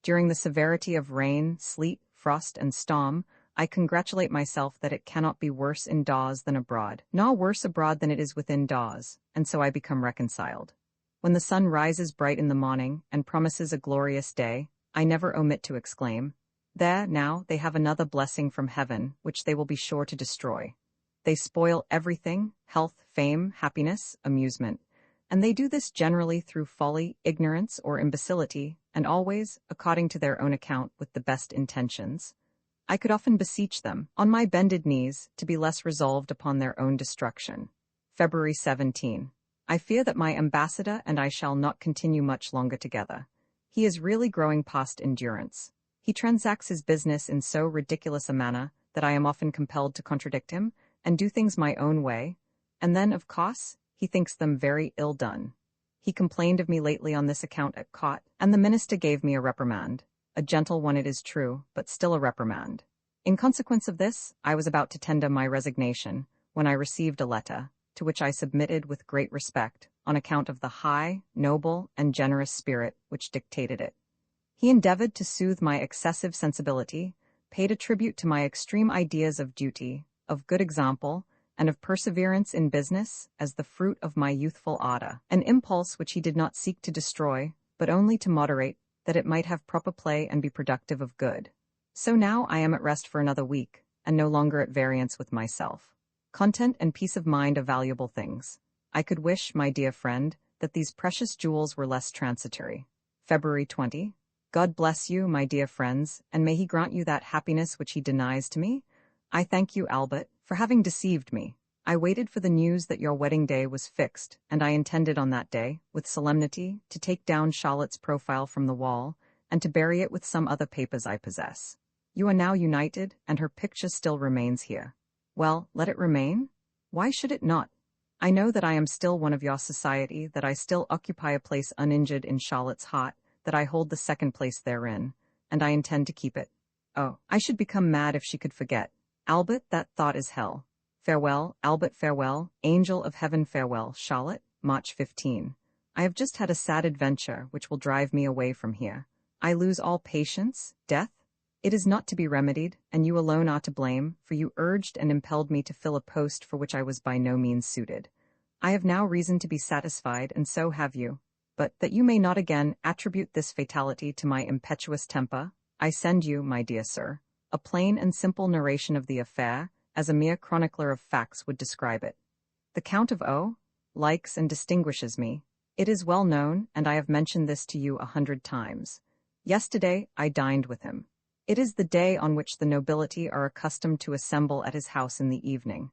During the severity of rain, sleet, frost, and storm, I congratulate myself that it cannot be worse indoors than abroad, nor worse abroad than it is within doors, and so I become reconciled. When the sun rises bright in the morning, and promises a glorious day, I never omit to exclaim, "There, now, they have another blessing from heaven, which they will be sure to destroy." They spoil everything, health, fame, happiness, amusement, and they do this generally through folly, ignorance, or imbecility, and always, according to their own account, with the best intentions. I could often beseech them, on my bended knees, to be less resolved upon their own destruction. February 17. I fear that my ambassador and I shall not continue much longer together. He is really growing past endurance. He transacts his business in so ridiculous a manner that I am often compelled to contradict him, and do things my own way, and then, of course, he thinks them very ill done. He complained of me lately on this account at court, and the minister gave me a reprimand. A gentle one it is true, but still a reprimand. In consequence of this, I was about to tender my resignation, when I received a letter, to which I submitted with great respect, on account of the high, noble, and generous spirit which dictated it. He endeavored to soothe my excessive sensibility, paid a tribute to my extreme ideas of duty, of good example, and of perseverance in business, as the fruit of my youthful ardor, an impulse which he did not seek to destroy, but only to moderate, that it might have proper play and be productive of good. So now I am at rest for another week, and no longer at variance with myself. Content and peace of mind are valuable things. I could wish, my dear friend, that these precious jewels were less transitory. February 20. God bless you, my dear friends, and may he grant you that happiness which he denies to me. I thank you, Albert, for having deceived me. I waited for the news that your wedding day was fixed, and I intended on that day, with solemnity, to take down Charlotte's profile from the wall, and to bury it with some other papers I possess. You are now united, and her picture still remains here. Well, let it remain? Why should it not? I know that I am still one of your society, that I still occupy a place uninjured in Charlotte's heart, that I hold the second place therein, and I intend to keep it. Oh, I should become mad if she could forget. Albert, that thought is hell. Farewell, Albert, farewell, angel of heaven, farewell, Charlotte, March 15. I have just had a sad adventure which will drive me away from here. I lose all patience, death. It is not to be remedied, and you alone are to blame, for you urged and impelled me to fill a post for which I was by no means suited. I have now reason to be satisfied, and so have you. But, that you may not again attribute this fatality to my impetuous temper, I send you, my dear sir, a plain and simple narration of the affair, as a mere chronicler of facts would describe it. The Count of O likes and distinguishes me. It is well known, and I have mentioned this to you 100 times. Yesterday I dined with him. It is the day on which the nobility are accustomed to assemble at his house in the evening.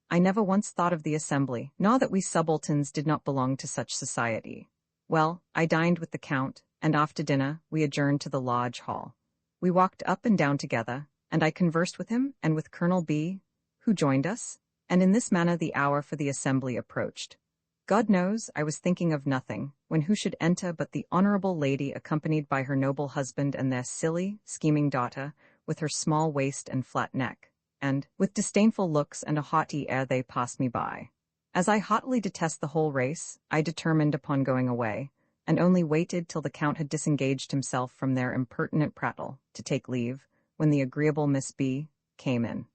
I never once thought of the assembly, nor that we subalterns did not belong to such society. Well, I dined with the Count, and after dinner we adjourned to the lodge hall. We walked up and down together, and I conversed with him and with Colonel B, who joined us, and in this manner the hour for the assembly approached. God knows I was thinking of nothing, when who should enter but the honorable lady accompanied by her noble husband and their silly, scheming daughter, with her small waist and flat neck, and, with disdainful looks and a haughty air they passed me by. As I haughtily detest the whole race, I determined upon going away, and only waited till the Count had disengaged himself from their impertinent prattle, to take leave, when the agreeable Miss B came in.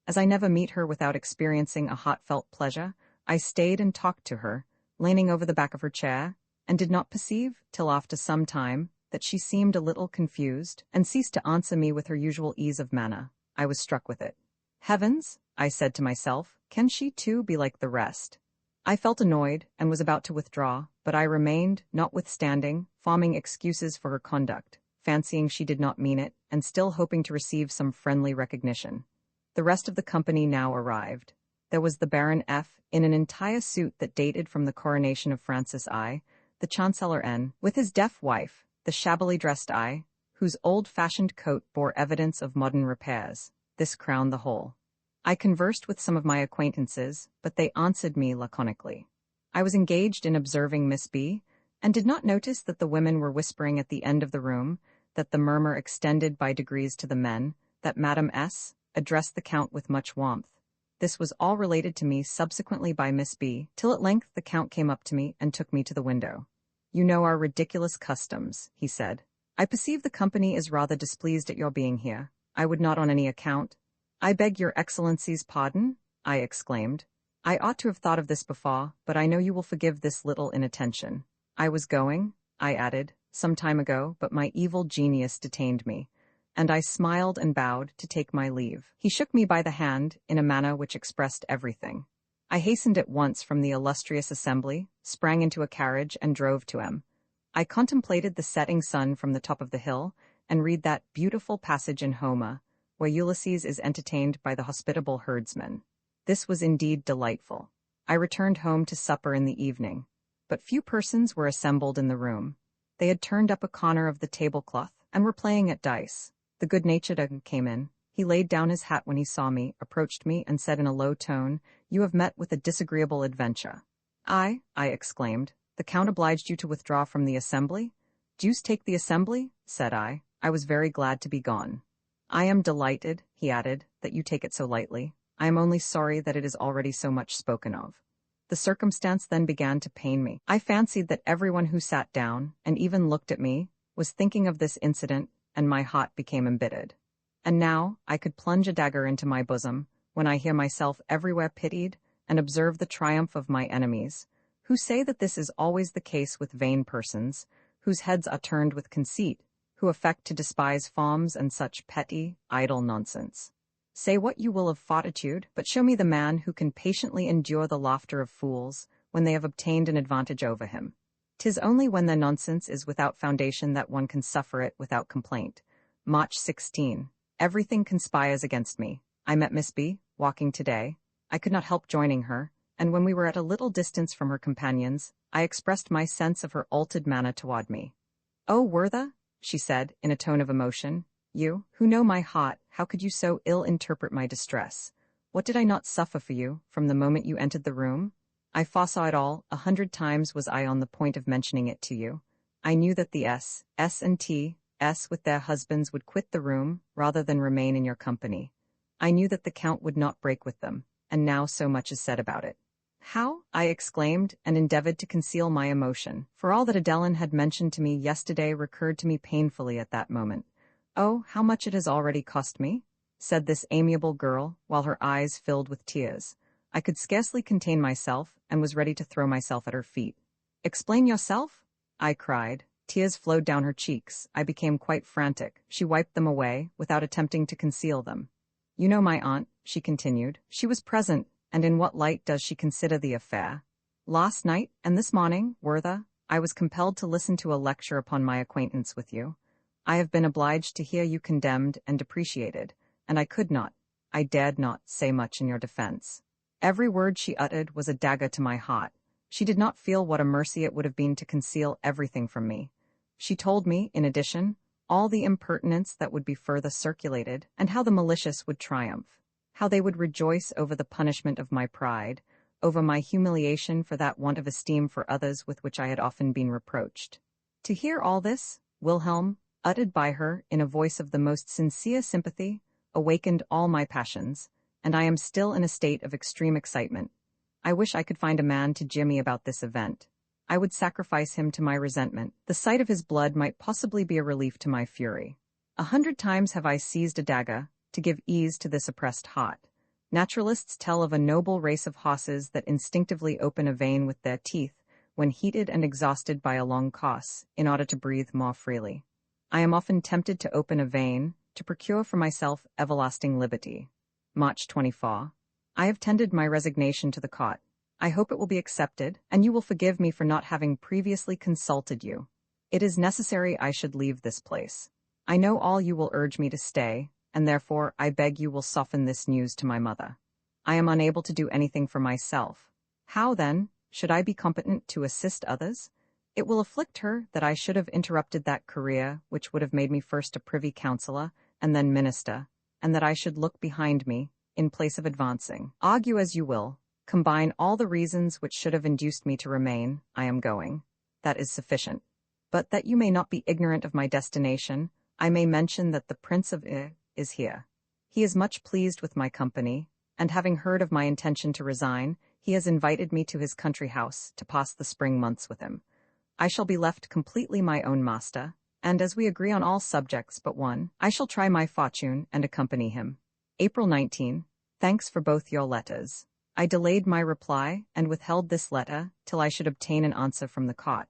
As I never meet her without experiencing a heartfelt pleasure, I stayed and talked to her, leaning over the back of her chair, and did not perceive, till after some time, that she seemed a little confused, and ceased to answer me with her usual ease of manner. I was struck with it. Heavens, I said to myself, can she too be like the rest? I felt annoyed, and was about to withdraw, but I remained, notwithstanding, forming excuses for her conduct, fancying she did not mean it, and still hoping to receive some friendly recognition. The rest of the company now arrived. There was the Baron F, in an entire suit that dated from the coronation of Francis I, the Chancellor N, with his deaf wife, the shabbily dressed I, whose old-fashioned coat bore evidence of modern repairs. This crowned the whole. I conversed with some of my acquaintances, but they answered me laconically. I was engaged in observing Miss B, and did not notice that the women were whispering at the end of the room, that the murmur extended by degrees to the men, that Madame S addressed the Count with much warmth. This was all related to me subsequently by Miss B, till at length the Count came up to me and took me to the window. You know our ridiculous customs, he said. I perceive the company is rather displeased at your being here. I would not on any account. I beg your Excellency's pardon, I exclaimed. I ought to have thought of this before, but I know you will forgive this little inattention. I was going, I added, some time ago, but my evil genius detained me, and I smiled and bowed to take my leave. He shook me by the hand in a manner which expressed everything. I hastened at once from the illustrious assembly, sprang into a carriage, and drove to him. I contemplated the setting sun from the top of the hill, and read that beautiful passage in Homer, where Ulysses is entertained by the hospitable herdsman. This was indeed delightful. I returned home to supper in the evening, but few persons were assembled in the room. They had turned up a corner of the tablecloth, and were playing at dice. The good-natured came in. He laid down his hat when he saw me, approached me, and said in a low tone, "You have met with a disagreeable adventure." I exclaimed. "The Count obliged you to withdraw from the assembly?" "Deuce take the assembly," said I. "I was very glad to be gone." "I am delighted," he added, "that you take it so lightly. I am only sorry that it is already so much spoken of." The circumstance then began to pain me. I fancied that everyone who sat down, and even looked at me, was thinking of this incident, and my heart became embittered. And now I could plunge a dagger into my bosom, when I hear myself everywhere pitied, and observe the triumph of my enemies, who say that this is always the case with vain persons, whose heads are turned with conceit, who affect to despise forms and such petty, idle nonsense. Say what you will of fortitude, but show me the man who can patiently endure the laughter of fools when they have obtained an advantage over him. 'Tis only when their nonsense is without foundation that one can suffer it without complaint. March 16. Everything conspires against me. I met Miss B, walking today. I could not help joining her, and when we were at a little distance from her companions, I expressed my sense of her altered manner toward me. "Oh, Werther," she said, in a tone of emotion, "you, who know my heart, how could you so ill interpret my distress? What did I not suffer for you, from the moment you entered the room? I foresaw it all, 100 times was I on the point of mentioning it to you. I knew that the S and T with their husbands would quit the room, rather than remain in your company. I knew that the Count would not break with them, and now so much is said about it." "How?" I exclaimed, and endeavored to conceal my emotion, for all that Adeline had mentioned to me yesterday recurred to me painfully at that moment. "Oh, how much it has already cost me," said this amiable girl, while her eyes filled with tears. I could scarcely contain myself, and was ready to throw myself at her feet. "Explain yourself?" I cried. Tears flowed down her cheeks. I became quite frantic. She wiped them away, without attempting to conceal them. "You know my aunt," she continued. "She was present, and in what light does she consider the affair? Last night, and this morning, Werther, I was compelled to listen to a lecture upon my acquaintance with you. I have been obliged to hear you condemned and depreciated, and I could not, I dared not, say much in your defense. Every word she uttered was a dagger to my heart. She did not feel what a mercy it would have been to conceal everything from me. She told me, in addition, all the impertinence that would be further circulated, and how the malicious would triumph, how they would rejoice over the punishment of my pride, over my humiliation for that want of esteem for others with which I had often been reproached. To hear all this, Wilhelm, uttered by her in a voice of the most sincere sympathy, awakened all my passions, and I am still in a state of extreme excitement. I wish I could find a man to jeer me about this event. I would sacrifice him to my resentment. The sight of his blood might possibly be a relief to my fury. 100 times have I seized a dagger to give ease to this oppressed heart. Naturalists tell of a noble race of horses that instinctively open a vein with their teeth when heated and exhausted by a long course, in order to breathe more freely. I am often tempted to open a vein to procure for myself everlasting liberty. March 24. I have tendered my resignation to the court. I hope it will be accepted, and you will forgive me for not having previously consulted you. It is necessary I should leave this place. I know all you will urge me to stay, and therefore I beg you will soften this news to my mother. I am unable to do anything for myself. How, then, should I be competent to assist others? It will afflict her that I should have interrupted that career which would have made me first a privy councillor and then minister, and that I should look behind me, in place of advancing. Argue as you will, combine all the reasons which should have induced me to remain, I am going. That is sufficient. But that you may not be ignorant of my destination, I may mention that the Prince of I is here. He is much pleased with my company, and having heard of my intention to resign, he has invited me to his country house to pass the spring months with him. I shall be left completely my own master, and as we agree on all subjects but one, I shall try my fortune and accompany him. April 19. Thanks for both your letters. I delayed my reply and withheld this letter till I should obtain an answer from the court.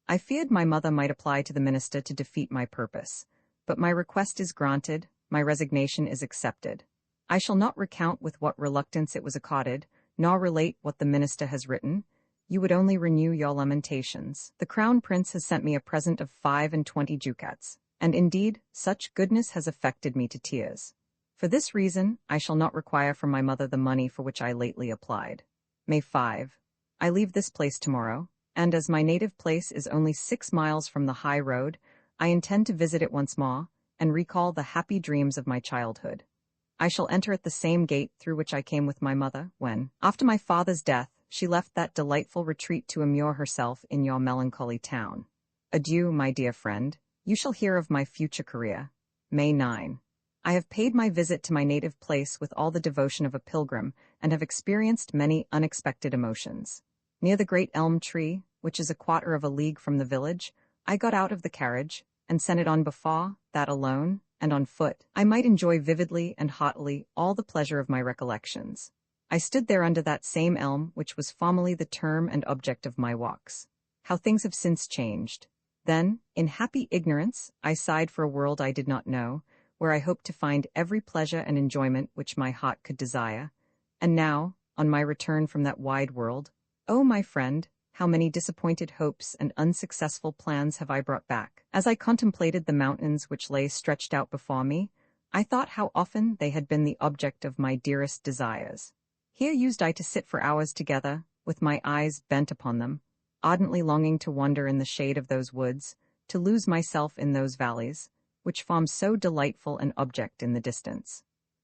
I feared my mother might apply to the minister to defeat my purpose, but my request is granted, my resignation is accepted. I shall not recount with what reluctance it was accorded, nor relate what the minister has written. You would only renew your lamentations. The Crown Prince has sent me a present of 25 ducats, and indeed, such goodness has affected me to tears. For this reason, I shall not require from my mother the money for which I lately applied. May 5. I leave this place tomorrow, and as my native place is only 6 miles from the high road, I intend to visit it once more, and recall the happy dreams of my childhood. I shall enter at the same gate through which I came with my mother, when, after my father's death, she left that delightful retreat to immure herself in your melancholy town. Adieu, my dear friend. You shall hear of my future career. May 9. I have paid my visit to my native place with all the devotion of a pilgrim, and have experienced many unexpected emotions. Near the great elm tree, which is a quarter of a league from the village, I got out of the carriage, and sent it on before, that alone, and on foot, I might enjoy vividly and heartily all the pleasure of my recollections. I stood there under that same elm which was formerly the term and object of my walks. How things have since changed! Then, in happy ignorance, I sighed for a world I did not know, where I hoped to find every pleasure and enjoyment which my heart could desire. And now, on my return from that wide world, oh, my friend, how many disappointed hopes and unsuccessful plans have I brought back? As I contemplated the mountains which lay stretched out before me, I thought how often they had been the object of my dearest desires. Here used I to sit for hours together, with my eyes bent upon them, ardently longing to wander in the shade of those woods, to lose myself in those valleys, which form so delightful an object in the distance.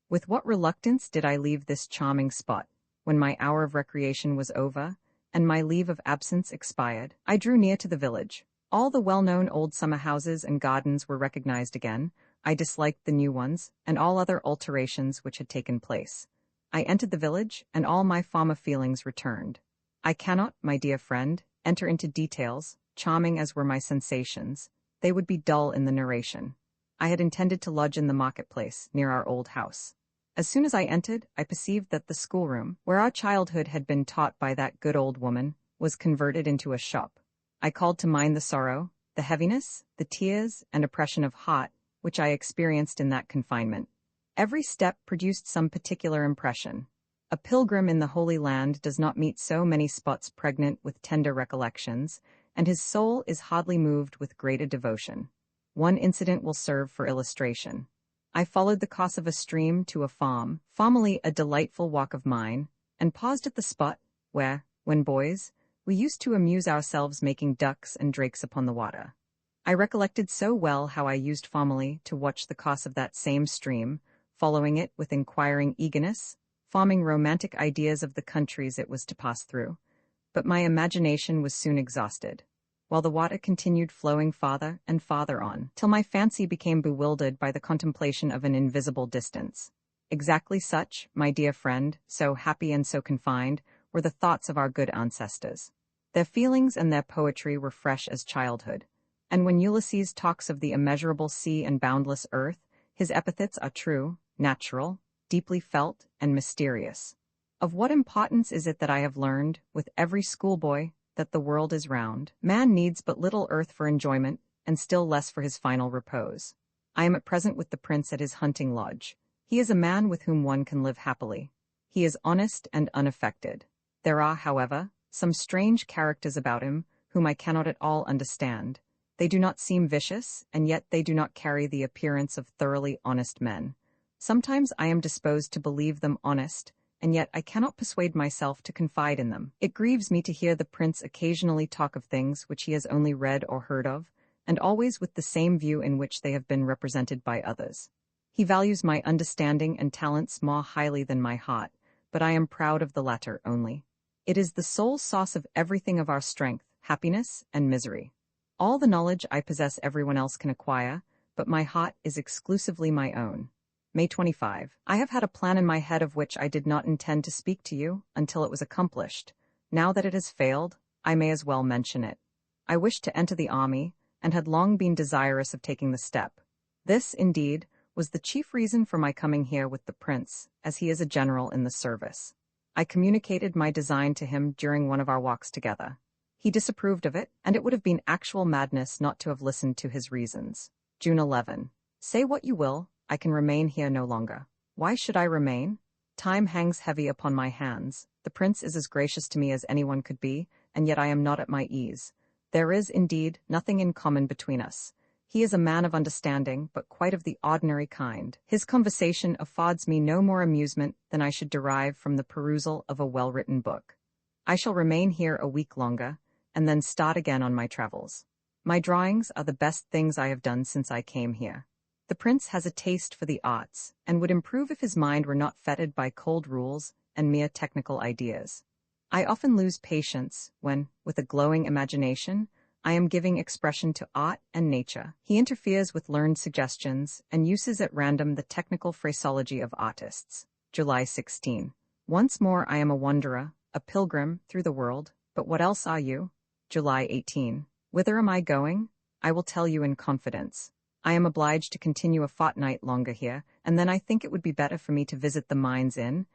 With what reluctance did I leave this charming spot, when my hour of recreation was over, and my leave of absence expired. I drew near to the village. All the well-known old summer houses and gardens were recognized again. I disliked the new ones, and all other alterations which had taken place. I entered the village, and all my former feelings returned. I cannot, my dear friend, enter into details, charming as were my sensations. They would be dull in the narration. I had intended to lodge in the marketplace, near our old house. As soon as I entered, I perceived that the schoolroom, where our childhood had been taught by that good old woman, was converted into a shop. I called to mind the sorrow, the heaviness, the tears, and oppression of heart, which I experienced in that confinement. Every step produced some particular impression. A pilgrim in the Holy Land does not meet so many spots pregnant with tender recollections, and his soul is hardly moved with greater devotion. One incident will serve for illustration. I followed the course of a stream to a farm, formerly a delightful walk of mine, and paused at the spot where, when boys, we used to amuse ourselves making ducks and drakes upon the water. I recollected so well how I used formerly to watch the course of that same stream, following it with inquiring eagerness, forming romantic ideas of the countries it was to pass through. But my imagination was soon exhausted, while the water continued flowing farther and farther on, till my fancy became bewildered by the contemplation of an invisible distance. Exactly such, my dear friend, so happy and so confined, were the thoughts of our good ancestors. Their feelings and their poetry were fresh as childhood, and when Ulysses talks of the immeasurable sea and boundless earth, his epithets are true, natural, deeply felt, and mysterious. Of what importance is it that I have learned, with every schoolboy, that the world is round? Man needs but little earth for enjoyment, and still less for his final repose. I am at present with the prince at his hunting lodge. He is a man with whom one can live happily. He is honest and unaffected. There are, however, some strange characters about him, whom I cannot at all understand. They do not seem vicious, and yet they do not carry the appearance of thoroughly honest men. Sometimes I am disposed to believe them honest, and yet I cannot persuade myself to confide in them. It grieves me to hear the prince occasionally talk of things which he has only read or heard of, and always with the same view in which they have been represented by others. He values my understanding and talents more highly than my heart, but I am proud of the latter only. It is the sole source of everything of our strength, happiness, and misery. All the knowledge I possess everyone else can acquire, but my heart is exclusively my own. May 25. I have had a plan in my head of which I did not intend to speak to you until it was accomplished. Now that it has failed, I may as well mention it. I wished to enter the army, and had long been desirous of taking the step. This, indeed, was the chief reason for my coming here with the prince, as he is a general in the service. I communicated my design to him during one of our walks together. He disapproved of it, and it would have been actual madness not to have listened to his reasons. June 11. Say what you will, I can remain here no longer. Why should I remain? Time hangs heavy upon my hands. The prince is as gracious to me as anyone could be, and yet I am not at my ease. There is, indeed, nothing in common between us. He is a man of understanding, but quite of the ordinary kind. His conversation affords me no more amusement than I should derive from the perusal of a well-written book. I shall remain here a week longer, and then start again on my travels. My drawings are the best things I have done since I came here. The prince has a taste for the arts, and would improve if his mind were not fettered by cold rules and mere technical ideas. I often lose patience when, with a glowing imagination, I am giving expression to art and nature. He interferes with learned suggestions and uses at random the technical phraseology of artists. July 16. Once more I am a wanderer, a pilgrim through the world, but what else are you? July 18. Whither am I going? I will tell you in confidence. I am obliged to continue a fortnight longer here, and then I think it would be better for me to visit the Mines Inn,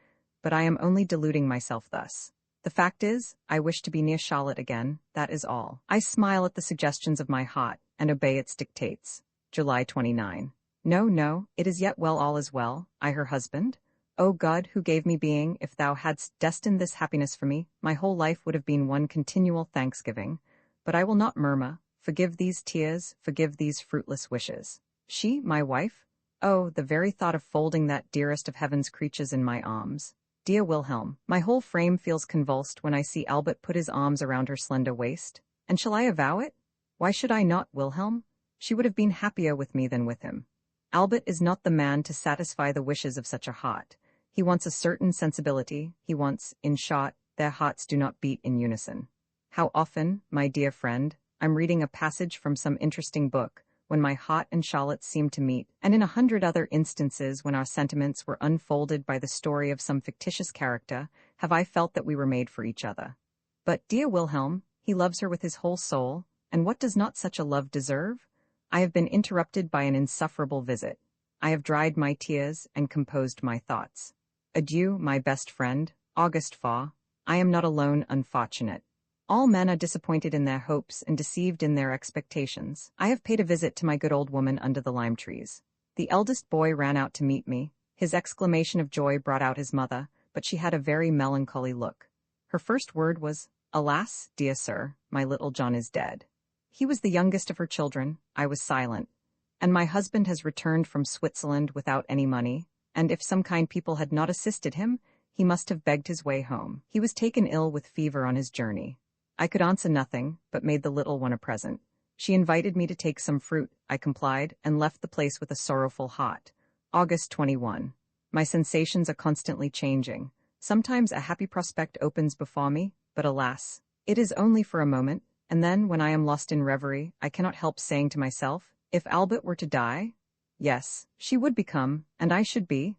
but I am only deluding myself thus. The fact is, I wish to be near Charlotte again, that is all. I smile at the suggestions of my heart, and obey its dictates. July 29. No, no, it is yet well, all is well, I her husband. O God, who gave me being, if thou hadst destined this happiness for me, my whole life would have been one continual thanksgiving. But I will not murmur, forgive these tears, forgive these fruitless wishes. She, my wife? Oh, the very thought of folding that dearest of heaven's creatures in my arms. Dear Wilhelm, my whole frame feels convulsed when I see Albert put his arms around her slender waist. And shall I avow it? Why should I not, Wilhelm? She would have been happier with me than with him. Albert is not the man to satisfy the wishes of such a heart. He wants a certain sensibility, he wants, in short, their hearts do not beat in unison. How often, my dear friend, I'm reading a passage from some interesting book, when my heart and Charlotte's seem to meet, and in 100 other instances when our sentiments were unfolded by the story of some fictitious character, have I felt that we were made for each other. But, dear Wilhelm, he loves her with his whole soul, and what does not such a love deserve? I have been interrupted by an insufferable visit. I have dried my tears and composed my thoughts. Adieu, my best friend, August Faw. I am not alone, unfortunate. All men are disappointed in their hopes and deceived in their expectations. I have paid a visit to my good old woman under the lime trees. The eldest boy ran out to meet me. His exclamation of joy brought out his mother, but she had a very melancholy look. Her first word was, "Alas, dear sir, my little John is dead." He was the youngest of her children. I was silent. And my husband has returned from Switzerland without any money, and if some kind people had not assisted him, he must have begged his way home. He was taken ill with fever on his journey. I could answer nothing, but made the little one a present. She invited me to take some fruit. I complied, and left the place with a sorrowful heart. August 21. My sensations are constantly changing. Sometimes a happy prospect opens before me, but alas, it is only for a moment, and then, when I am lost in reverie, I cannot help saying to myself, if Albert were to die? Yes, she would become, and I should be.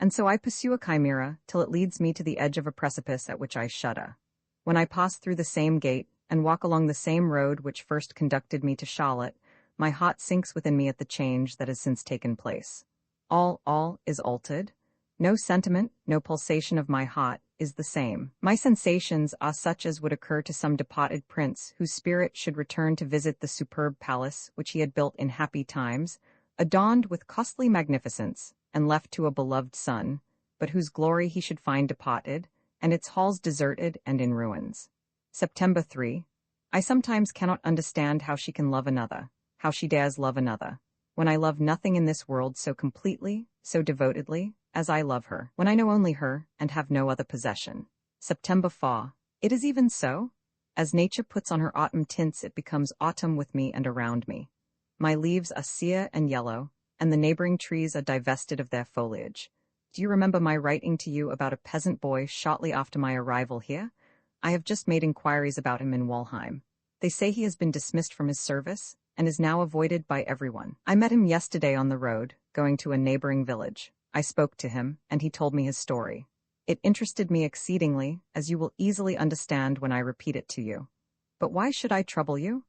And so I pursue a chimera, till it leads me to the edge of a precipice at which I shudder. When I pass through the same gate, and walk along the same road which first conducted me to Charlotte, my heart sinks within me at the change that has since taken place. All is altered. No sentiment, no pulsation of my heart is the same. My sensations are such as would occur to some departed prince whose spirit should return to visit the superb palace which he had built in happy times, adorned with costly magnificence, and left to a beloved son, but whose glory he should find departed, and its halls deserted and in ruins. September 3. I sometimes cannot understand how she can love another, how she dares love another, when I love nothing in this world so completely, so devotedly, as I love her, when I know only her, and have no other possession. September 4. It is even so. As nature puts on her autumn tints, it becomes autumn with me and around me. My leaves are sere and yellow, and the neighboring trees are divested of their foliage. Do you remember my writing to you about a peasant boy shortly after my arrival here? I have just made inquiries about him in Walheim. They say he has been dismissed from his service, and is now avoided by everyone. I met him yesterday on the road, going to a neighboring village. I spoke to him, and he told me his story. It interested me exceedingly, as you will easily understand when I repeat it to you. But why should I trouble you?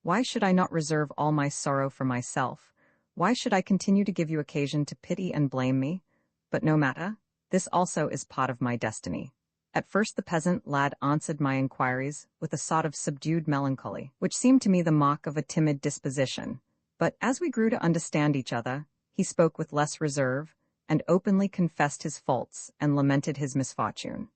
Why should I not reserve all my sorrow for myself? Why should I continue to give you occasion to pity and blame me? But no matter, this also is part of my destiny. At first the peasant lad answered my inquiries with a sort of subdued melancholy, which seemed to me the mark of a timid disposition. But as we grew to understand each other, he spoke with less reserve, and openly confessed his faults and lamented his misfortune.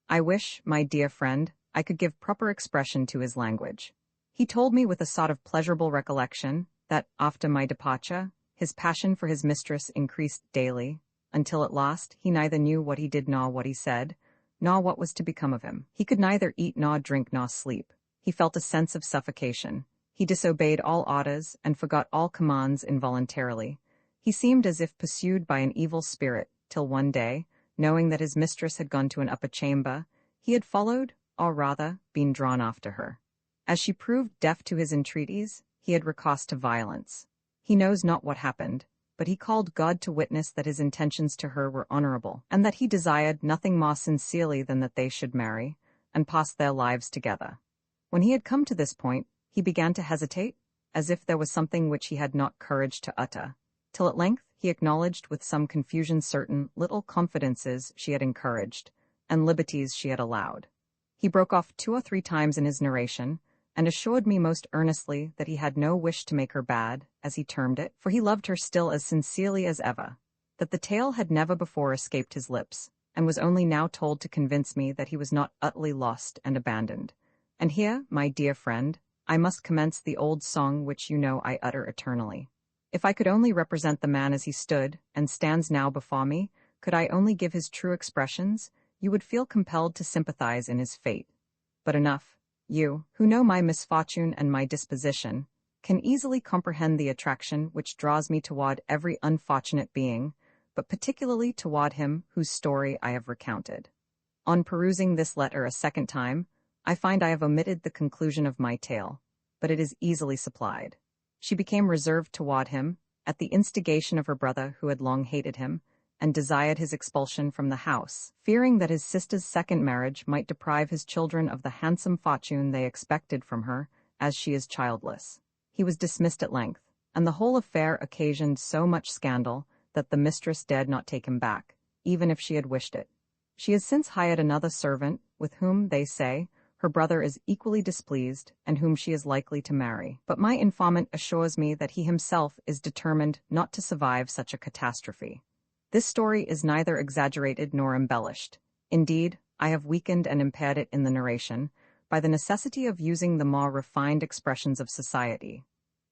I wish, my dear friend, I could give proper expression to his language. He told me with a sort of pleasurable recollection that, after my departure, his passion for his mistress increased daily, until at last he neither knew what he did nor what he said, nor what was to become of him. He could neither eat nor drink nor sleep. He felt a sense of suffocation. He disobeyed all orders and forgot all commands involuntarily. He seemed as if pursued by an evil spirit, till one day, knowing that his mistress had gone to an upper chamber, he had followed, or rather, been drawn after her. As she proved deaf to his entreaties, he had recourse to violence. He knows not what happened, but he called God to witness that his intentions to her were honorable, and that he desired nothing more sincerely than that they should marry, and pass their lives together. When he had come to this point, he began to hesitate, as if there was something which he had not courage to utter, till at length he acknowledged with some confusion certain little confidences she had encouraged, and liberties she had allowed. He broke off 2 or 3 times in his narration, and assured me most earnestly that he had no wish to make her bad, as he termed it, for he loved her still as sincerely as ever, that the tale had never before escaped his lips, and was only now told to convince me that he was not utterly lost and abandoned. And here, my dear friend, I must commence the old song which you know I utter eternally. If I could only represent the man as he stood, and stands now before me, could I only give his true expressions, you would feel compelled to sympathize in his fate. But enough. You, who know my misfortune and my disposition, can easily comprehend the attraction which draws me toward every unfortunate being, but particularly toward him whose story I have recounted. On perusing this letter a second time, I find I have omitted the conclusion of my tale, but it is easily supplied. She became reserved toward him, at the instigation of her brother who had long hated him, and desired his expulsion from the house, fearing that his sister's second marriage might deprive his children of the handsome fortune they expected from her, as she is childless. He was dismissed at length, and the whole affair occasioned so much scandal that the mistress dared not take him back, even if she had wished it. She has since hired another servant, with whom, they say, her brother is equally displeased, and whom she is likely to marry. But my informant assures me that he himself is determined not to survive such a catastrophe. This story is neither exaggerated nor embellished. Indeed, I have weakened and impaired it in the narration, by the necessity of using the more refined expressions of society.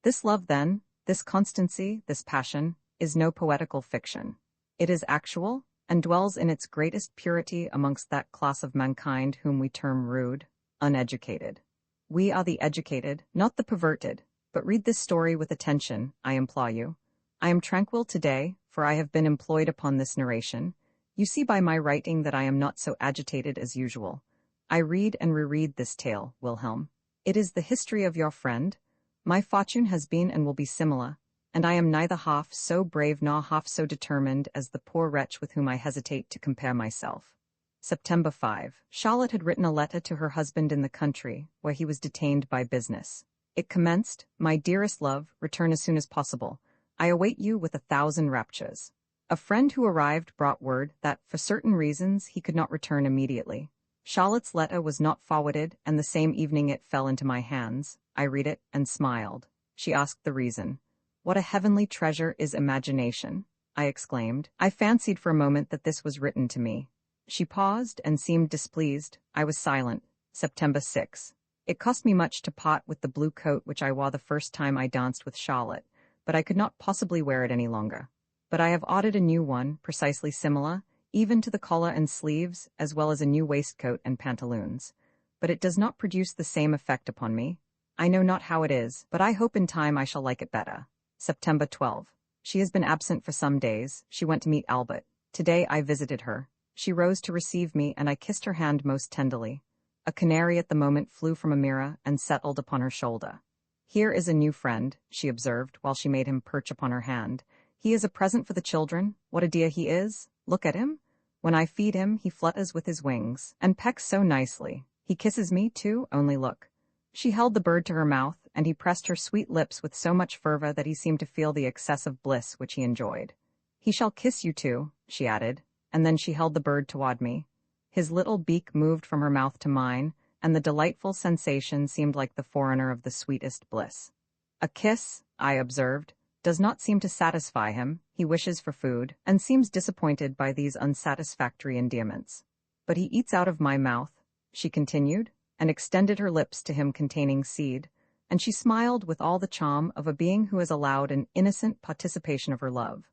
This love, then, this constancy, this passion, is no poetical fiction. It is actual, and dwells in its greatest purity amongst that class of mankind whom we term rude, uneducated. We are the educated, not the perverted, but read this story with attention, I implore you. I am tranquil today, for I have been employed upon this narration. You see by my writing that I am not so agitated as usual. I read and reread this tale, Wilhelm. It is the history of your friend. My fortune has been and will be similar, and I am neither half so brave nor half so determined as the poor wretch with whom I hesitate to compare myself. September 5. Charlotte had written a letter to her husband in the country, where he was detained by business. It commenced, "My dearest love, return as soon as possible. I await you with 1,000 raptures." A friend who arrived brought word that, for certain reasons, he could not return immediately. Charlotte's letter was not forwarded, and the same evening it fell into my hands. I read it and smiled. She asked the reason. "What a heavenly treasure is imagination!" I exclaimed. I fancied for a moment that this was written to me. She paused and seemed displeased. I was silent. September 6. It cost me much to part with the blue coat which I wore the first time I danced with Charlotte, but I could not possibly wear it any longer. But I have ordered a new one, precisely similar, even to the collar and sleeves, as well as a new waistcoat and pantaloons. But it does not produce the same effect upon me. I know not how it is, but I hope in time I shall like it better. September 12. She has been absent for some days. She went to meet Albert. Today I visited her. She rose to receive me, and I kissed her hand most tenderly. A canary at the moment flew from a mirror and settled upon her shoulder. "Here is a new friend," she observed, while she made him perch upon her hand. "He is a present for the children. What a dear he is! Look at him. When I feed him, he flutters with his wings, and pecks so nicely. He kisses me, too, only look." She held the bird to her mouth, and he pressed her sweet lips with so much fervor that he seemed to feel the excessive bliss which he enjoyed. "He shall kiss you, too," she added, and then she held the bird toward me. His little beak moved from her mouth to mine, and the delightful sensation seemed like the forerunner of the sweetest bliss. "A kiss," I observed, "does not seem to satisfy him. He wishes for food, and seems disappointed by these unsatisfactory endearments. But he eats out of my mouth," she continued, and extended her lips to him containing seed, and she smiled with all the charm of a being who has allowed an innocent participation of her love.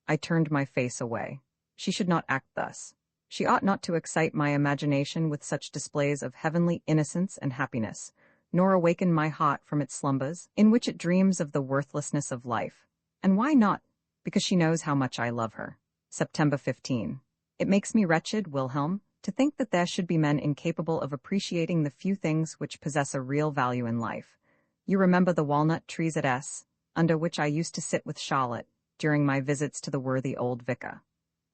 I turned my face away. She should not act thus. She ought not to excite my imagination with such displays of heavenly innocence and happiness, nor awaken my heart from its slumbers, in which it dreams of the worthlessness of life. And why not? Because she knows how much I love her. September 15. It makes me wretched, Wilhelm, to think that there should be men incapable of appreciating the few things which possess a real value in life. You remember the walnut trees at S, under which I used to sit with Charlotte, during my visits to the worthy old vicar.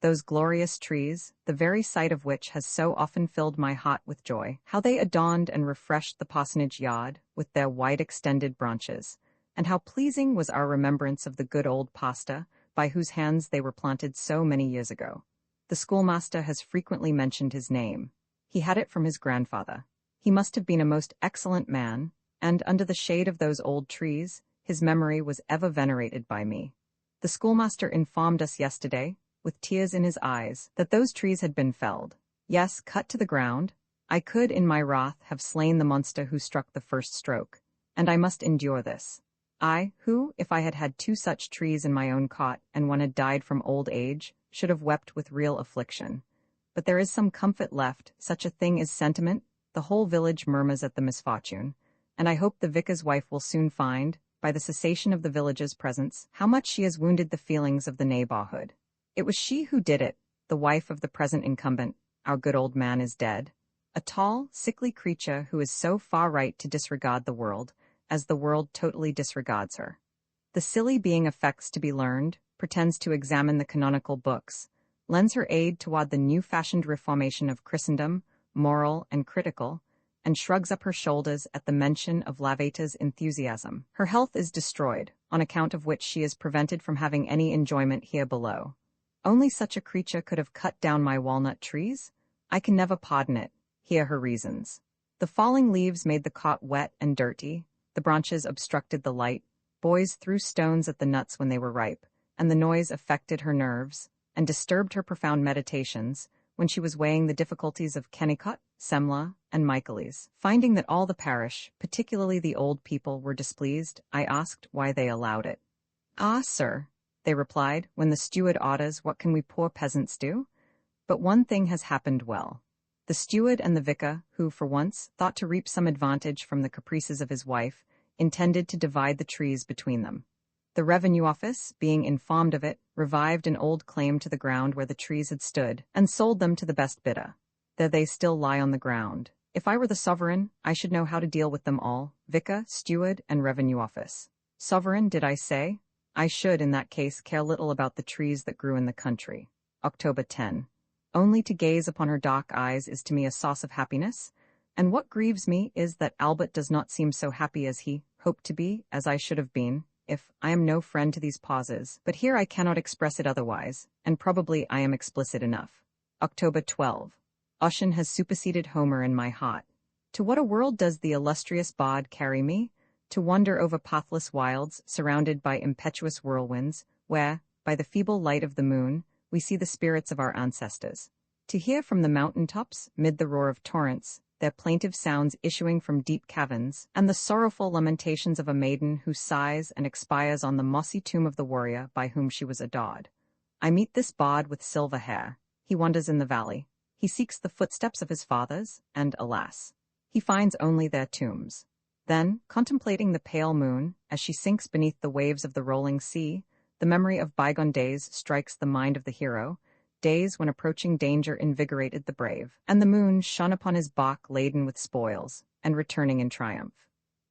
Those glorious trees, the very sight of which has so often filled my heart with joy, how they adorned and refreshed the parsonage yard with their wide-extended branches, and how pleasing was our remembrance of the good old pastor, by whose hands they were planted so many years ago. The schoolmaster has frequently mentioned his name. He had it from his grandfather. He must have been a most excellent man, and under the shade of those old trees, his memory was ever venerated by me. The schoolmaster informed us yesterday, with tears in his eyes, that those trees had been felled. Yes, cut to the ground. I could, in my wrath, have slain the monster who struck the first stroke, and I must endure this. I, who, if I had had 2 such trees in my own cot, and one had died from old age, should have wept with real affliction. But there is some comfort left, such a thing is sentiment. The whole village murmurs at the misfortune, and I hope the vicar's wife will soon find, by the cessation of the village's presence, how much she has wounded the feelings of the neighborhood. It was she who did it, the wife of the present incumbent. Our good old man is dead. A tall, sickly creature who is so far right to disregard the world, as the world totally disregards her. The silly being affects to be learned, pretends to examine the canonical books, lends her aid toward the new-fashioned reformation of Christendom, moral and critical, and shrugs up her shoulders at the mention of Lavater's enthusiasm. Her health is destroyed, on account of which she is prevented from having any enjoyment here below. Only such a creature could have cut down my walnut trees? I can never pardon it. Here her reasons. The falling leaves made the cot wet and dirty, the branches obstructed the light, boys threw stones at the nuts when they were ripe, and the noise affected her nerves, and disturbed her profound meditations, when she was weighing the difficulties of Kennicott, Semla, and Michaelis. Finding that all the parish, particularly the old people, were displeased, I asked why they allowed it. "Ah, sir," they replied, "when the steward orders, what can we poor peasants do? But one thing has happened well. The steward and the vicar, who, for once, thought to reap some advantage from the caprices of his wife, intended to divide the trees between them. The revenue office, being informed of it, revived an old claim to the ground where the trees had stood, and sold them to the best bidder. There they still lie on the ground. If I were the sovereign, I should know how to deal with them all, vicar, steward, and revenue office. Sovereign, did I say? I should, in that case, care little about the trees that grew in the country. October 10. Only to gaze upon her dark eyes is to me a source of happiness, and what grieves me is that Albert does not seem so happy as he hoped to be, as I should have been, if I am no friend to these pauses, but here I cannot express it otherwise, and probably I am explicit enough. October 12. Ossian has superseded Homer in my heart. To what a world does the illustrious bard carry me? To wander over pathless wilds, surrounded by impetuous whirlwinds, where, by the feeble light of the moon, we see the spirits of our ancestors. To hear from the mountain tops, mid the roar of torrents, their plaintive sounds issuing from deep caverns, and the sorrowful lamentations of a maiden who sighs and expires on the mossy tomb of the warrior by whom she was adored. I meet this bard with silver hair. He wanders in the valley. He seeks the footsteps of his fathers, and, alas, he finds only their tombs. Then, contemplating the pale moon, as she sinks beneath the waves of the rolling sea, the memory of bygone days strikes the mind of the hero, days when approaching danger invigorated the brave, and the moon shone upon his back laden with spoils, and returning in triumph.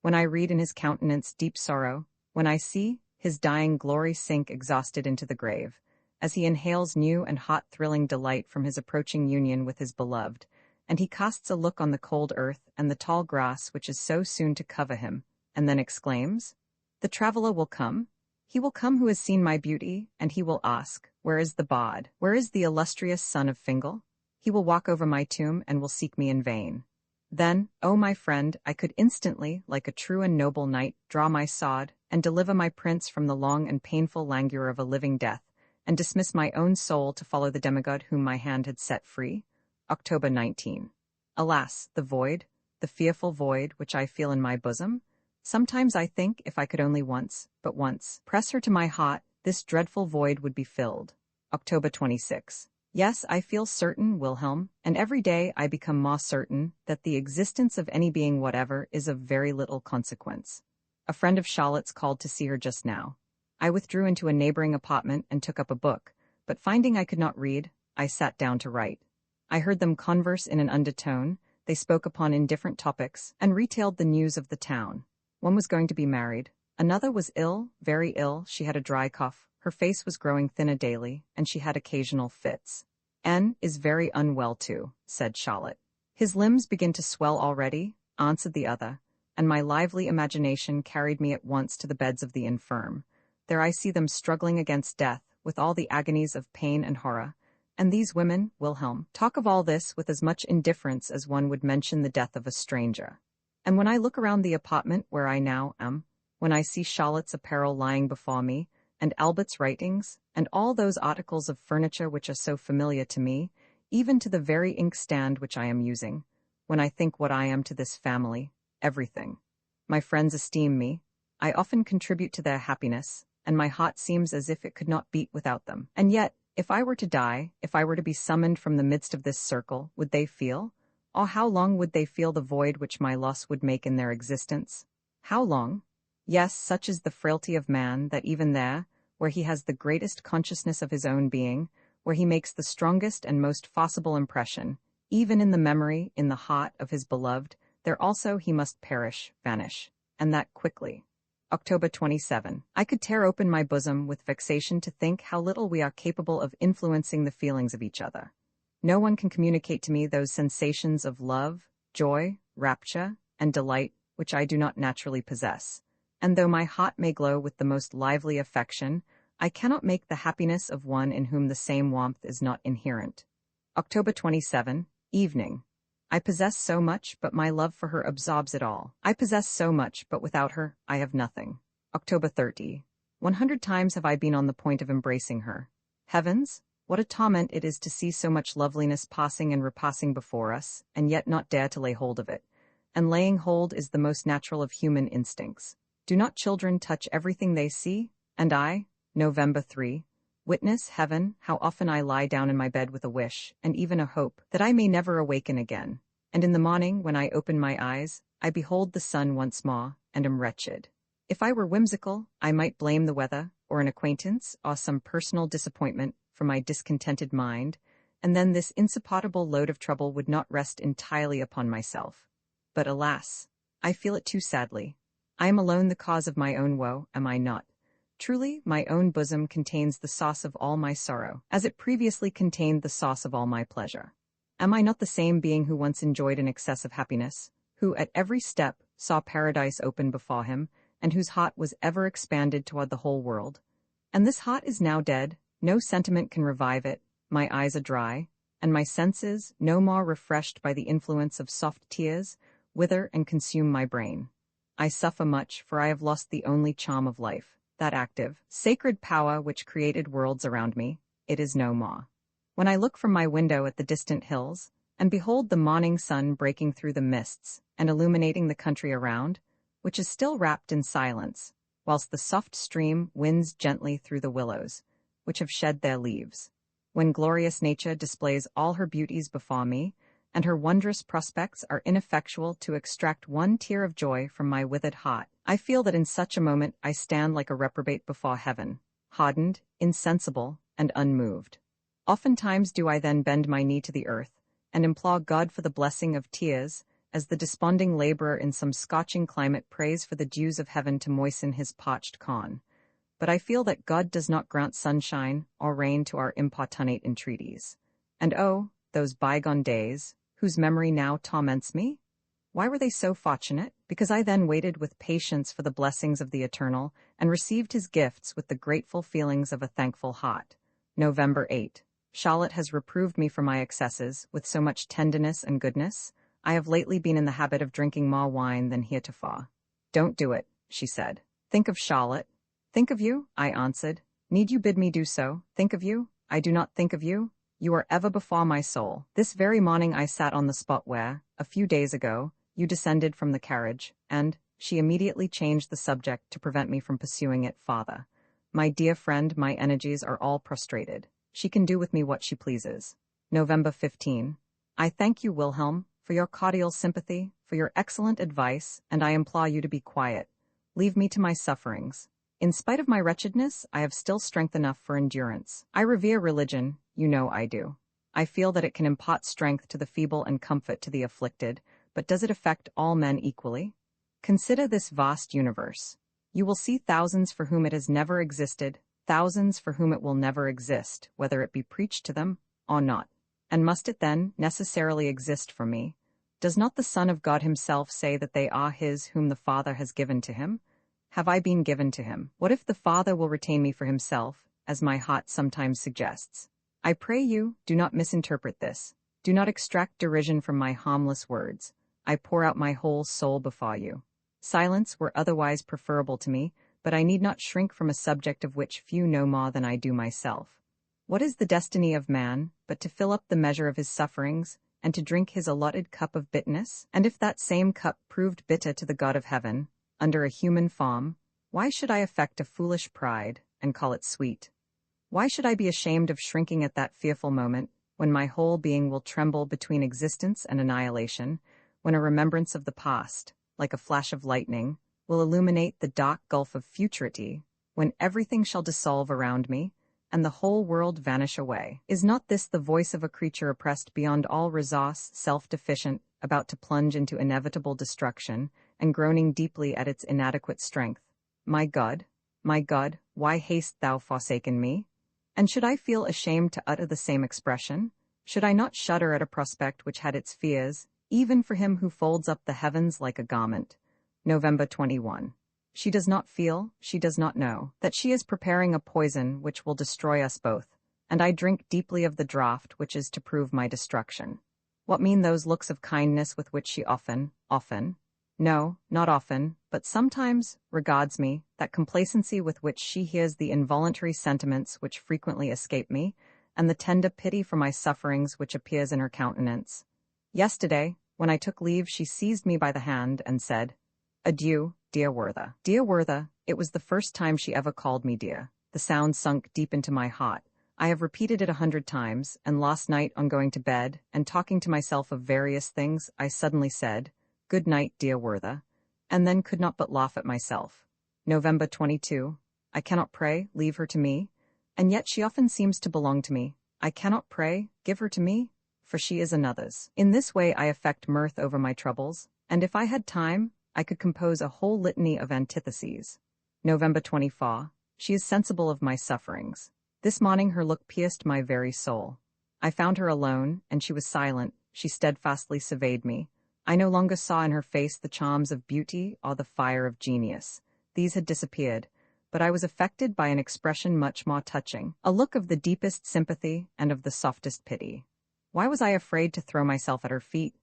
When I read in his countenance deep sorrow, when I see his dying glory sink exhausted into the grave, as he inhales new and hot thrilling delight from his approaching union with his beloved, and he casts a look on the cold earth and the tall grass which is so soon to cover him, and then exclaims, "The traveler will come. He will come who has seen my beauty, and he will ask, where is the bard? Where is the illustrious son of Fingal? He will walk over my tomb and will seek me in vain. Then, O my friend, I could instantly, like a true and noble knight, draw my sword, and deliver my prince from the long and painful languor of a living death, and dismiss my own soul to follow the demigod whom my hand had set free." October 19. Alas, the void, the fearful void which I feel in my bosom? Sometimes I think if I could only once, but once, press her to my heart, this dreadful void would be filled. October 26. Yes, I feel certain, Wilhelm, and every day I become more certain, that the existence of any being whatever is of very little consequence. A friend of Charlotte's called to see her just now. I withdrew into a neighboring apartment and took up a book, but finding I could not read, I sat down to write. I heard them converse in an undertone, they spoke upon indifferent topics, and retailed the news of the town. One was going to be married. Another was ill, very ill. She had a dry cough. Her face was growing thinner daily, and she had occasional fits. "N is very unwell too," said Charlotte. "His limbs begin to swell already," answered the other, and my lively imagination carried me at once to the beds of the infirm. There I see them struggling against death, with all the agonies of pain and horror, and these women, Wilhelm, talk of all this with as much indifference as one would mention the death of a stranger. And when I look around the apartment where I now am, when I see Charlotte's apparel lying before me, and Albert's writings, and all those articles of furniture which are so familiar to me, even to the very inkstand which I am using, when I think what I am to this family, everything. My friends esteem me, I often contribute to their happiness, and my heart seems as if it could not beat without them. And yet, if I were to die, if I were to be summoned from the midst of this circle, would they feel? Or how long would they feel the void which my loss would make in their existence? How long? Yes, such is the frailty of man that even there, where he has the greatest consciousness of his own being, where he makes the strongest and most forcible impression, even in the memory, in the heart of his beloved, there also he must perish, vanish, and that quickly. October 27. I could tear open my bosom with vexation to think how little we are capable of influencing the feelings of each other. No one can communicate to me those sensations of love, joy, rapture, and delight which I do not naturally possess. And though my heart may glow with the most lively affection, I cannot make the happiness of one in whom the same warmth is not inherent. October 27, evening. I possess so much, but my love for her absorbs it all. I possess so much, but without her, I have nothing. October 30. 100 times have I been on the point of embracing her. Heavens, what a torment it is to see so much loveliness passing and repassing before us, and yet not dare to lay hold of it. And laying hold is the most natural of human instincts. Do not children touch everything they see? And I, November 3, witness, heaven, how often I lie down in my bed with a wish, and even a hope, that I may never awaken again. And in the morning, when I open my eyes, I behold the sun once more, and am wretched. If I were whimsical, I might blame the weather, or an acquaintance, or some personal disappointment, for my discontented mind, and then this insupportable load of trouble would not rest entirely upon myself. But alas, I feel it too sadly. I am alone the cause of my own woe, am I not? Truly, my own bosom contains the sauce of all my sorrow, as it previously contained the sauce of all my pleasure. Am I not the same being who once enjoyed an excess of happiness, who at every step saw paradise open before him, and whose heart was ever expanded toward the whole world? And this heart is now dead, no sentiment can revive it, my eyes are dry, and my senses, no more refreshed by the influence of soft tears, wither and consume my brain. I suffer much, for I have lost the only charm of life, that active, sacred power which created worlds around me. It is no more. When I look from my window at the distant hills, and behold the morning sun breaking through the mists, and illuminating the country around, which is still wrapped in silence, whilst the soft stream winds gently through the willows, which have shed their leaves. When glorious nature displays all her beauties before me, and her wondrous prospects are ineffectual to extract one tear of joy from my withered heart, I feel that in such a moment I stand like a reprobate before heaven, hardened, insensible, and unmoved. Oftentimes do I then bend my knee to the earth, and implore God for the blessing of tears, as the desponding laborer in some scorching climate prays for the dews of heaven to moisten his parched corn. But I feel that God does not grant sunshine or rain to our importunate entreaties. And oh, those bygone days, whose memory now torments me? Why were they so fortunate? Because I then waited with patience for the blessings of the Eternal, and received his gifts with the grateful feelings of a thankful heart. November 8. Charlotte has reproved me for my excesses with so much tenderness and goodness. I have lately been in the habit of drinking more wine than heretofore. Don't do it, she said. Think of Charlotte. Think of you, I answered. Need you bid me do so? Think of you? I do not think of you. You are ever before my soul. This very morning I sat on the spot where, a few days ago, you descended from the carriage, and she immediately changed the subject to prevent me from pursuing it farther. My dear friend, my energies are all prostrated. She can do with me what she pleases. November 15. I thank you, Wilhelm, for your cordial sympathy, for your excellent advice, and I implore you to be quiet. Leave me to my sufferings. In spite of my wretchedness, I have still strength enough for endurance. I revere religion, you know I do. I feel that it can impart strength to the feeble and comfort to the afflicted, but does it affect all men equally? Consider this vast universe. You will see thousands for whom it has never existed, thousands for whom it will never exist, whether it be preached to them or not. And must it then necessarily exist for me? Does not the Son of God himself say that they are his whom the Father has given to him? Have I been given to him? What if the Father will retain me for himself, as my heart sometimes suggests? I pray you, do not misinterpret this. Do not extract derision from my harmless words. I pour out my whole soul before you. Silence were otherwise preferable to me, but I need not shrink from a subject of which few know more than I do myself. What is the destiny of man, but to fill up the measure of his sufferings, and to drink his allotted cup of bitterness? And if that same cup proved bitter to the God of heaven, under a human form, why should I affect a foolish pride, and call it sweet? Why should I be ashamed of shrinking at that fearful moment, when my whole being will tremble between existence and annihilation, when a remembrance of the past, like a flash of lightning, will illuminate the dark gulf of futurity, when everything shall dissolve around me, and the whole world vanish away? Is not this the voice of a creature oppressed beyond all resource, self-deficient, about to plunge into inevitable destruction, and groaning deeply at its inadequate strength? My God, why hast thou forsaken me? And should I feel ashamed to utter the same expression? Should I not shudder at a prospect which had its fears, even for him who folds up the heavens like a garment? November 21. She does not feel, she does not know, that she is preparing a poison which will destroy us both, and I drink deeply of the draught which is to prove my destruction. What mean those looks of kindness with which she often, no, not often, but sometimes, regards me, that complacency with which she hears the involuntary sentiments which frequently escape me, and the tender pity for my sufferings which appears in her countenance? Yesterday, when I took leave, she seized me by the hand and said, "Adieu, dear Werther." Dear Werther, it was the first time she ever called me dear. The sound sunk deep into my heart. I have repeated it 100 times, and last night on going to bed, and talking to myself of various things, I suddenly said, "Good night, dear Werther," and then could not but laugh at myself. November 22. I cannot pray, leave her to me, and yet she often seems to belong to me. I cannot pray, give her to me, for she is another's. In this way I affect mirth over my troubles, and if I had time, I could compose a whole litany of antitheses. November 24. She is sensible of my sufferings. This morning her look pierced my very soul. I found her alone, and she was silent. She steadfastly surveyed me. I no longer saw in her face the charms of beauty or the fire of genius. These had disappeared, but I was affected by an expression much more touching, a look of the deepest sympathy and of the softest pity. Why was I afraid to throw myself at her feet?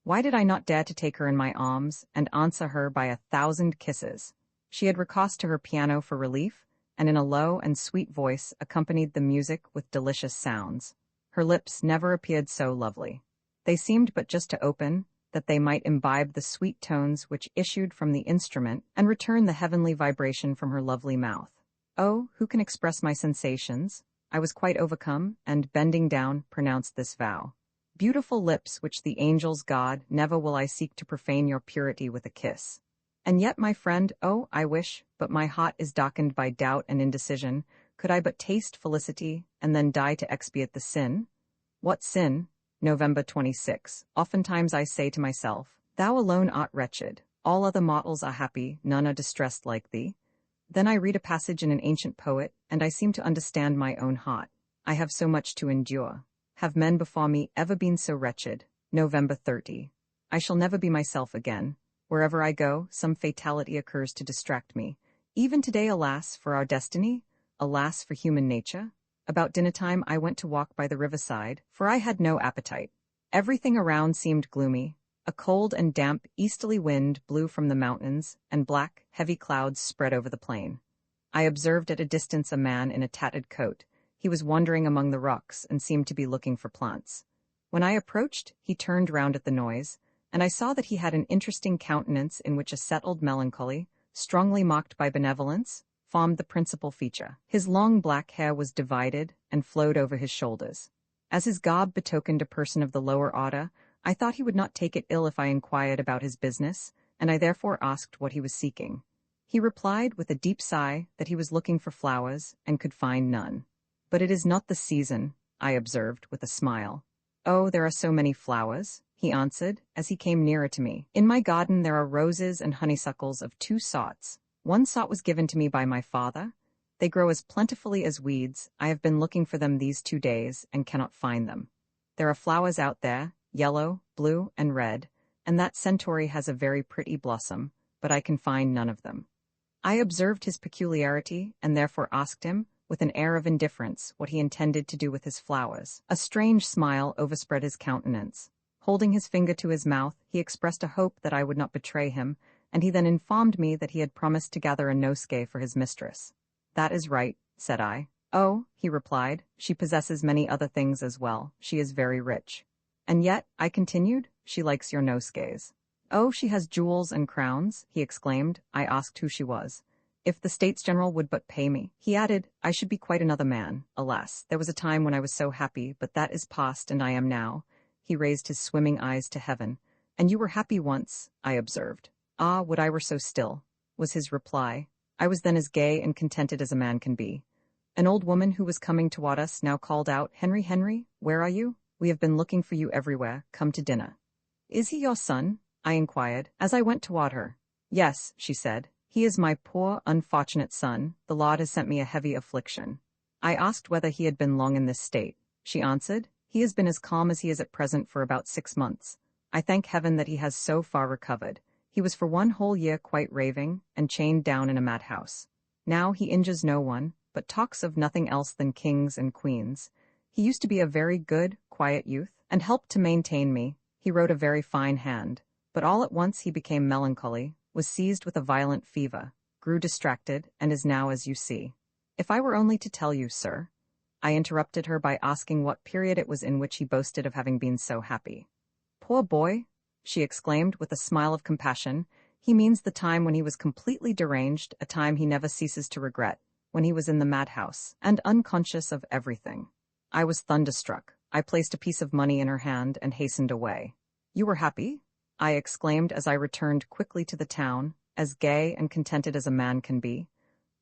Why did I not dare to take her in my arms and answer her by 1,000 kisses? She had recourse to her piano for relief, and in a low and sweet voice accompanied the music with delicious sounds. Her lips never appeared so lovely. They seemed but just to open, that they might imbibe the sweet tones which issued from the instrument and return the heavenly vibration from her lovely mouth. Oh, who can express my sensations? I was quite overcome, and, bending down, pronounced this vow. Beautiful lips which the angels guard, never will I seek to profane your purity with a kiss. And yet, my friend, oh, I wish, but my heart is darkened by doubt and indecision, could I but taste felicity, and then die to expiate the sin? What sin? November 26. Oftentimes I say to myself, "Thou alone art wretched. All other mortals are happy, none are distressed like thee." Then I read a passage in an ancient poet, and I seem to understand my own heart. I have so much to endure. Have men before me ever been so wretched? November 30. I shall never be myself again. Wherever I go, some fatality occurs to distract me. Even today, alas, for our destiny, alas for human nature. About dinner-time I went to walk by the riverside, for I had no appetite. Everything around seemed gloomy. A cold and damp easterly wind blew from the mountains, and black, heavy clouds spread over the plain. I observed at a distance a man in a tattered coat. He was wandering among the rocks and seemed to be looking for plants. When I approached, he turned round at the noise, and I saw that he had an interesting countenance in which a settled melancholy, strongly marked by benevolence, formed the principal feature. His long black hair was divided and flowed over his shoulders. As his garb betokened a person of the lower order, I thought he would not take it ill if I inquired about his business, and I therefore asked what he was seeking. He replied with a deep sigh that he was looking for flowers and could find none. "But it is not the season," I observed with a smile. "Oh, there are so many flowers," he answered, as he came nearer to me. "In my garden there are roses and honeysuckles of 2 sorts. One sort was given to me by my father. They grow as plentifully as weeds. I have been looking for them these 2 days and cannot find them. There are flowers out there, yellow, blue, and red, and that centauri has a very pretty blossom, but I can find none of them." I observed his peculiarity, and therefore asked him, with an air of indifference, what he intended to do with his flowers. A strange smile overspread his countenance. Holding his finger to his mouth, he expressed a hope that I would not betray him, and he then informed me that he had promised to gather a nosegay for his mistress. "That is right," said I. "Oh," he replied, "she possesses many other things as well. She is very rich." "And yet," I continued, "she likes your nosegays." "Oh, she has jewels and crowns," he exclaimed. I asked who she was. "If the States General would but pay me," he added, "I should be quite another man. Alas, there was a time when I was so happy, but that is past, and I am now." He raised his swimming eyes to heaven. "And you were happy once," I observed. "Ah, would I were so still," was his reply. "I was then as gay and contented as a man can be." An old woman who was coming toward us now called out, "Henry, Henry, where are you? We have been looking for you everywhere. Come to dinner." "Is he your son?" I inquired, as I went toward her. "Yes," she said. "He is my poor, unfortunate son. The Lord has sent me a heavy affliction." I asked whether he had been long in this state. She answered, "He has been as calm as he is at present for about 6 months. I thank heaven that he has so far recovered. He was for 1 whole year quite raving, and chained down in a madhouse. Now he injures no one, but talks of nothing else than kings and queens. He used to be a very good, quiet youth, and helped to maintain me. He wrote a very fine hand. But all at once he became melancholy, was seized with a violent fever, grew distracted, and is now as you see. If I were only to tell you, sir—" I interrupted her by asking what period it was in which he boasted of having been so happy. "Poor boy," she exclaimed with a smile of compassion, "he means the time when he was completely deranged, a time he never ceases to regret, when he was in the madhouse, and unconscious of everything." I was thunderstruck. I placed a piece of money in her hand and hastened away. "You were happy?" I exclaimed as I returned quickly to the town, as gay and contented as a man can be.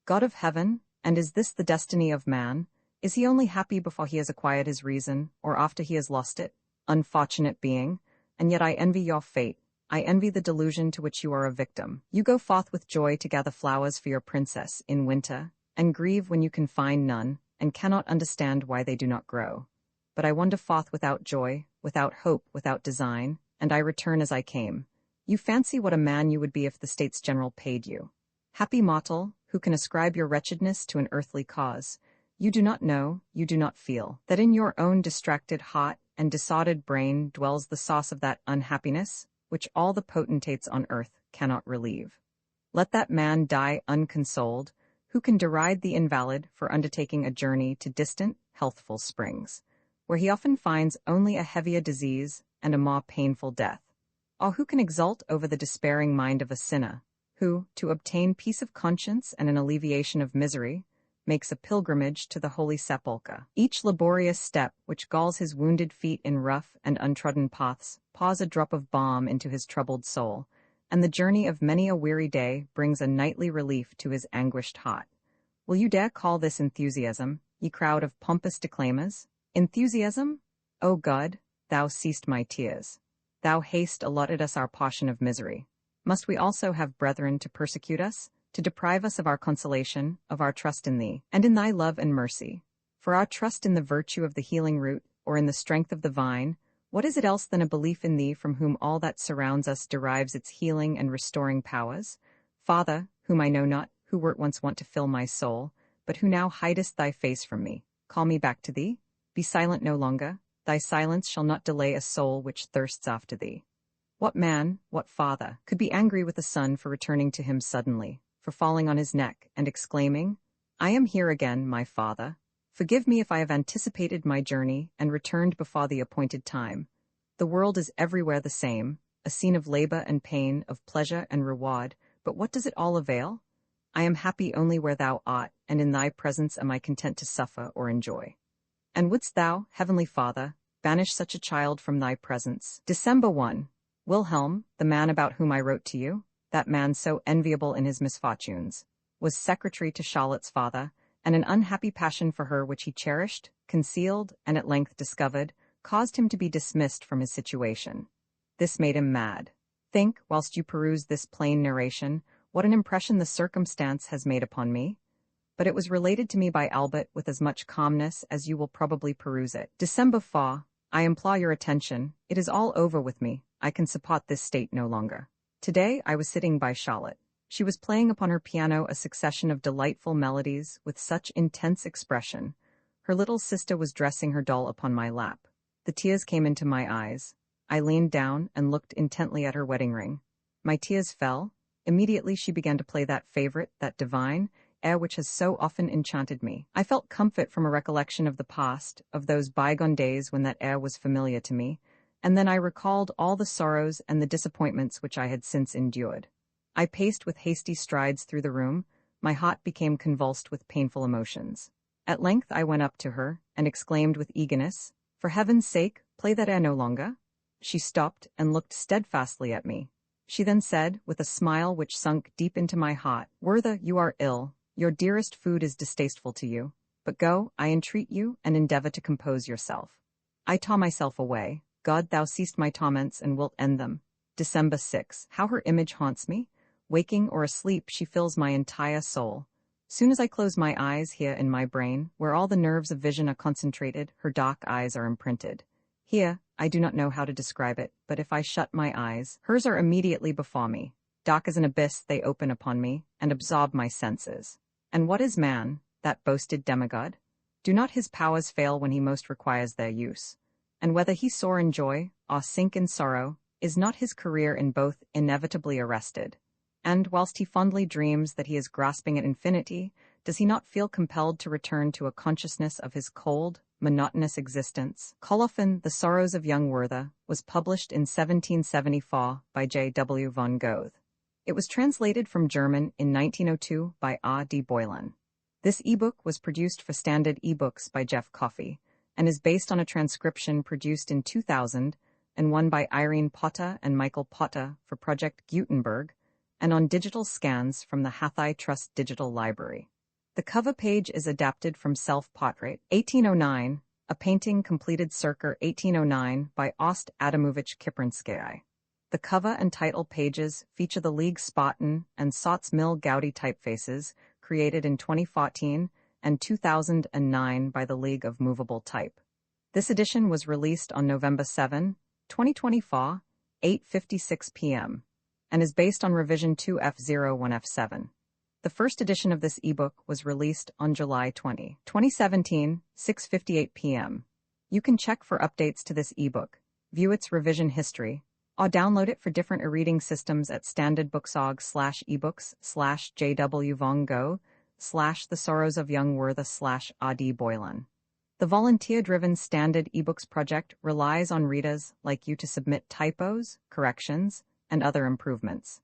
"God of heaven, and is this the destiny of man? Is he only happy before he has acquired his reason, or after he has lost it? Unfortunate being! And yet I envy your fate. I envy the delusion to which you are a victim. You go forth with joy to gather flowers for your princess in winter, and grieve when you can find none, and cannot understand why they do not grow. But I wander forth without joy, without hope, without design, and I return as I came. You fancy what a man you would be if the States General paid you. Happy mortal, who can ascribe your wretchedness to an earthly cause. You do not know, you do not feel, that in your own distracted heart and disordered brain dwells the source of that unhappiness, which all the potentates on earth cannot relieve. Let that man die unconsoled, who can deride the invalid for undertaking a journey to distant, healthful springs, where he often finds only a heavier disease and a more painful death. Or who can exult over the despairing mind of a sinner, who, to obtain peace of conscience and an alleviation of misery, makes a pilgrimage to the Holy Sepulchre. Each laborious step which galls his wounded feet in rough and untrodden paths pours a drop of balm into his troubled soul, and the journey of many a weary day brings a nightly relief to his anguished heart. Will you dare call this enthusiasm, ye crowd of pompous declaimers? Enthusiasm? O God, thou seest my tears. Thou hast allotted us our portion of misery. Must we also have brethren to persecute us, to deprive us of our consolation, of our trust in thee, and in thy love and mercy? For our trust in the virtue of the healing root, or in the strength of the vine, what is it else than a belief in thee from whom all that surrounds us derives its healing and restoring powers? Father, whom I know not, who wert once wont to fill my soul, but who now hidest thy face from me, call me back to thee? Be silent no longer. Thy silence shall not delay a soul which thirsts after thee. What man, what father, could be angry with a son for returning to him suddenly, for falling on his neck and exclaiming, "I am here again, my father. Forgive me if I have anticipated my journey and returned before the appointed time. The world is everywhere the same, a scene of labor and pain, of pleasure and reward, but what does it all avail? I am happy only where thou art, and in thy presence am I content to suffer or enjoy. And wouldst thou, Heavenly Father, banish such a child from thy presence? December 1. Wilhelm, the man about whom I wrote to you, that man so enviable in his misfortunes, was secretary to Charlotte's father, and an unhappy passion for her which he cherished, concealed, and at length discovered, caused him to be dismissed from his situation. This made him mad. Think, whilst you peruse this plain narration, what an impression the circumstance has made upon me. But it was related to me by Albert with as much calmness as you will probably peruse it. December 4. I implore your attention. It is all over with me. I can support this state no longer. Today I was sitting by Charlotte. She was playing upon her piano a succession of delightful melodies with such intense expression. Her little sister was dressing her doll upon my lap. The tears came into my eyes. I leaned down and looked intently at her wedding ring. My tears fell. Immediately she began to play that favorite, that divine air which has so often enchanted me. I felt comfort from a recollection of the past, of those bygone days when that air was familiar to me, and then I recalled all the sorrows and the disappointments which I had since endured. I paced with hasty strides through the room. My heart became convulsed with painful emotions. At length I went up to her and exclaimed with eagerness, "For heaven's sake, play that air no longer." She stopped and looked steadfastly at me. She then said, with a smile which sunk deep into my heart, "Werther, you are ill. Your dearest food is distasteful to you. But go, I entreat you, and endeavor to compose yourself." I tore myself away. God, thou seest my torments and wilt end them. December 6. How her image haunts me. Waking or asleep, she fills my entire soul. Soon as I close my eyes here in my brain, where all the nerves of vision are concentrated, her dark eyes are imprinted. Here, I do not know how to describe it, but if I shut my eyes, hers are immediately before me. Dark as an abyss, they open upon me, and absorb my senses. And what is man, that boasted demigod? Do not his powers fail when he most requires their use? And whether he soar in joy, or sink in sorrow, is not his career in both inevitably arrested? And whilst he fondly dreams that he is grasping at infinity, does he not feel compelled to return to a consciousness of his cold, monotonous existence? Colophon, The Sorrows of Young Werther, was published in 1774 by J.W. von Goethe. It was translated from German in 1902 by A.D. Boylan. This ebook was produced for Standard eBooks by Jeff Coffey, and is based on a transcription produced in 2000 and won by Irene Potter and Michael Potter for Project Gutenberg, and on digital scans from the Hathai Trust Digital Library. The cover page is adapted from Self-Portrait, 1809, a painting completed circa 1809 by Ost Adamovich Kiprinsky. The cover and title pages feature the League Spartan and Sots Mill Gaudi typefaces created in 2014 and 2009 by the League of Movable Type. This edition was released on November 7, 2024, 8:56 p.m., and is based on revision 2F01F7. The first edition of this ebook was released on July 20, 2017, 6:58 p.m. You can check for updates to this ebook, view its revision history, or download it for different e-reading systems at standardbooksorg/ebooks/jwvongo/The Sorrows of Young Werther/A.D. Boylan. The volunteer-driven Standard eBooks project relies on readers like you to submit typos, corrections, and other improvements.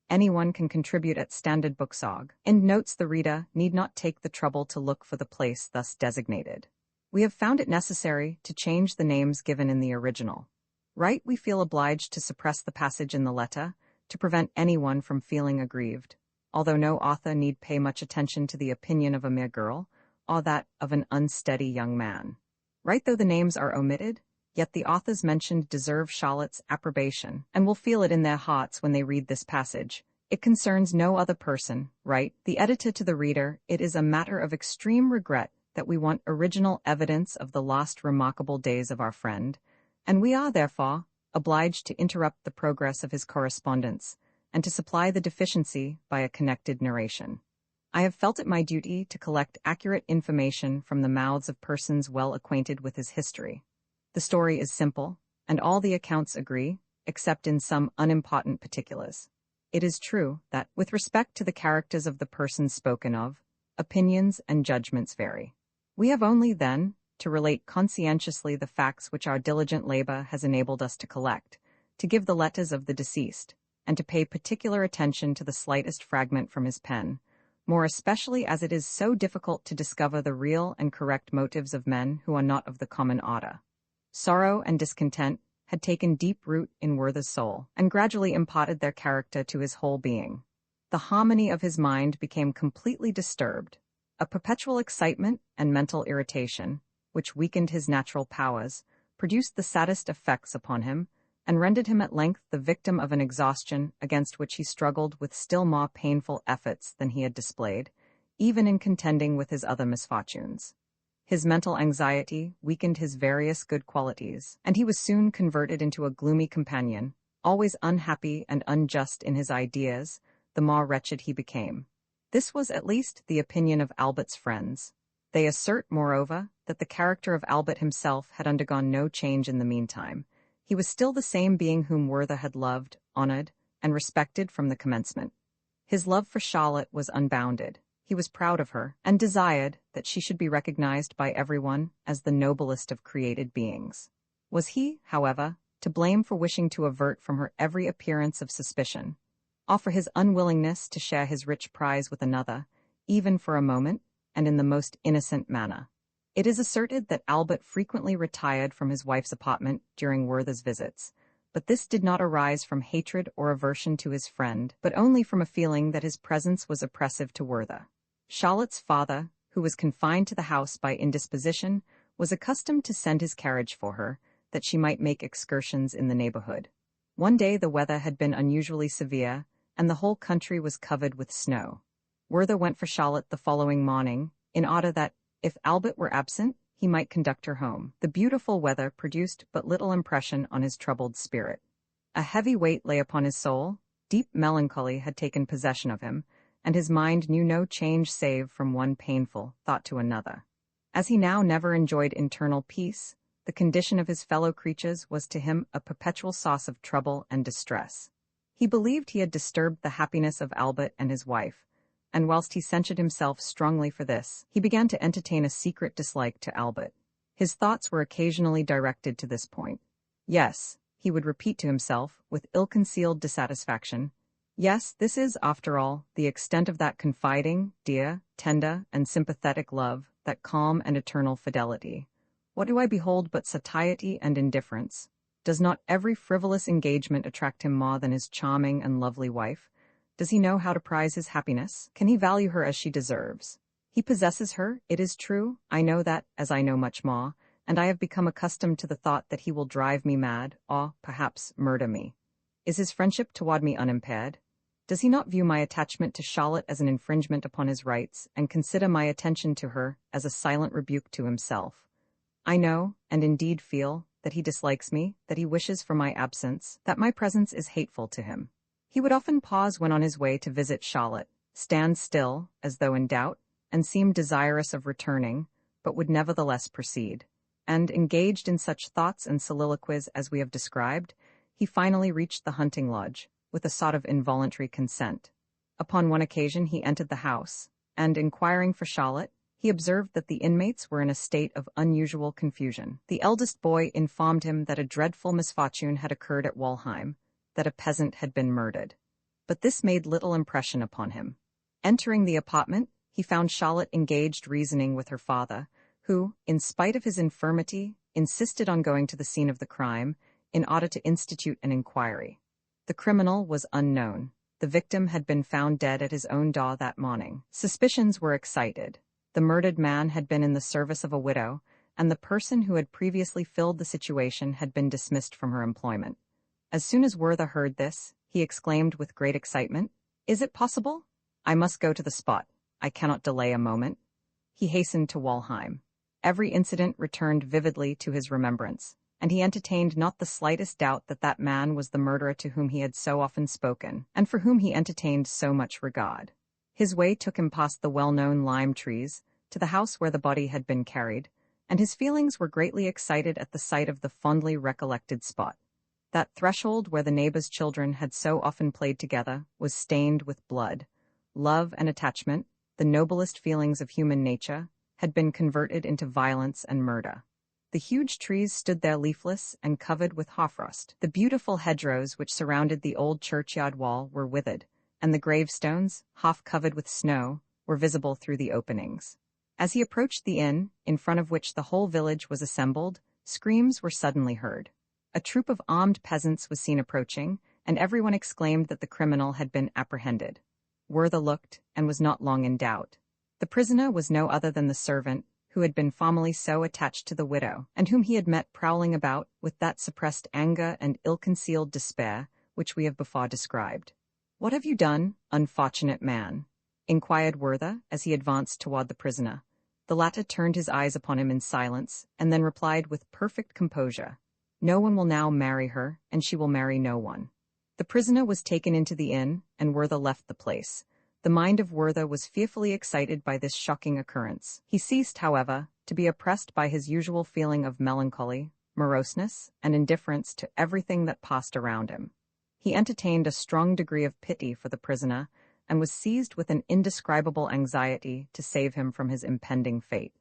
Anyone can contribute at Standard Booksorg, and notes the reader need not take the trouble to look for the place thus designated. We have found it necessary to change the names given in the original. Right, we feel obliged to suppress the passage in the letter to prevent anyone from feeling aggrieved, although no author need pay much attention to the opinion of a mere girl, or that of an unsteady young man. Right, though the names are omitted, yet the authors mentioned deserve Charlotte's approbation, and will feel it in their hearts when they read this passage. It concerns no other person, right? The editor to the reader, it is a matter of extreme regret that we want original evidence of the lost remarkable days of our friend, and we are, therefore, obliged to interrupt the progress of his correspondence, and to supply the deficiency by a connected narration. I have felt it my duty to collect accurate information from the mouths of persons well acquainted with his history. The story is simple, and all the accounts agree, except in some unimportant particulars. It is true that, with respect to the characters of the persons spoken of, opinions and judgments vary. We have only, then, to relate conscientiously the facts which our diligent labor has enabled us to collect, to give the letters of the deceased, and to pay particular attention to the slightest fragment from his pen, more especially as it is so difficult to discover the real and correct motives of men who are not of the common order. Sorrow and discontent had taken deep root in Werther's soul, and gradually imparted their character to his whole being. The harmony of his mind became completely disturbed. A perpetual excitement and mental irritation, which weakened his natural powers, produced the saddest effects upon him, and rendered him at length the victim of an exhaustion against which he struggled with still more painful efforts than he had displayed, even in contending with his other misfortunes. His mental anxiety weakened his various good qualities, and he was soon converted into a gloomy companion, always unhappy and unjust in his ideas, the more wretched he became. This was at least the opinion of Albert's friends. They assert, moreover, that the character of Albert himself had undergone no change in the meantime. He was still the same being whom Werther had loved, honored, and respected from the commencement. His love for Charlotte was unbounded. He was proud of her, and desired that she should be recognized by everyone as the noblest of created beings. Was he, however, to blame for wishing to avert from her every appearance of suspicion, or for his unwillingness to share his rich prize with another, even for a moment, and in the most innocent manner? It is asserted that Albert frequently retired from his wife's apartment during Werther's visits, but this did not arise from hatred or aversion to his friend, but only from a feeling that his presence was oppressive to Werther. Charlotte's father, who was confined to the house by indisposition, was accustomed to send his carriage for her, that she might make excursions in the neighborhood. One day the weather had been unusually severe, and the whole country was covered with snow. Werther went for Charlotte the following morning, in order that, if Albert were absent, he might conduct her home. The beautiful weather produced but little impression on his troubled spirit. A heavy weight lay upon his soul, deep melancholy had taken possession of him, and his mind knew no change save from one painful thought to another. As he now never enjoyed internal peace, the condition of his fellow creatures was to him a perpetual source of trouble and distress. He believed he had disturbed the happiness of Albert and his wife, and whilst he censured himself strongly for this, he began to entertain a secret dislike to Albert. His thoughts were occasionally directed to this point. Yes, he would repeat to himself, with ill-concealed dissatisfaction, yes, this is, after all, the extent of that confiding, dear, tender, and sympathetic love, that calm and eternal fidelity. What do I behold but satiety and indifference? Does not every frivolous engagement attract him more than his charming and lovely wife? Does he know how to prize his happiness? Can he value her as she deserves? He possesses her, it is true, I know that, as I know much more, and I have become accustomed to the thought that he will drive me mad, or, perhaps, murder me. Is his friendship toward me unimpaired? Does he not view my attachment to Charlotte as an infringement upon his rights, and consider my attention to her as a silent rebuke to himself? I know, and indeed feel, that he dislikes me, that he wishes for my absence, that my presence is hateful to him. He would often pause when on his way to visit Charlotte, stand still, as though in doubt, and seem desirous of returning, but would nevertheless proceed. And, engaged in such thoughts and soliloquies as we have described, he finally reached the hunting lodge, with a sort of involuntary consent. Upon one occasion he entered the house, and, inquiring for Charlotte, he observed that the inmates were in a state of unusual confusion. The eldest boy informed him that a dreadful misfortune had occurred at Walheim, that a peasant had been murdered. But this made little impression upon him. Entering the apartment, he found Charlotte engaged reasoning with her father, who, in spite of his infirmity, insisted on going to the scene of the crime in order to institute an inquiry. The criminal was unknown. The victim had been found dead at his own door that morning. Suspicions were excited. The murdered man had been in the service of a widow, and the person who had previously filled the situation had been dismissed from her employment. As soon as Werther heard this, he exclaimed with great excitement, "Is it possible? I must go to the spot. I cannot delay a moment." He hastened to Walheim. Every incident returned vividly to his remembrance, and he entertained not the slightest doubt that that man was the murderer to whom he had so often spoken, and for whom he entertained so much regard. His way took him past the well-known lime trees, to the house where the body had been carried, and his feelings were greatly excited at the sight of the fondly recollected spot. That threshold where the neighbors' children had so often played together was stained with blood. Love and attachment, the noblest feelings of human nature, had been converted into violence and murder. The huge trees stood there leafless and covered with hoarfrost. The beautiful hedgerows which surrounded the old churchyard wall were withered, and the gravestones, half covered with snow, were visible through the openings. As he approached the inn, in front of which the whole village was assembled, screams were suddenly heard. A troop of armed peasants was seen approaching, and everyone exclaimed that the criminal had been apprehended. Werther looked, and was not long in doubt. The prisoner was no other than the servant, who had been formerly so attached to the widow, and whom he had met prowling about with that suppressed anger and ill-concealed despair which we have before described. "What have you done, unfortunate man?" inquired Werther as he advanced toward the prisoner. The latter turned his eyes upon him in silence, and then replied with perfect composure, "No one will now marry her, and she will marry no one." The prisoner was taken into the inn, and Werther left the place. The mind of Werther was fearfully excited by this shocking occurrence. He ceased, however, to be oppressed by his usual feeling of melancholy, moroseness, and indifference to everything that passed around him. He entertained a strong degree of pity for the prisoner and was seized with an indescribable anxiety to save him from his impending fate.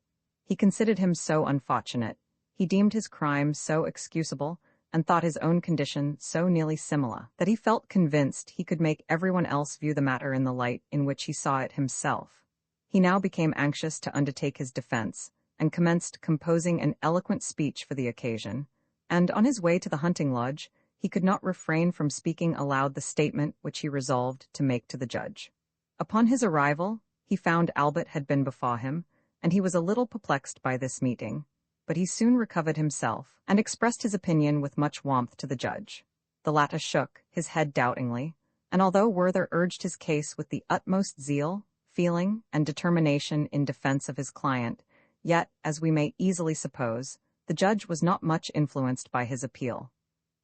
He considered him so unfortunate, he deemed his crime so excusable, and thought his own condition so nearly similar, that he felt convinced he could make everyone else view the matter in the light in which he saw it himself. He now became anxious to undertake his defense, and commenced composing an eloquent speech for the occasion, and on his way to the hunting lodge, he could not refrain from speaking aloud the statement which he resolved to make to the judge. Upon his arrival, he found Albert had been before him, and he was a little perplexed by this meeting, but he soon recovered himself, and expressed his opinion with much warmth to the judge. The latter shook his head doubtingly, and although Werther urged his case with the utmost zeal, feeling, and determination in defense of his client, yet, as we may easily suppose, the judge was not much influenced by his appeal.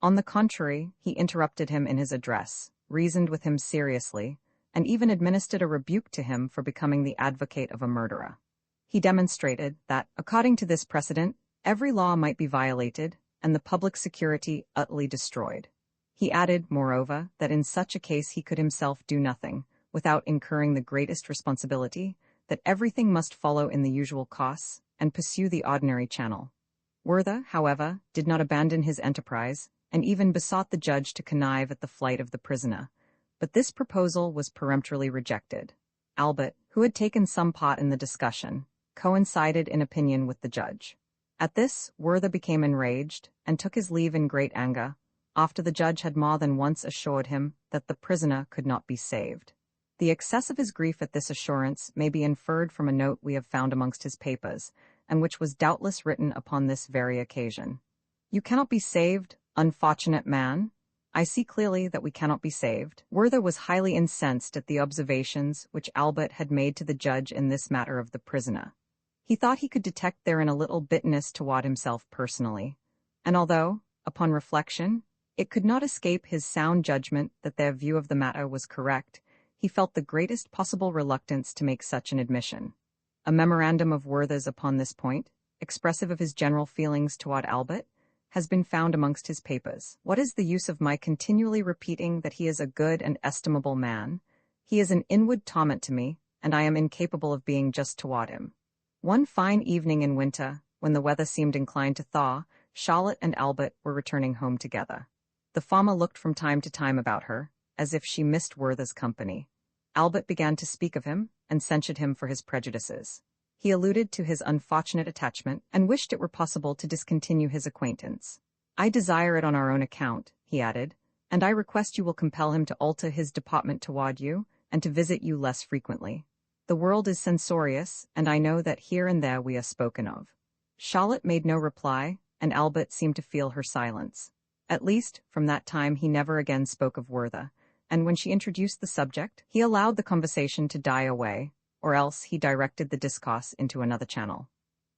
On the contrary, he interrupted him in his address, reasoned with him seriously, and even administered a rebuke to him for becoming the advocate of a murderer. He demonstrated that, according to this precedent, every law might be violated and the public security utterly destroyed. He added, moreover, that in such a case he could himself do nothing, without incurring the greatest responsibility, that everything must follow in the usual course, and pursue the ordinary channel. Werther, however, did not abandon his enterprise, and even besought the judge to connive at the flight of the prisoner, but this proposal was peremptorily rejected. Albert, who had taken some part in the discussion, coincided in opinion with the judge. At this, Werther became enraged, and took his leave in great anger, after the judge had more than once assured him that the prisoner could not be saved. The excess of his grief at this assurance may be inferred from a note we have found amongst his papers, and which was doubtless written upon this very occasion. "You cannot be saved, unfortunate man? I see clearly that we cannot be saved." Werther was highly incensed at the observations which Albert had made to the judge in this matter of the prisoner. He thought he could detect therein a little bitterness toward himself personally, and although, upon reflection, it could not escape his sound judgment that their view of the matter was correct, he felt the greatest possible reluctance to make such an admission. A memorandum of Werther's upon this point, expressive of his general feelings toward Albert, has been found amongst his papers. "What is the use of my continually repeating that he is a good and estimable man? He is an inward torment to me, and I am incapable of being just toward him." One fine evening in winter, when the weather seemed inclined to thaw, Charlotte and Albert were returning home together. The former looked from time to time about her, as if she missed Werther's company. Albert began to speak of him, and censured him for his prejudices. He alluded to his unfortunate attachment, and wished it were possible to discontinue his acquaintance. "I desire it on our own account," he added, "and I request you will compel him to alter his deportment toward you, and to visit you less frequently. The world is censorious, and I know that here and there we are spoken of." Charlotte made no reply, and Albert seemed to feel her silence. At least, from that time he never again spoke of Werther, and when she introduced the subject, he allowed the conversation to die away, or else he directed the discourse into another channel.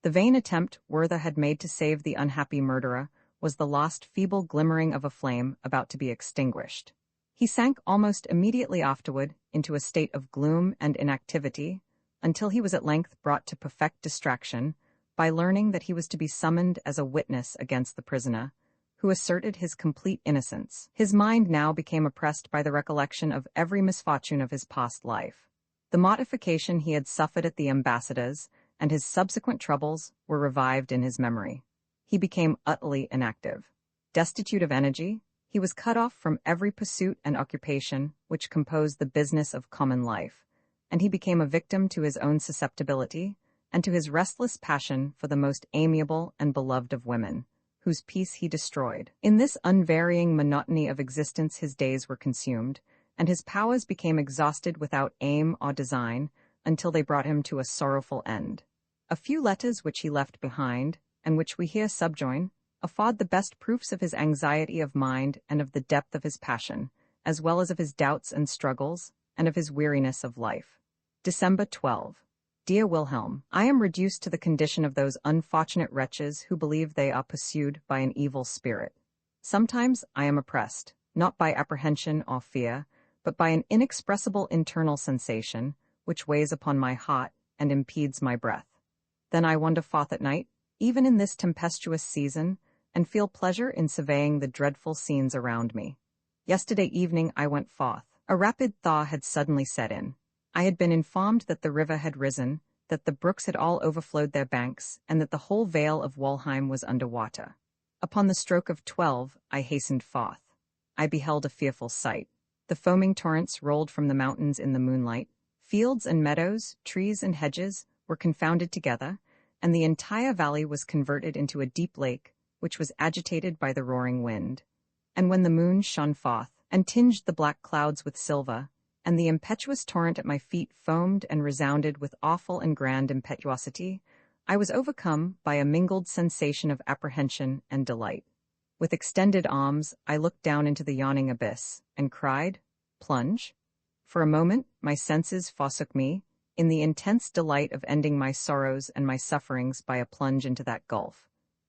The vain attempt Werther had made to save the unhappy murderer was the last feeble glimmering of a flame about to be extinguished. He sank almost immediately afterward into a state of gloom and inactivity, until he was at length brought to perfect distraction by learning that he was to be summoned as a witness against the prisoner, who asserted his complete innocence. His mind now became oppressed by the recollection of every misfortune of his past life. The mortification he had suffered at the ambassador's and his subsequent troubles were revived in his memory. He became utterly inactive. Destitute of energy, he was cut off from every pursuit and occupation which composed the business of common life, and he became a victim to his own susceptibility and to his restless passion for the most amiable and beloved of women, whose peace he destroyed. In this unvarying monotony of existence his days were consumed, and his powers became exhausted without aim or design until they brought him to a sorrowful end. A few letters which he left behind, and which we here subjoin, afford the best proofs of his anxiety of mind and of the depth of his passion, as well as of his doubts and struggles, and of his weariness of life. December 12. Dear Wilhelm, I am reduced to the condition of those unfortunate wretches who believe they are pursued by an evil spirit. Sometimes I am oppressed, not by apprehension or fear, but by an inexpressible internal sensation, which weighs upon my heart and impedes my breath. Then I wander forth at night, even in this tempestuous season, and feel pleasure in surveying the dreadful scenes around me. Yesterday evening I went forth. A rapid thaw had suddenly set in. I had been informed that the river had risen, that the brooks had all overflowed their banks, and that the whole vale of Walheim was under water. Upon the stroke of 12, I hastened forth. I beheld a fearful sight. The foaming torrents rolled from the mountains in the moonlight. Fields and meadows, trees and hedges, were confounded together, and the entire valley was converted into a deep lake, which was agitated by the roaring wind. And when the moon shone forth, and tinged the black clouds with silver, and the impetuous torrent at my feet foamed and resounded with awful and grand impetuosity, I was overcome by a mingled sensation of apprehension and delight. With extended arms, I looked down into the yawning abyss, and cried, "Plunge?" For a moment, my senses forsook me, in the intense delight of ending my sorrows and my sufferings by a plunge into that gulf.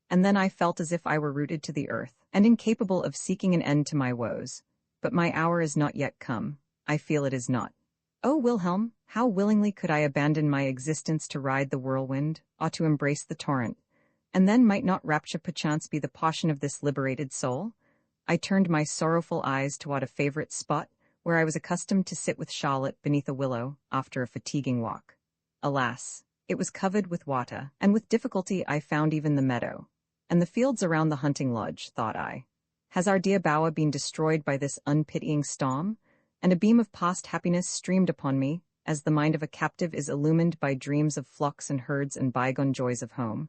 And then I felt as if I were rooted to the earth, and incapable of seeking an end to my woes. But my hour is not yet come. I feel it is not. Oh, Wilhelm, how willingly could I abandon my existence to ride the whirlwind, or to embrace the torrent, and then might not rapture perchance be the portion of this liberated soul? I turned my sorrowful eyes toward a favorite spot, where I was accustomed to sit with Charlotte beneath a willow after a fatiguing walk. Alas, it was covered with water, and with difficulty I found even the meadow. And the fields around the hunting lodge, thought I. Has our dear bower been destroyed by this unpitying storm? And a beam of past happiness streamed upon me, as the mind of a captive is illumined by dreams of flocks and herds and bygone joys of home.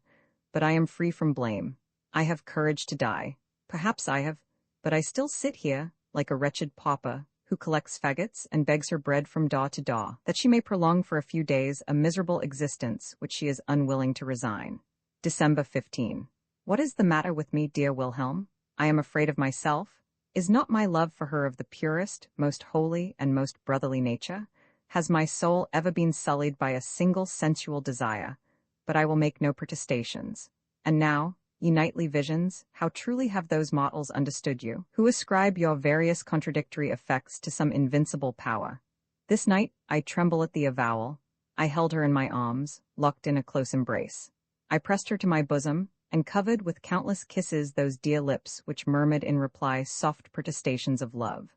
But I am free from blame. I have courage to die. Perhaps I have, but I still sit here, like a wretched pauper, who collects faggots and begs her bread from door to door, that she may prolong for a few days a miserable existence which she is unwilling to resign. December 15. What is the matter with me, dear Wilhelm? I am afraid of myself. Is not my love for her of the purest, most holy, and most brotherly nature? Has my soul ever been sullied by a single sensual desire? But I will make no protestations. And now, ye nightly visions, how truly have those mortals understood you, who ascribe your various contradictory effects to some invincible power. This night I tremble at the avowal. I held her in my arms, locked in a close embrace. I pressed her to my bosom, and covered with countless kisses those dear lips which murmured in reply soft protestations of love.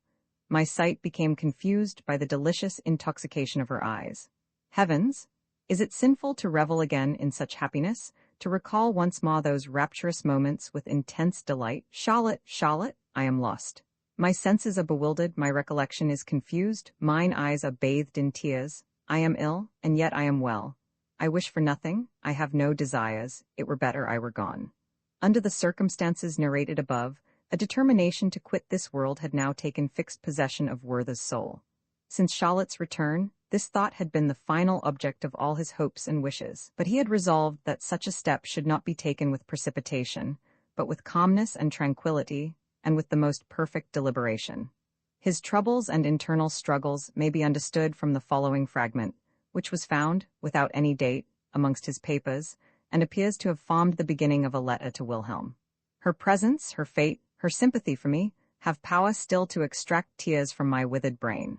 My sight became confused by the delicious intoxication of her eyes. Heavens! Is it sinful to revel again in such happiness, to recall once more those rapturous moments with intense delight? Charlotte, Charlotte, I am lost. My senses are bewildered, my recollection is confused, mine eyes are bathed in tears. I am ill, and yet I am well. I wish for nothing, I have no desires, it were better I were gone. Under the circumstances narrated above, a determination to quit this world had now taken fixed possession of Werther's soul. Since Charlotte's return, this thought had been the final object of all his hopes and wishes, but he had resolved that such a step should not be taken with precipitation, but with calmness and tranquillity, and with the most perfect deliberation. His troubles and internal struggles may be understood from the following fragment, which was found, without any date, amongst his papers, and appears to have formed the beginning of a letter to Wilhelm. Her presence, her fate, her sympathy for me, have power still to extract tears from my withered brain.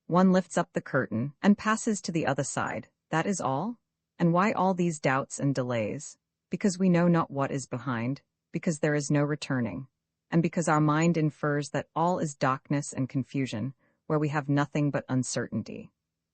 One lifts up the curtain, and passes to the other side, that is all? And why all these doubts and delays? Because we know not what is behind, because there is no returning, and because our mind infers that all is darkness and confusion, where we have nothing but uncertainty.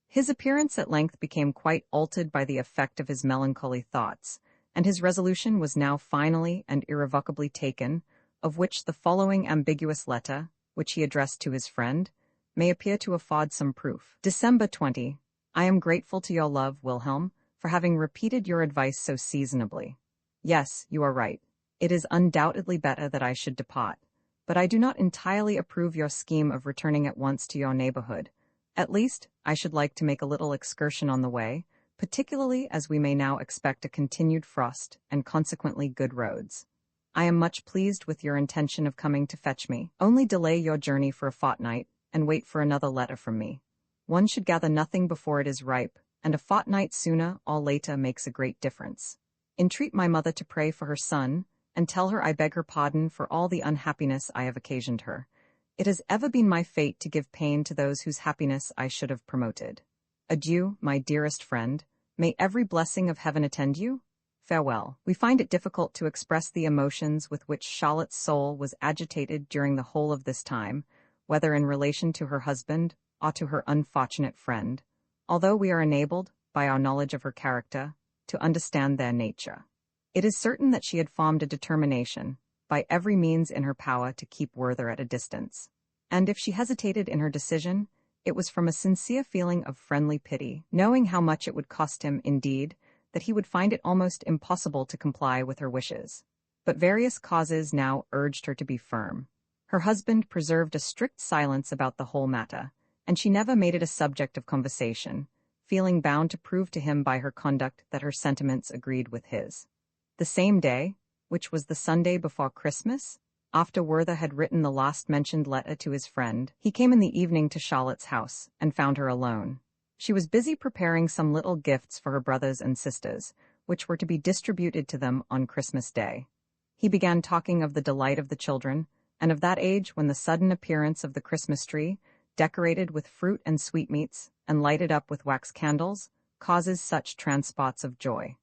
His appearance at length became quite altered by the effect of his melancholy thoughts, and his resolution was now finally and irrevocably taken, of which the following ambiguous letter, which he addressed to his friend, may appear to afford some proof. December 20. I am grateful to your love, Wilhelm, for having repeated your advice so seasonably. Yes, you are right. It is undoubtedly better that I should depart, but I do not entirely approve your scheme of returning at once to your neighborhood. At least, I should like to make a little excursion on the way, particularly as we may now expect a continued frost and consequently good roads. I am much pleased with your intention of coming to fetch me. Only delay your journey for a fortnight, and wait for another letter from me. One should gather nothing before it is ripe, and a fortnight sooner or later makes a great difference. Entreat my mother to pray for her son, and tell her I beg her pardon for all the unhappiness I have occasioned her. It has ever been my fate to give pain to those whose happiness I should have promoted. Adieu, my dearest friend. May every blessing of heaven attend you. farewell. We find it difficult to express the emotions with which Charlotte's soul was agitated during the whole of this time, whether in relation to her husband or to her unfortunate friend, although we are enabled, by our knowledge of her character, to understand their nature. It is certain that she had formed a determination, by every means in her power, to keep Werther at a distance. And if she hesitated in her decision, it was from a sincere feeling of friendly pity, knowing how much it would cost him, indeed, that he would find it almost impossible to comply with her wishes. But various causes now urged her to be firm. Her husband preserved a strict silence about the whole matter, and she never made it a subject of conversation, feeling bound to prove to him by her conduct that her sentiments agreed with his. The same day, which was the Sunday before Christmas, after Werther had written the last-mentioned letter to his friend, he came in the evening to Charlotte's house, and found her alone. She was busy preparing some little gifts for her brothers and sisters, which were to be distributed to them on Christmas Day. He began talking of the delight of the children, and of that age when the sudden appearance of the Christmas tree, decorated with fruit and sweetmeats, and lighted up with wax candles, causes such transports of joy.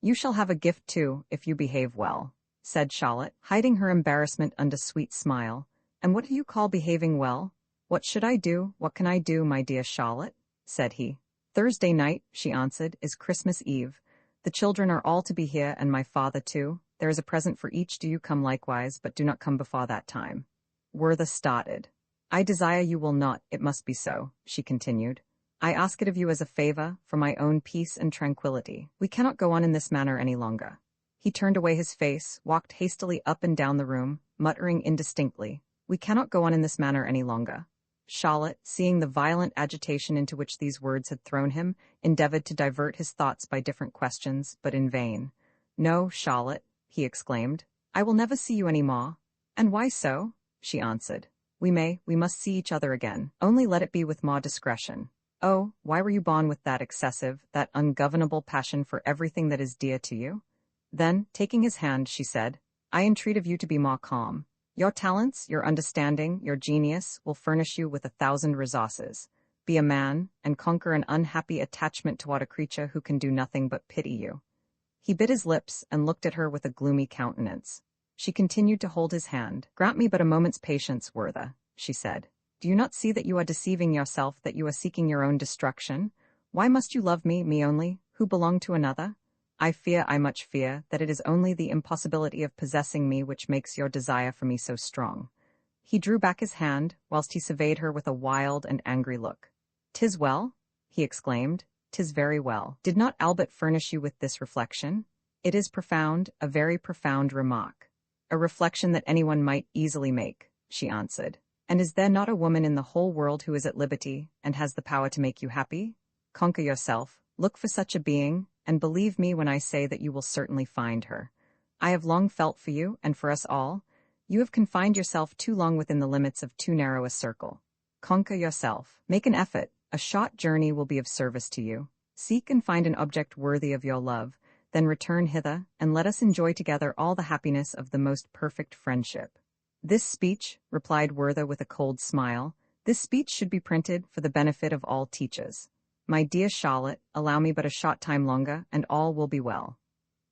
"You shall have a gift too, if you behave well," said Charlotte, hiding her embarrassment under a sweet smile. "And what do you call behaving well? What should I do? What can I do, my dear Charlotte?" said he. "Thursday night," she answered, "is Christmas Eve. The children are all to be here, and my father too. There is a present for each. Do you come likewise, but do not come before that time." Werther started. "I desire you will not, it must be so," she continued. "I ask it of you as a favor, for my own peace and tranquility. We cannot go on in this manner any longer." He turned away his face, walked hastily up and down the room, muttering indistinctly, "We cannot go on in this manner any longer." Charlotte, seeing the violent agitation into which these words had thrown him, endeavored to divert his thoughts by different questions, but in vain. "No, Charlotte," he exclaimed, "I will never see you any more." "And why so?" she answered. We must see each other again. Only let it be with more discretion." "Oh, why were you born with that excessive, that ungovernable passion for everything that is dear to you?" Then, taking his hand, she said, "I entreat of you to be more calm. Your talents, your understanding, your genius will furnish you with 1,000 resources. Be a man, and conquer an unhappy attachment toward a creature who can do nothing but pity you." He bit his lips and looked at her with a gloomy countenance. She continued to hold his hand. "Grant me but a moment's patience, Werther," she said. "Do you not see that you are deceiving yourself, that you are seeking your own destruction? Why must you love me, me only, who belong to another? I much fear, that it is only the impossibility of possessing me which makes your desire for me so strong." He drew back his hand, whilst he surveyed her with a wild and angry look. "'Tis well?" he exclaimed. "'Tis very well. Did not Albert furnish you with this reflection? It is profound, a very profound remark." "A reflection that anyone might easily make," she answered. "And is there not a woman in the whole world who is at liberty, and has the power to make you happy? Conquer yourself, look for such a being, and believe me when I say that you will certainly find her. I have long felt for you, and for us all. You have confined yourself too long within the limits of too narrow a circle. Conquer yourself. Make an effort. A short journey will be of service to you. Seek and find an object worthy of your love, then return hither, and let us enjoy together all the happiness of the most perfect friendship." "This speech," replied Werther with a cold smile, "this speech should be printed for the benefit of all teachers. My dear Charlotte, allow me but a short time longer, and all will be well.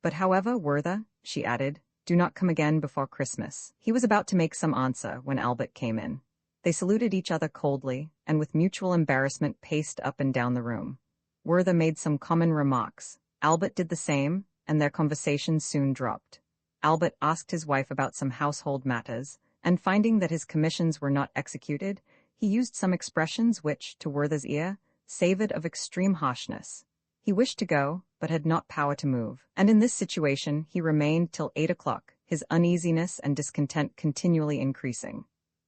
But however, Werther," she added, "do not come again before Christmas." He was about to make some answer when Albert came in. They saluted each other coldly, and with mutual embarrassment paced up and down the room. Werther made some common remarks. Albert did the same, and their conversation soon dropped. Albert asked his wife about some household matters, and finding that his commissions were not executed, he used some expressions which, to Werther's ear, savored of extreme harshness. He wished to go, but had not power to move, and in this situation he remained till 8 o'clock, his uneasiness and discontent continually increasing.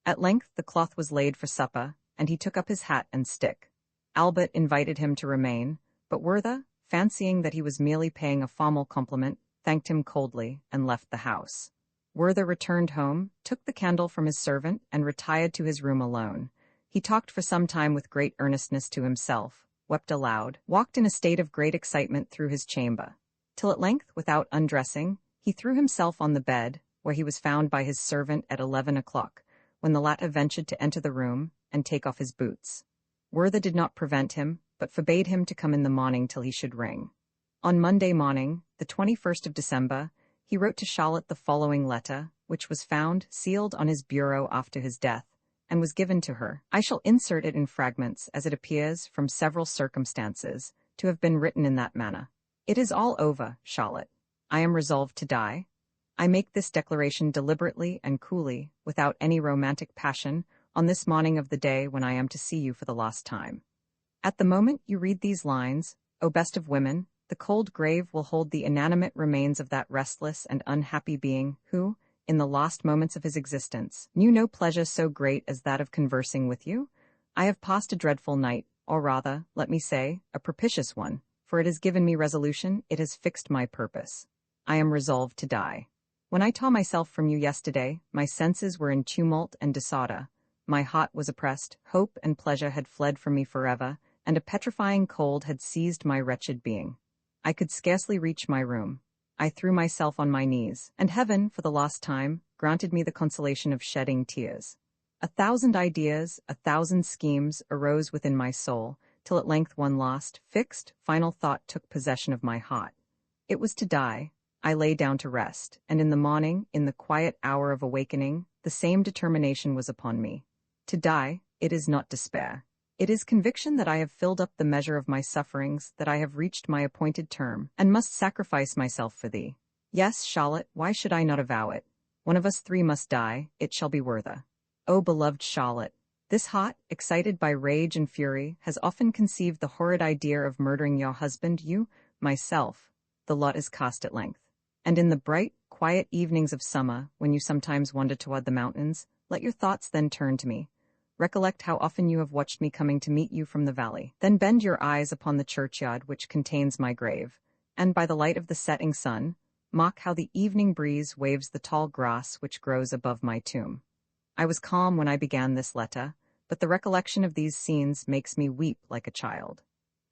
At length the cloth was laid for supper, and he took up his hat and stick. Albert invited him to remain, but Werther, fancying that he was merely paying a formal compliment, thanked him coldly, and left the house. Werther returned home, took the candle from his servant, and retired to his room alone. He talked for some time with great earnestness to himself, wept aloud, walked in a state of great excitement through his chamber, till at length, without undressing, he threw himself on the bed, where he was found by his servant at 11 o'clock, when the latter ventured to enter the room and take off his boots. Werther did not prevent him, but forbade him to come in the morning till he should ring. On Monday morning, the 21st of December, he wrote to Charlotte the following letter, which was found sealed on his bureau after his death, and was given to her. I shall insert it in fragments as it appears from several circumstances to have been written in that manner. It is all over, Charlotte. I am resolved to die. I make this declaration deliberately and coolly, without any romantic passion, on this morning of the day when I am to see you for the last time. At the moment you read these lines, O best of women, the cold grave will hold the inanimate remains of that restless and unhappy being who, in the last moments of his existence, knew no pleasure so great as that of conversing with you. I have passed a dreadful night, or rather, let me say, a propitious one, for it has given me resolution, it has fixed my purpose. I am resolved to die. When I tore myself from you yesterday, my senses were in tumult and disorder. My heart was oppressed, hope and pleasure had fled from me forever, and a petrifying cold had seized my wretched being. I could scarcely reach my room. I threw myself on my knees, and heaven, for the last time, granted me the consolation of shedding tears. 1,000 ideas, 1,000 schemes arose within my soul, till at length one last, fixed, final thought took possession of my heart. It was to die. I lay down to rest, and in the morning, in the quiet hour of awakening, the same determination was upon me. To die, it is not despair. It is conviction that I have filled up the measure of my sufferings, that I have reached my appointed term, and must sacrifice myself for thee. Yes, Charlotte, why should I not avow it? One of us three must die, it shall be Werther. O beloved Charlotte, this heart, excited by rage and fury, has often conceived the horrid idea of murdering your husband, you, myself. The lot is cast at length. And in the bright, quiet evenings of summer, when you sometimes wander toward the mountains, let your thoughts then turn to me. Recollect how often you have watched me coming to meet you from the valley. Then bend your eyes upon the churchyard which contains my grave, and by the light of the setting sun, mark how the evening breeze waves the tall grass which grows above my tomb. I was calm when I began this letter, but the recollection of these scenes makes me weep like a child.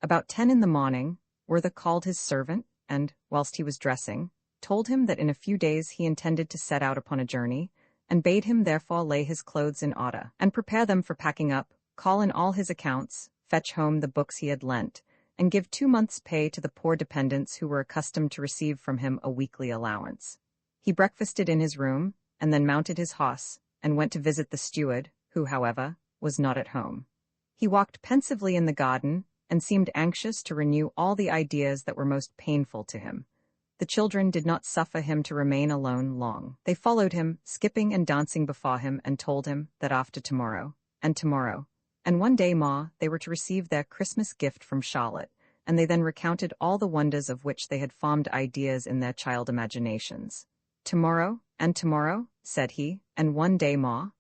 About 10 in the morning, Werther called his servant, and, whilst he was dressing, told him that in a few days he intended to set out upon a journey, and bade him therefore lay his clothes in order, and prepare them for packing up, call in all his accounts, fetch home the books he had lent, and give 2 months' pay to the poor dependents who were accustomed to receive from him a weekly allowance. He breakfasted in his room, and then mounted his horse, and went to visit the steward, who, however, was not at home. He walked pensively in the garden, and seemed anxious to renew all the ideas that were most painful to him. The children did not suffer him to remain alone long. They followed him, skipping and dancing before him, and told him that after tomorrow, and one day more, they were to receive their Christmas gift from Charlotte, and they then recounted all the wonders of which they had formed ideas in their child imaginations. Tomorrow, said he, and one day more,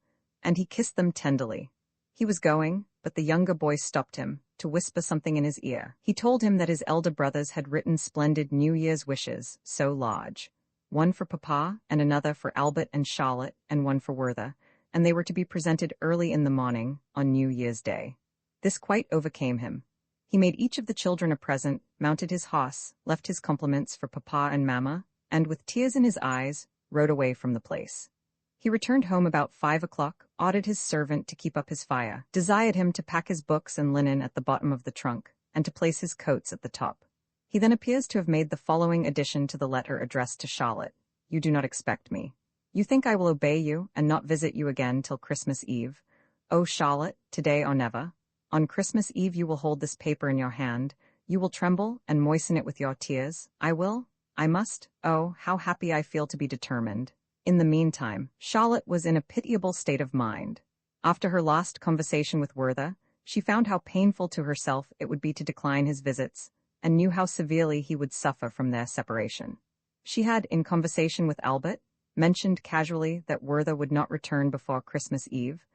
and he kissed them tenderly. He was going, but the younger boy stopped him, to whisper something in his ear. He told him that his elder brothers had written splendid New Year's wishes, so large. One for Papa, and another for Albert and Charlotte, and one for Werther, and they were to be presented early in the morning, on New Year's Day. This quite overcame him. He made each of the children a present, mounted his horse, left his compliments for Papa and Mamma, and with tears in his eyes, rode away from the place. He returned home about 5 o'clock, ordered his servant to keep up his fire, desired him to pack his books and linen at the bottom of the trunk, and to place his coats at the top. He then appears to have made the following addition to the letter addressed to Charlotte. You do not expect me. You think I will obey you, and not visit you again till Christmas Eve. Oh, Charlotte, today or never. On Christmas Eve you will hold this paper in your hand, you will tremble, and moisten it with your tears. I will, I must, oh, how happy I feel to be determined. In the meantime, Charlotte was in a pitiable state of mind. After her last conversation with Werther, she found how painful to herself it would be to decline his visits, and knew how severely he would suffer from their separation. She had, in conversation with Albert, mentioned casually that Werther would not return before Christmas Eve,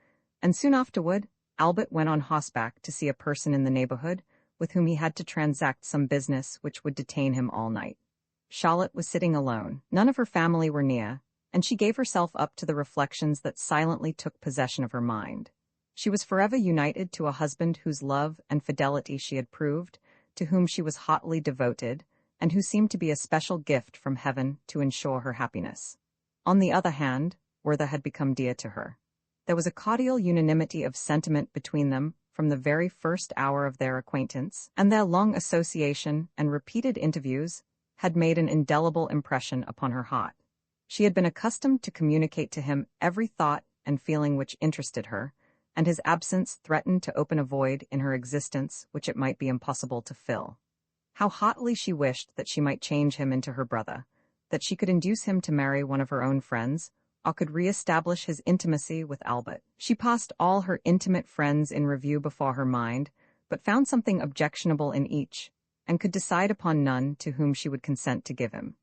and soon afterward, Albert went on horseback to see a person in the neighborhood, with whom he had to transact some business which would detain him all night. Charlotte was sitting alone. None of her family were near, and she gave herself up to the reflections that silently took possession of her mind. She was forever united to a husband whose love and fidelity she had proved, to whom she was hotly devoted, and who seemed to be a special gift from heaven to ensure her happiness. On the other hand, Werther had become dear to her. There was a cordial unanimity of sentiment between them, from the very first hour of their acquaintance, and their long association and repeated interviews had made an indelible impression upon her heart. She had been accustomed to communicate to him every thought and feeling which interested her, and his absence threatened to open a void in her existence which it might be impossible to fill. How heartily she wished that she might change him into her brother, that she could induce him to marry one of her own friends, or could re-establish his intimacy with Albert. She passed all her intimate friends in review before her mind, but found something objectionable in each, and could decide upon none to whom she would consent to give him.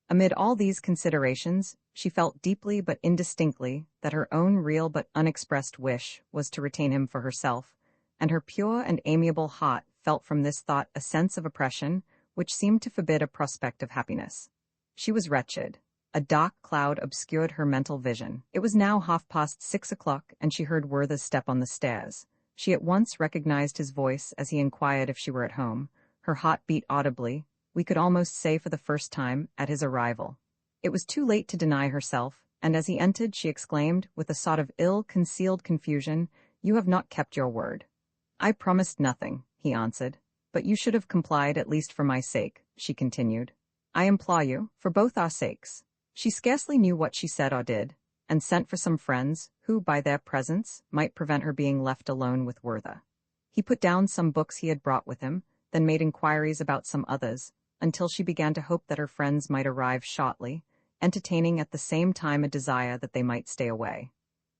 Amid all these considerations, she felt deeply but indistinctly that her own real but unexpressed wish was to retain him for herself, and her pure and amiable heart felt from this thought a sense of oppression which seemed to forbid a prospect of happiness. She was wretched. A dark cloud obscured her mental vision. It was now 6:30, and she heard Werther's step on the stairs. She at once recognized his voice as he inquired if she were at home. Her heart beat audibly, we could almost say for the first time, at his arrival. It was too late to deny herself, and as he entered she exclaimed, with a sort of ill-concealed confusion, "You have not kept your word." "I promised nothing," he answered. "But you should have complied at least for my sake," she continued. "I implore you, for both our sakes." She scarcely knew what she said or did, and sent for some friends, who, by their presence, might prevent her being left alone with Werther. He put down some books he had brought with him, then made inquiries about some others, until she began to hope that her friends might arrive shortly, entertaining at the same time a desire that they might stay away.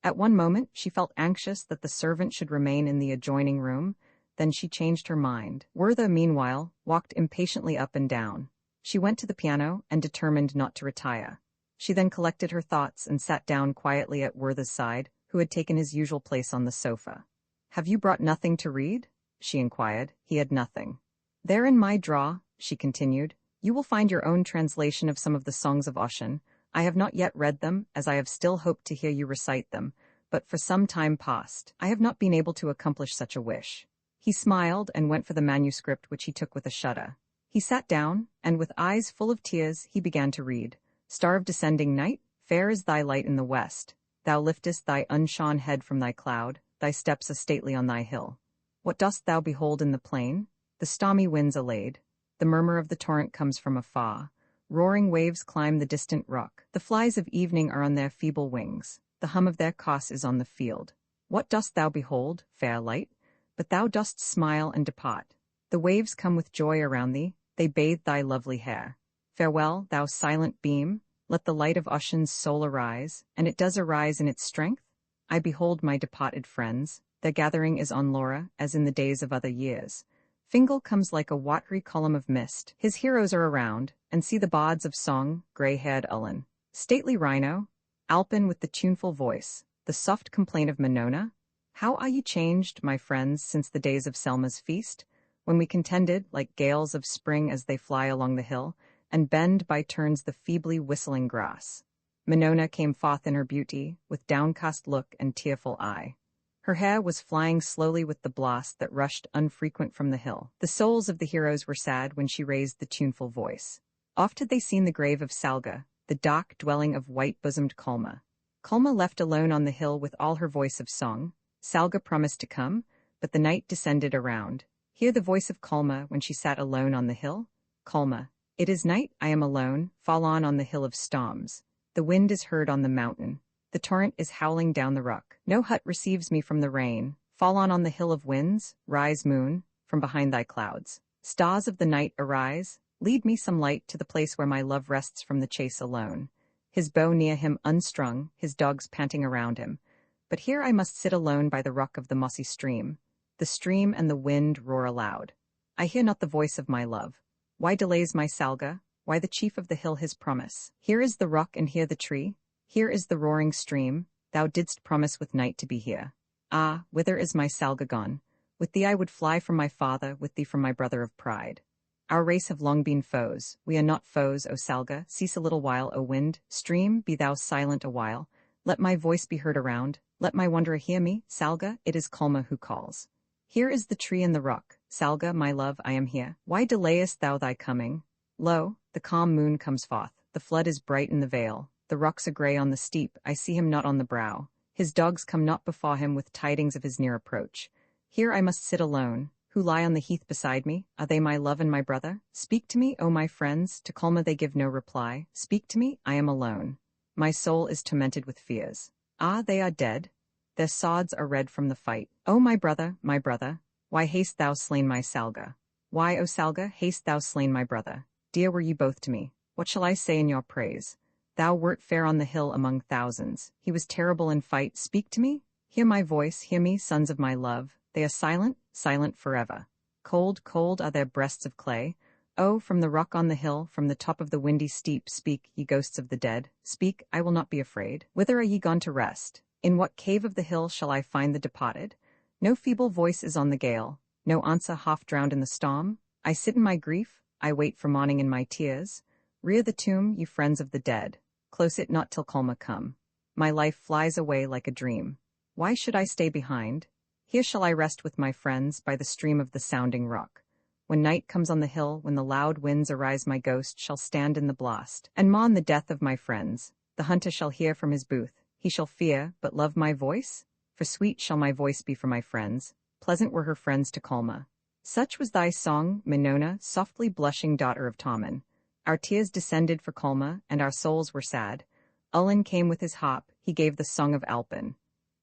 At one moment she felt anxious that the servant should remain in the adjoining room, then she changed her mind. Werther, meanwhile, walked impatiently up and down. She went to the piano and determined not to retire. She then collected her thoughts and sat down quietly at Werther's side, who had taken his usual place on the sofa. "Have you brought nothing to read?" she inquired. He had nothing. "There in my drawer," she continued, "you will find your own translation of some of the songs of Ossian. I have not yet read them, as I have still hoped to hear you recite them, but for some time past I have not been able to accomplish such a wish." He smiled and went for the manuscript, which he took with a shudder. He sat down, and with eyes full of tears he began to read. "Star of descending night, fair is thy light in the west. Thou liftest thy unshorn head from thy cloud, thy steps are stately on thy hill. What dost thou behold in the plain? The stormy winds allayed. The murmur of the torrent comes from afar. Roaring waves climb the distant rock. The flies of evening are on their feeble wings. The hum of their course is on the field. What dost thou behold, fair light? But thou dost smile and depart. The waves come with joy around thee, they bathe thy lovely hair. Farewell, thou silent beam, let the light of Ossian's soul arise, and it does arise in its strength. I behold my departed friends, their gathering is on Laura, as in the days of other years. Fingal comes like a watery column of mist, his heroes are around, and see the bards of song, grey-haired Ullin. Stately Rhino, Alpin with the tuneful voice, the soft complaint of Minona. How are ye changed, my friends, since the days of Selma's feast, when we contended, like gales of spring as they fly along the hill, and bend by turns the feebly whistling grass. Minona came forth in her beauty, with downcast look and tearful eye. Her hair was flying slowly with the blast that rushed unfrequent from the hill. The souls of the heroes were sad when she raised the tuneful voice. Oft had they seen the grave of Salga, the dark dwelling of white-bosomed Colma. Colma left alone on the hill with all her voice of song. Salga promised to come, but the night descended around. Hear the voice of Colma when she sat alone on the hill. Colma, it is night, I am alone, fall on the hill of storms. The wind is heard on the mountain. The torrent is howling down the rock. No hut receives me from the rain. Fall on the hill of winds, rise moon, from behind thy clouds. Stars of the night arise, lead me some light to the place where my love rests from the chase alone. His bow near him unstrung, his dogs panting around him. But here I must sit alone by the rock of the mossy stream. The stream and the wind roar aloud. I hear not the voice of my love. Why delays my Salga? Why the chief of the hill his promise? Here is the rock and here the tree. Here is the roaring stream. Thou didst promise with night to be here. Ah, whither is my Salga gone? With thee I would fly from my father, with thee from my brother of pride. Our race have long been foes. We are not foes, O Salga. Cease a little while, O wind. Stream, be thou silent a while. Let my voice be heard around. Let my wanderer hear me. Salga, it is Colma who calls. Here is the tree and the rock. Salga, my love, I am here. Why delayest thou thy coming? Lo, the calm moon comes forth. The flood is bright in the vale. The rocks are grey on the steep. I see him not on the brow. His dogs come not before him with tidings of his near approach. Here I must sit alone. Who lie on the heath beside me, are they my love and my brother? Speak to me, O my friends, to Colma they give no reply. Speak to me, I am alone. My soul is tormented with fears. Ah, they are dead. Their swords are red from the fight. O my brother, why hast thou slain my Salga? Why, O Salga, hast thou slain my brother? Dear were you both to me. What shall I say in your praise? Thou wert fair on the hill among thousands. He was terrible in fight. Speak to me. Hear my voice, hear me, sons of my love. They are silent, silent forever. Cold, cold are their breasts of clay. Oh, from the rock on the hill, from the top of the windy steep, speak, ye ghosts of the dead. Speak, I will not be afraid. Whither are ye gone to rest? In what cave of the hill shall I find the departed? No feeble voice is on the gale, no answer half drowned in the storm. I sit in my grief, I wait for morning in my tears. Rear the tomb, ye friends of the dead. Close it not till Colma come. My life flies away like a dream. Why should I stay behind? Here shall I rest with my friends by the stream of the sounding rock. When night comes on the hill, when the loud winds arise, my ghost shall stand in the blast, and mourn the death of my friends. The hunter shall hear from his booth, he shall fear, but love my voice? For sweet shall my voice be for my friends, pleasant were her friends to Colma. Such was thy song, Minona, softly blushing daughter of Tommen. Our tears descended for Colma, and our souls were sad. Ullin came with his harp, he gave the song of Alpin.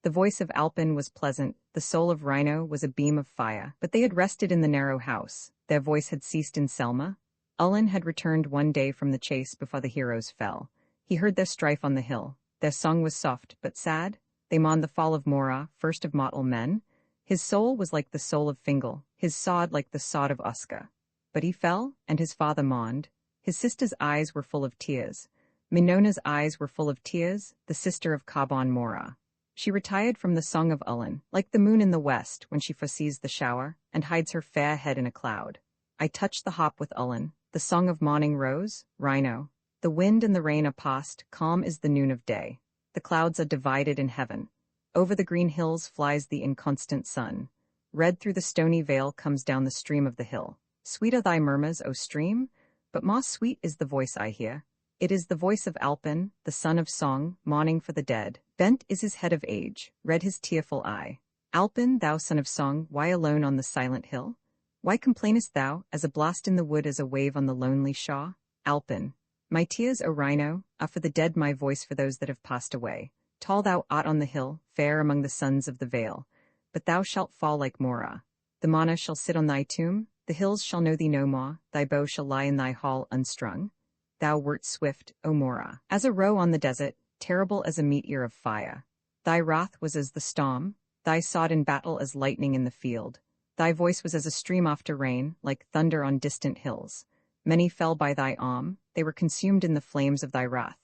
The voice of Alpin was pleasant, the soul of Rhino was a beam of fire, but they had rested in the narrow house, their voice had ceased in Selma. Ullin had returned one day from the chase before the heroes fell. He heard their strife on the hill, their song was soft but sad, they mourned the fall of Mora, first of mortal men. His soul was like the soul of Fingal, his sword like the sword of Uska. But he fell, and his father mourned. His sister's eyes were full of tears. Minona's eyes were full of tears, the sister of Caban Mora. She retired from the song of Ullin, like the moon in the west when she foresees the shower, and hides her fair head in a cloud. I touched the harp with Ullin, the song of morning rose, Rhino. The wind and the rain are past, calm is the noon of day. The clouds are divided in heaven. Over the green hills flies the inconstant sun. Red through the stony vale comes down the stream of the hill. Sweet are thy murmurs, O stream, but more sweet is the voice I hear. It is the voice of Alpin, the son of song, mourning for the dead. Bent is his head of age, red his tearful eye. Alpin, thou son of song, why alone on the silent hill? Why complainest thou, as a blast in the wood as a wave on the lonely shore? Alpin, my tears, O Rhino, are for the dead, my voice for those that have passed away. Tall thou art on the hill, fair among the sons of the vale, but thou shalt fall like Mora. The mana shall sit on thy tomb, the hills shall know thee no more, thy bow shall lie in thy hall unstrung. Thou wert swift, O Mora, as a roe on the desert, terrible as a meteor of fire. Thy wrath was as the storm, thy sword in battle as lightning in the field. Thy voice was as a stream after rain, like thunder on distant hills. Many fell by thy arm, they were consumed in the flames of thy wrath.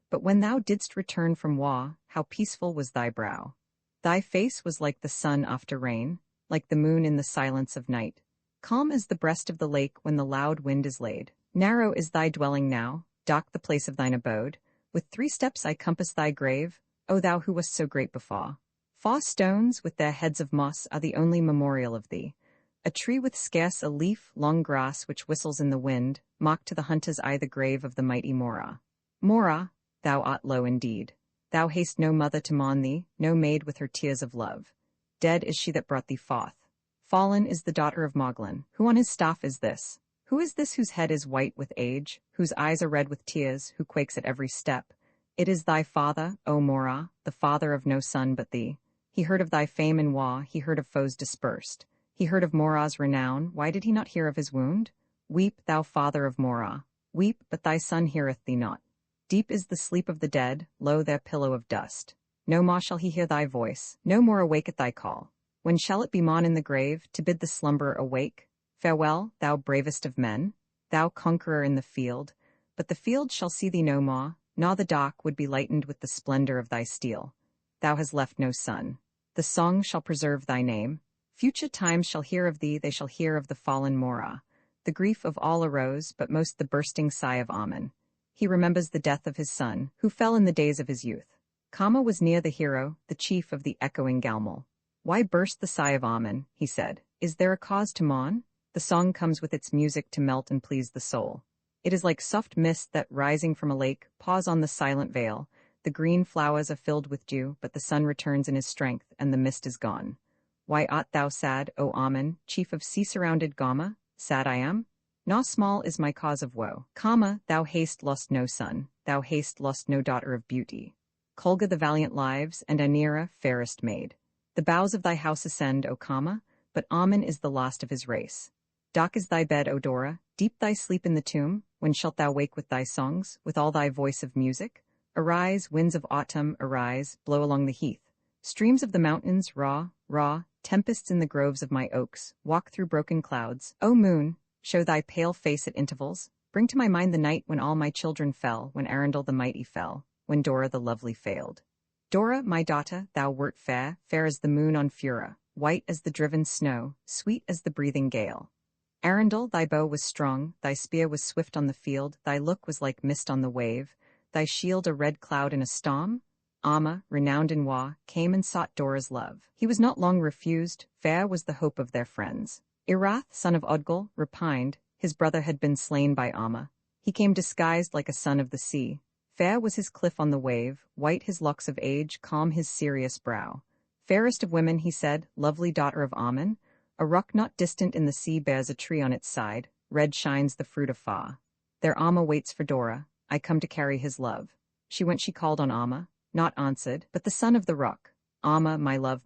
But when thou didst return from war, how peaceful was thy brow. Thy face was like the sun after rain, like the moon in the silence of night. Calm as the breast of the lake when the loud wind is laid. Narrow is thy dwelling now, dark the place of thine abode. With 3 steps I compass thy grave, O thou who wast so great before. 4 stones with their heads of moss are the only memorial of thee. A tree with scarce a leaf, long grass which whistles in the wind, mark to the hunter's eye the grave of the mighty Mora. Mora, thou art low indeed. Thou hast no mother to mourn thee, no maid with her tears of love. Dead is she that brought thee forth. Fallen is the daughter of Moglin. Who on his staff is this? Who is this whose head is white with age, whose eyes are red with tears, who quakes at every step? It is thy father, O Mora, the father of no son but thee. He heard of thy fame in war, he heard of foes dispersed. He heard of Mora's renown, why did he not hear of his wound? Weep, thou father of Mora. Weep, but thy son heareth thee not. Deep is the sleep of the dead, low their pillow of dust. No more shall he hear thy voice, no more awake at thy call. When shall it be morn in the grave, to bid the slumberer awake? Farewell, thou bravest of men, thou conqueror in the field, but the field shall see thee no more, nor the dark would be lightened with the splendor of thy steel. Thou hast left no son. The song shall preserve thy name. Future times shall hear of thee, they shall hear of the fallen Mora. The grief of all arose, but most the bursting sigh of Amun. He remembers the death of his son, who fell in the days of his youth. Kama was near the hero, the chief of the echoing Galmal. Why burst the sigh of Amun? He said. Is there a cause to mourn? The song comes with its music to melt and please the soul. It is like soft mist that, rising from a lake, paws on the silent vale. The green flowers are filled with dew, but the sun returns in his strength, and the mist is gone. Why art thou sad, O Amen, chief of sea-surrounded Gama? Sad I am? Na small is my cause of woe. Kama, thou hast lost no son, thou hast lost no daughter of beauty. Kolga the valiant lives, and Anira, fairest maid. The boughs of thy house ascend, O Kama, but Amen is the last of his race. Dark is thy bed, O Dora, deep thy sleep in the tomb. When shalt thou wake with thy songs, with all thy voice of music? Arise, winds of autumn, arise, blow along the heath. Streams of the mountains, raw, tempests in the groves of my oaks, walk through broken clouds. O moon, show thy pale face at intervals. Bring to my mind the night when all my children fell, when Arundel the mighty fell, when Dora the lovely failed. Dora, my daughter, thou wert fair, fair as the moon on Fura, white as the driven snow, sweet as the breathing gale. Arundel, thy bow was strong, thy spear was swift on the field, thy look was like mist on the wave, thy shield a red cloud in a storm. Amma, renowned in Wa, came and sought Dora's love. He was not long refused, fair was the hope of their friends. Irath, son of Odgal, repined, his brother had been slain by Amma. He came disguised like a son of the sea. Fair was his cliff on the wave, white his locks of age, calm his serious brow. Fairest of women, he said, lovely daughter of Amen, a rock not distant in the sea bears a tree on its side, red shines the fruit of Fa. There Amma waits for Dora, I come to carry his love. She went, she called on Amma, not answered, but the son of the rock. Amma, my love,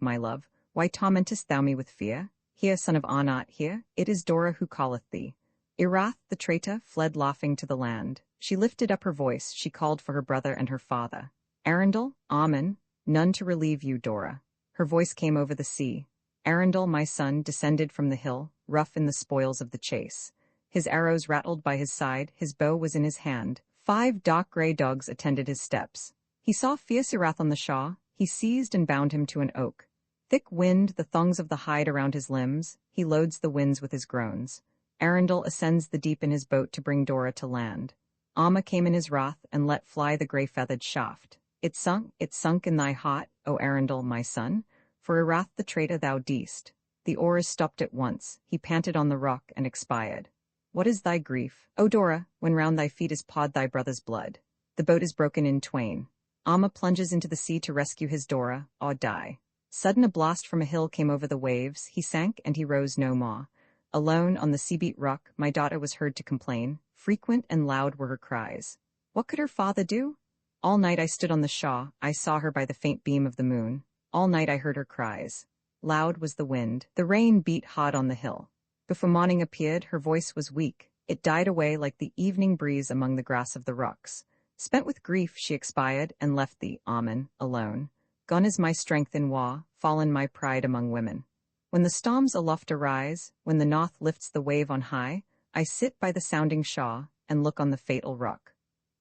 why tormentest thou me with fear? Here, son of Anat, here, it is Dora who calleth thee. Irath, the traitor, fled laughing to the land. She lifted up her voice, she called for her brother and her father. Arundel, Amen, none to relieve you, Dora. Her voice came over the sea. Arundel, my son, descended from the hill, rough in the spoils of the chase. His arrows rattled by his side, his bow was in his hand. 5 dark grey dogs attended his steps. He saw fierce Irath on the shaw, he seized and bound him to an oak. Thick wind, the thongs of the hide around his limbs, he loads the winds with his groans. Arundel ascends the deep in his boat to bring Dora to land. Amma came in his wrath and let fly the grey-feathered shaft. It sunk in thy heart, O Arundel, my son, for Irath the traitor thou deest. The oars stopped at once, he panted on the rock and expired. What is thy grief, O Dora, when round thy feet is pawed thy brother's blood? The boat is broken in twain. Amma plunges into the sea to rescue his Dora, or die. Sudden a blast from a hill came over the waves, he sank and he rose no more. Alone on the sea-beat rock, my daughter was heard to complain, frequent and loud were her cries. What could her father do? All night I stood on the shaw, I saw her by the faint beam of the moon. All night I heard her cries. Loud was the wind, the rain beat hard on the hill. Before morning appeared, her voice was weak. It died away like the evening breeze among the grass of the rocks. Spent with grief, she expired, and left thee, Amen, alone. Gone is my strength in Wa, fallen my pride among women. When the storms aloft arise, when the north lifts the wave on high, I sit by the sounding shaw, and look on the fatal rock.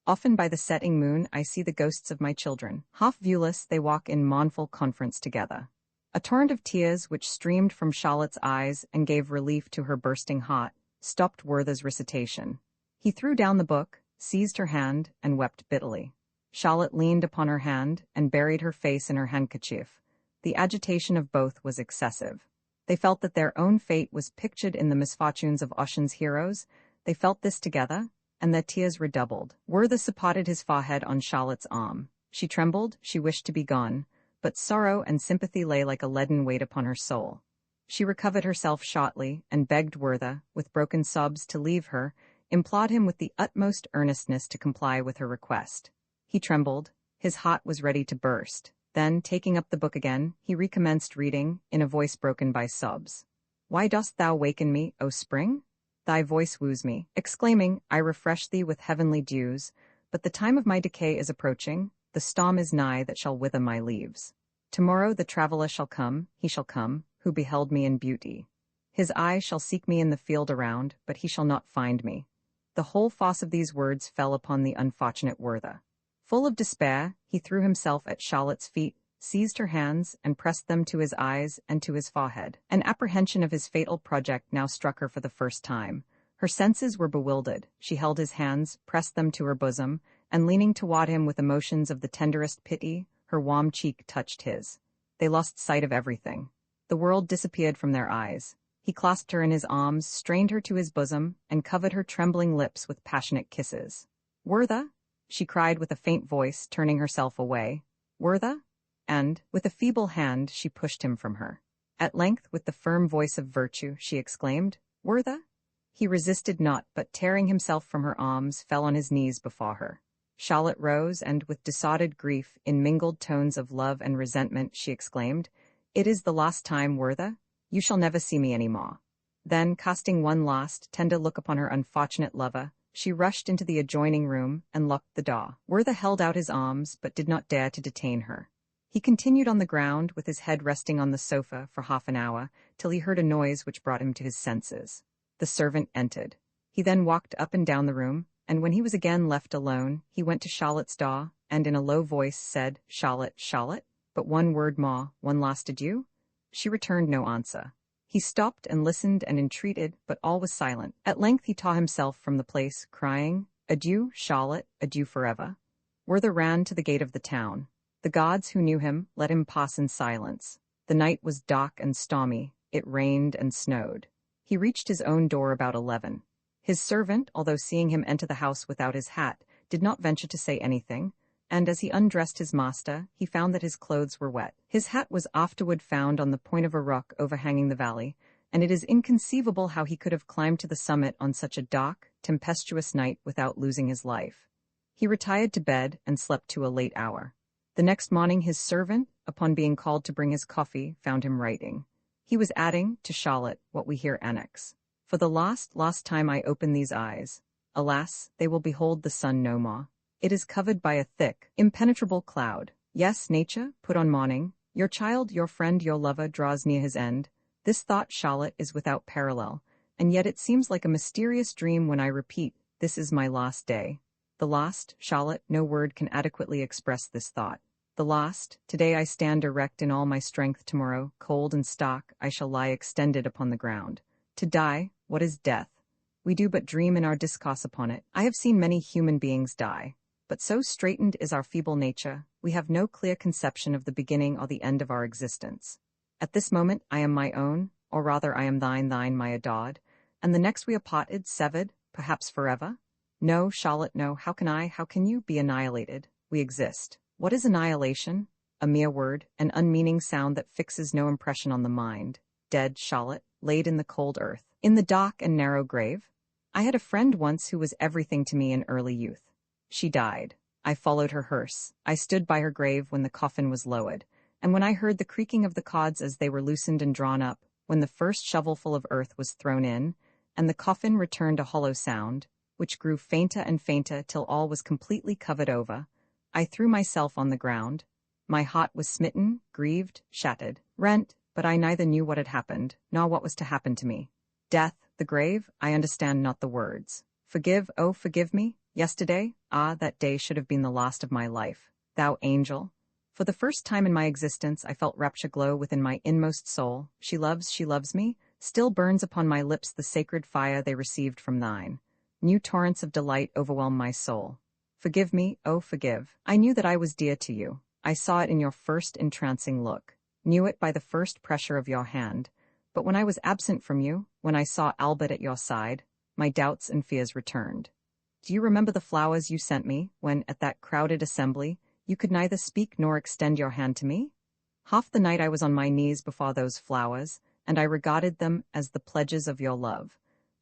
Often by the setting moon I see the ghosts of my children. Half viewless, they walk in mournful conference together. A torrent of tears which streamed from Charlotte's eyes and gave relief to her bursting heart, stopped Werther's recitation. He threw down the book, seized her hand, and wept bitterly. Charlotte leaned upon her hand and buried her face in her handkerchief. The agitation of both was excessive. They felt that their own fate was pictured in the misfortunes of Ossian's heroes. They felt this together, and their tears redoubled. Werther supported his forehead on Charlotte's arm. She trembled, she wished to be gone, but sorrow and sympathy lay like a leaden weight upon her soul. She recovered herself shortly, and begged Werther, with broken sobs, to leave her, implored him with the utmost earnestness to comply with her request. He trembled, his heart was ready to burst. Then, taking up the book again, he recommenced reading, in a voice broken by sobs. Why dost thou waken me, O spring? Thy voice woos me, exclaiming, I refresh thee with heavenly dews, but the time of my decay is approaching, the storm is nigh that shall wither my leaves. Tomorrow the traveller shall come, he shall come, who beheld me in beauty. His eye shall seek me in the field around, but he shall not find me. The whole force of these words fell upon the unfortunate Werther. Full of despair, he threw himself at Charlotte's feet, seized her hands, and pressed them to his eyes and to his forehead. An apprehension of his fatal project now struck her for the first time. Her senses were bewildered. She held his hands, pressed them to her bosom, and leaning toward him with emotions of the tenderest pity, her warm cheek touched his. They lost sight of everything. The world disappeared from their eyes. He clasped her in his arms, strained her to his bosom, and covered her trembling lips with passionate kisses. Werther? She cried with a faint voice, turning herself away. Werther? And, with a feeble hand, she pushed him from her. At length, with the firm voice of virtue, she exclaimed, "Werther?" He resisted not, but tearing himself from her arms, fell on his knees before her. Charlotte rose, and with decided grief, in mingled tones of love and resentment, she exclaimed, "It is the last time, Werther. You shall never see me any more." Then, casting one last, tender look upon her unfortunate lover, she rushed into the adjoining room and locked the door. Werther held out his arms, but did not dare to detain her. He continued on the ground, with his head resting on the sofa, for half an hour, till he heard a noise which brought him to his senses. The servant entered. He then walked up and down the room, and when he was again left alone, he went to Charlotte's door, and in a low voice said, "Charlotte, Charlotte, but one word more, one last adieu?" She returned no answer. He stopped and listened and entreated, but all was silent. At length he tore himself from the place, crying, "Adieu, Charlotte, adieu forever." Werther ran to the gate of the town. The gods who knew him let him pass in silence. The night was dark and stormy. It rained and snowed. He reached his own door about 11. His servant, although seeing him enter the house without his hat, did not venture to say anything, and as he undressed his master, he found that his clothes were wet. His hat was afterward found on the point of a rock overhanging the valley, and it is inconceivable how he could have climbed to the summit on such a dark, tempestuous night without losing his life. He retired to bed and slept to a late hour. The next morning his servant, upon being called to bring his coffee, found him writing. He was adding, to Charlotte, what we here annex. "For the last time I open these eyes, alas, they will behold the sun no more. It is covered by a thick, impenetrable cloud. Yes, nature, put on mourning. Your child, your friend, your lover draws near his end. This thought, Charlotte, is without parallel, and yet it seems like a mysterious dream when I repeat, this is my last day. The last, Charlotte, no word can adequately express this thought. The last, today I stand erect in all my strength, tomorrow, cold and stark, I shall lie extended upon the ground. To die, what is death? We do but dream in our discourse upon it. I have seen many human beings die, but so straitened is our feeble nature, we have no clear conception of the beginning or the end of our existence. At this moment I am my own, or rather I am thine, my adored, and the next we are parted, severed, perhaps forever? No, Charlotte, no, how can you be annihilated? We exist. What is annihilation? A mere word, an unmeaning sound that fixes no impression on the mind. Dead, Charlotte, laid in the cold earth, in the dark and narrow grave. I had a friend once who was everything to me in early youth. She died. I followed her hearse. I stood by her grave when the coffin was lowered, and when I heard the creaking of the cords as they were loosened and drawn up, when the first shovelful of earth was thrown in, and the coffin returned a hollow sound, which grew fainter and fainter till all was completely covered over, I threw myself on the ground. My heart was smitten, grieved, shattered, rent, but I neither knew what had happened, nor what was to happen to me. Death, the grave, I understand not the words. Forgive, oh, forgive me. Yesterday, that day should have been the last of my life. Thou angel. For the first time in my existence I felt rapture glow within my inmost soul. She loves me. Still burns upon my lips the sacred fire they received from thine. New torrents of delight overwhelm my soul. Forgive me, oh forgive. I knew that I was dear to you. I saw it in your first entrancing look, knew it by the first pressure of your hand. But when I was absent from you, when I saw Albert at your side, my doubts and fears returned. Do you remember the flowers you sent me, when, at that crowded assembly, you could neither speak nor extend your hand to me? Half the night I was on my knees before those flowers, and I regarded them as the pledges of your love.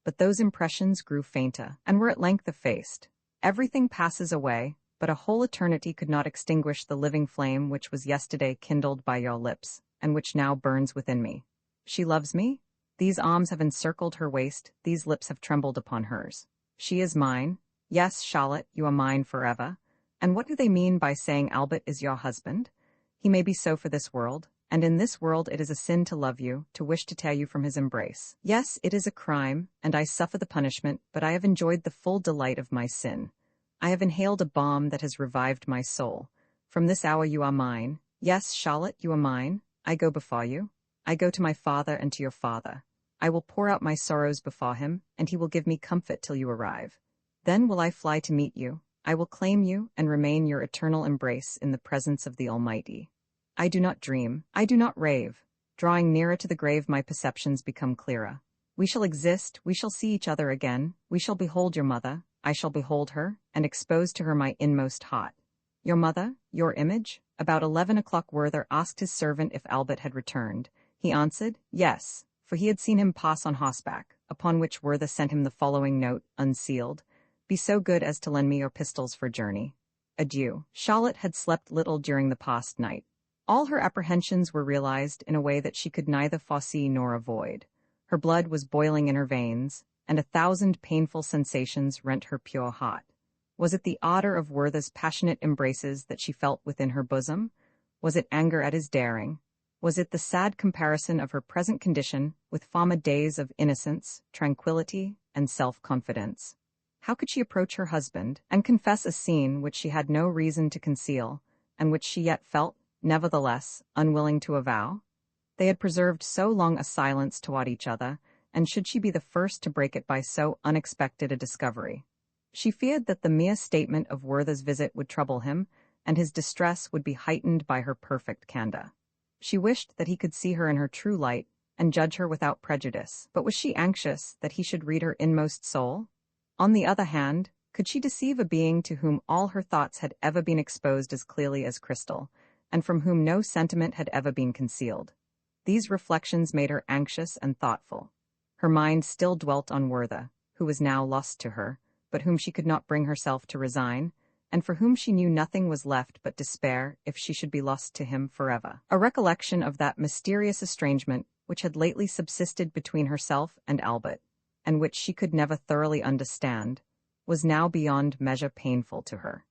But those impressions grew fainter, and were at length effaced. Everything passes away, but a whole eternity could not extinguish the living flame which was yesterday kindled by your lips, and which now burns within me. She loves me. These arms have encircled her waist, these lips have trembled upon hers. She is mine. Yes, Charlotte, you are mine forever. And what do they mean by saying Albert is your husband? He may be so for this world, and in this world it is a sin to love you, to wish to tear you from his embrace. Yes, it is a crime, and I suffer the punishment, but I have enjoyed the full delight of my sin. I have inhaled a balm that has revived my soul. From this hour you are mine. Yes, Charlotte, you are mine. I go before you. I go to my father and to your father. I will pour out my sorrows before him, and he will give me comfort till you arrive. Then will I fly to meet you. I will claim you and remain your eternal embrace in the presence of the Almighty. I do not dream. I do not rave. Drawing nearer to the grave, my perceptions become clearer. We shall exist. We shall see each other again. We shall behold your mother. I shall behold her, and expose to her my inmost heart. Your mother, your image? About 11 o'clock Werther asked his servant if Albert had returned. He answered, yes, for he had seen him pass on horseback, upon which Werther sent him the following note, unsealed. Be so good as to lend me your pistols for journey. Adieu. Charlotte had slept little during the past night. All her apprehensions were realized in a way that she could neither foresee nor avoid. Her blood was boiling in her veins, and 1,000 painful sensations rent her pure heart. Was it the ardor of Werther's passionate embraces that she felt within her bosom? Was it anger at his daring? Was it the sad comparison of her present condition with former days of innocence, tranquility, and self-confidence? How could she approach her husband and confess a scene which she had no reason to conceal, and which she yet felt, nevertheless, unwilling to avow? They had preserved so long a silence toward each other, and should she be the first to break it by so unexpected a discovery? She feared that the mere statement of Werther's visit would trouble him, and his distress would be heightened by her perfect candor. She wished that he could see her in her true light and judge her without prejudice, but was she anxious that he should read her inmost soul? On the other hand, could she deceive a being to whom all her thoughts had ever been exposed as clearly as crystal, and from whom no sentiment had ever been concealed? These reflections made her anxious and thoughtful. Her mind still dwelt on Werther, who was now lost to her, but whom she could not bring herself to resign, and for whom she knew nothing was left but despair if she should be lost to him forever. A recollection of that mysterious estrangement which had lately subsisted between herself and Albert, and which she could never thoroughly understand, was now beyond measure painful to her.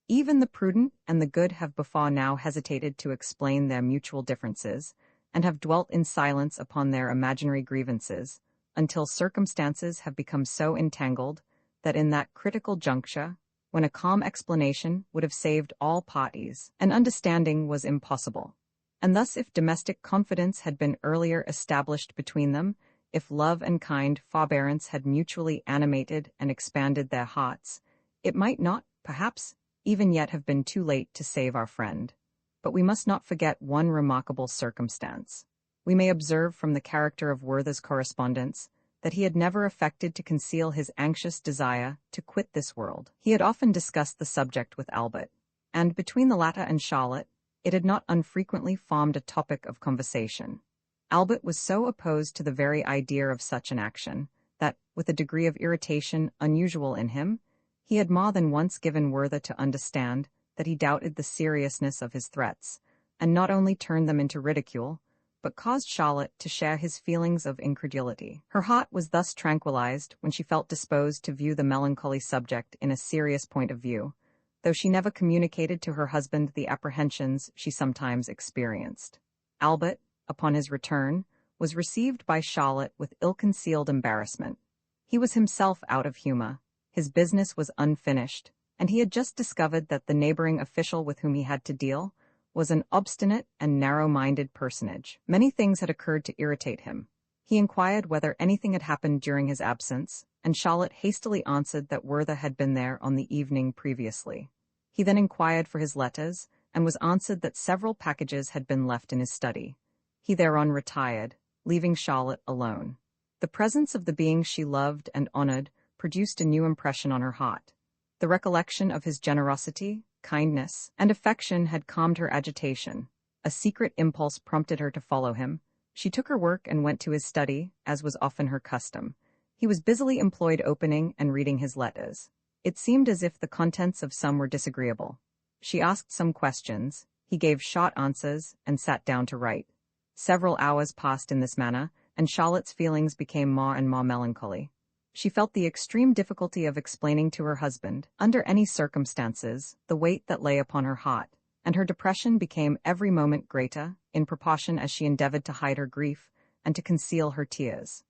Even the prudent and the good have before now hesitated to explain their mutual differences, and have dwelt in silence upon their imaginary grievances, until circumstances have become so entangled that in that critical juncture, when a calm explanation would have saved all parties, an understanding was impossible. And thus, if domestic confidence had been earlier established between them, if love and kind forbearance had mutually animated and expanded their hearts, it might not, perhaps, even yet have been too late to save our friend. But we must not forget one remarkable circumstance. We may observe from the character of Werther's correspondence that he had never affected to conceal his anxious desire to quit this world. He had often discussed the subject with Albert, and between the latter and Charlotte, it had not unfrequently formed a topic of conversation. Albert was so opposed to the very idea of such an action that, with a degree of irritation unusual in him, he had more than once given Werther to understand that he doubted the seriousness of his threats, and not only turned them into ridicule, but caused Charlotte to share his feelings of incredulity. Her heart was thus tranquilized when she felt disposed to view the melancholy subject in a serious point of view, though she never communicated to her husband the apprehensions she sometimes experienced. Albert, upon his return, was received by Charlotte with ill-concealed embarrassment. He was himself out of humor, his business was unfinished, and he had just discovered that the neighboring official with whom he had to deal was an obstinate and narrow-minded personage. Many things had occurred to irritate him. He inquired whether anything had happened during his absence, and Charlotte hastily answered that Werther had been there on the evening previously. He then inquired for his letters, and was answered that several packages had been left in his study. He thereon retired, leaving Charlotte alone. The presence of the being she loved and honored produced a new impression on her heart. The recollection of his generosity, kindness, and affection had calmed her agitation. A secret impulse prompted her to follow him. She took her work and went to his study, as was often her custom. He was busily employed opening and reading his letters. It seemed as if the contents of some were disagreeable. She asked some questions, he gave short answers, and sat down to write. Several hours passed in this manner, and Charlotte's feelings became more and more melancholy. She felt the extreme difficulty of explaining to her husband, under any circumstances, the weight that lay upon her heart, and her depression became every moment greater, in proportion as she endeavored to hide her grief and to conceal her tears.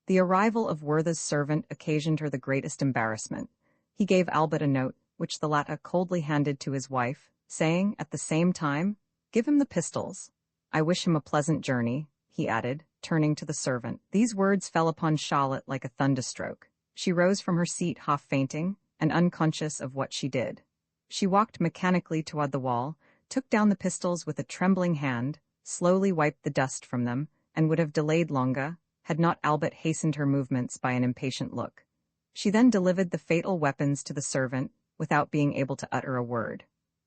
The arrival of Werther's servant occasioned her the greatest embarrassment. He gave Albert a note, which the latter coldly handed to his wife, saying, at the same time, "Give him the pistols. I wish him a pleasant journey," he added, turning to the servant. These words fell upon Charlotte like a thunderstroke. She rose from her seat half fainting, and unconscious of what she did. She walked mechanically toward the wall, took down the pistols with a trembling hand, slowly wiped the dust from them, and would have delayed longer, had not Albert hastened her movements by an impatient look. She then delivered the fatal weapons to the servant, without being able to utter a word.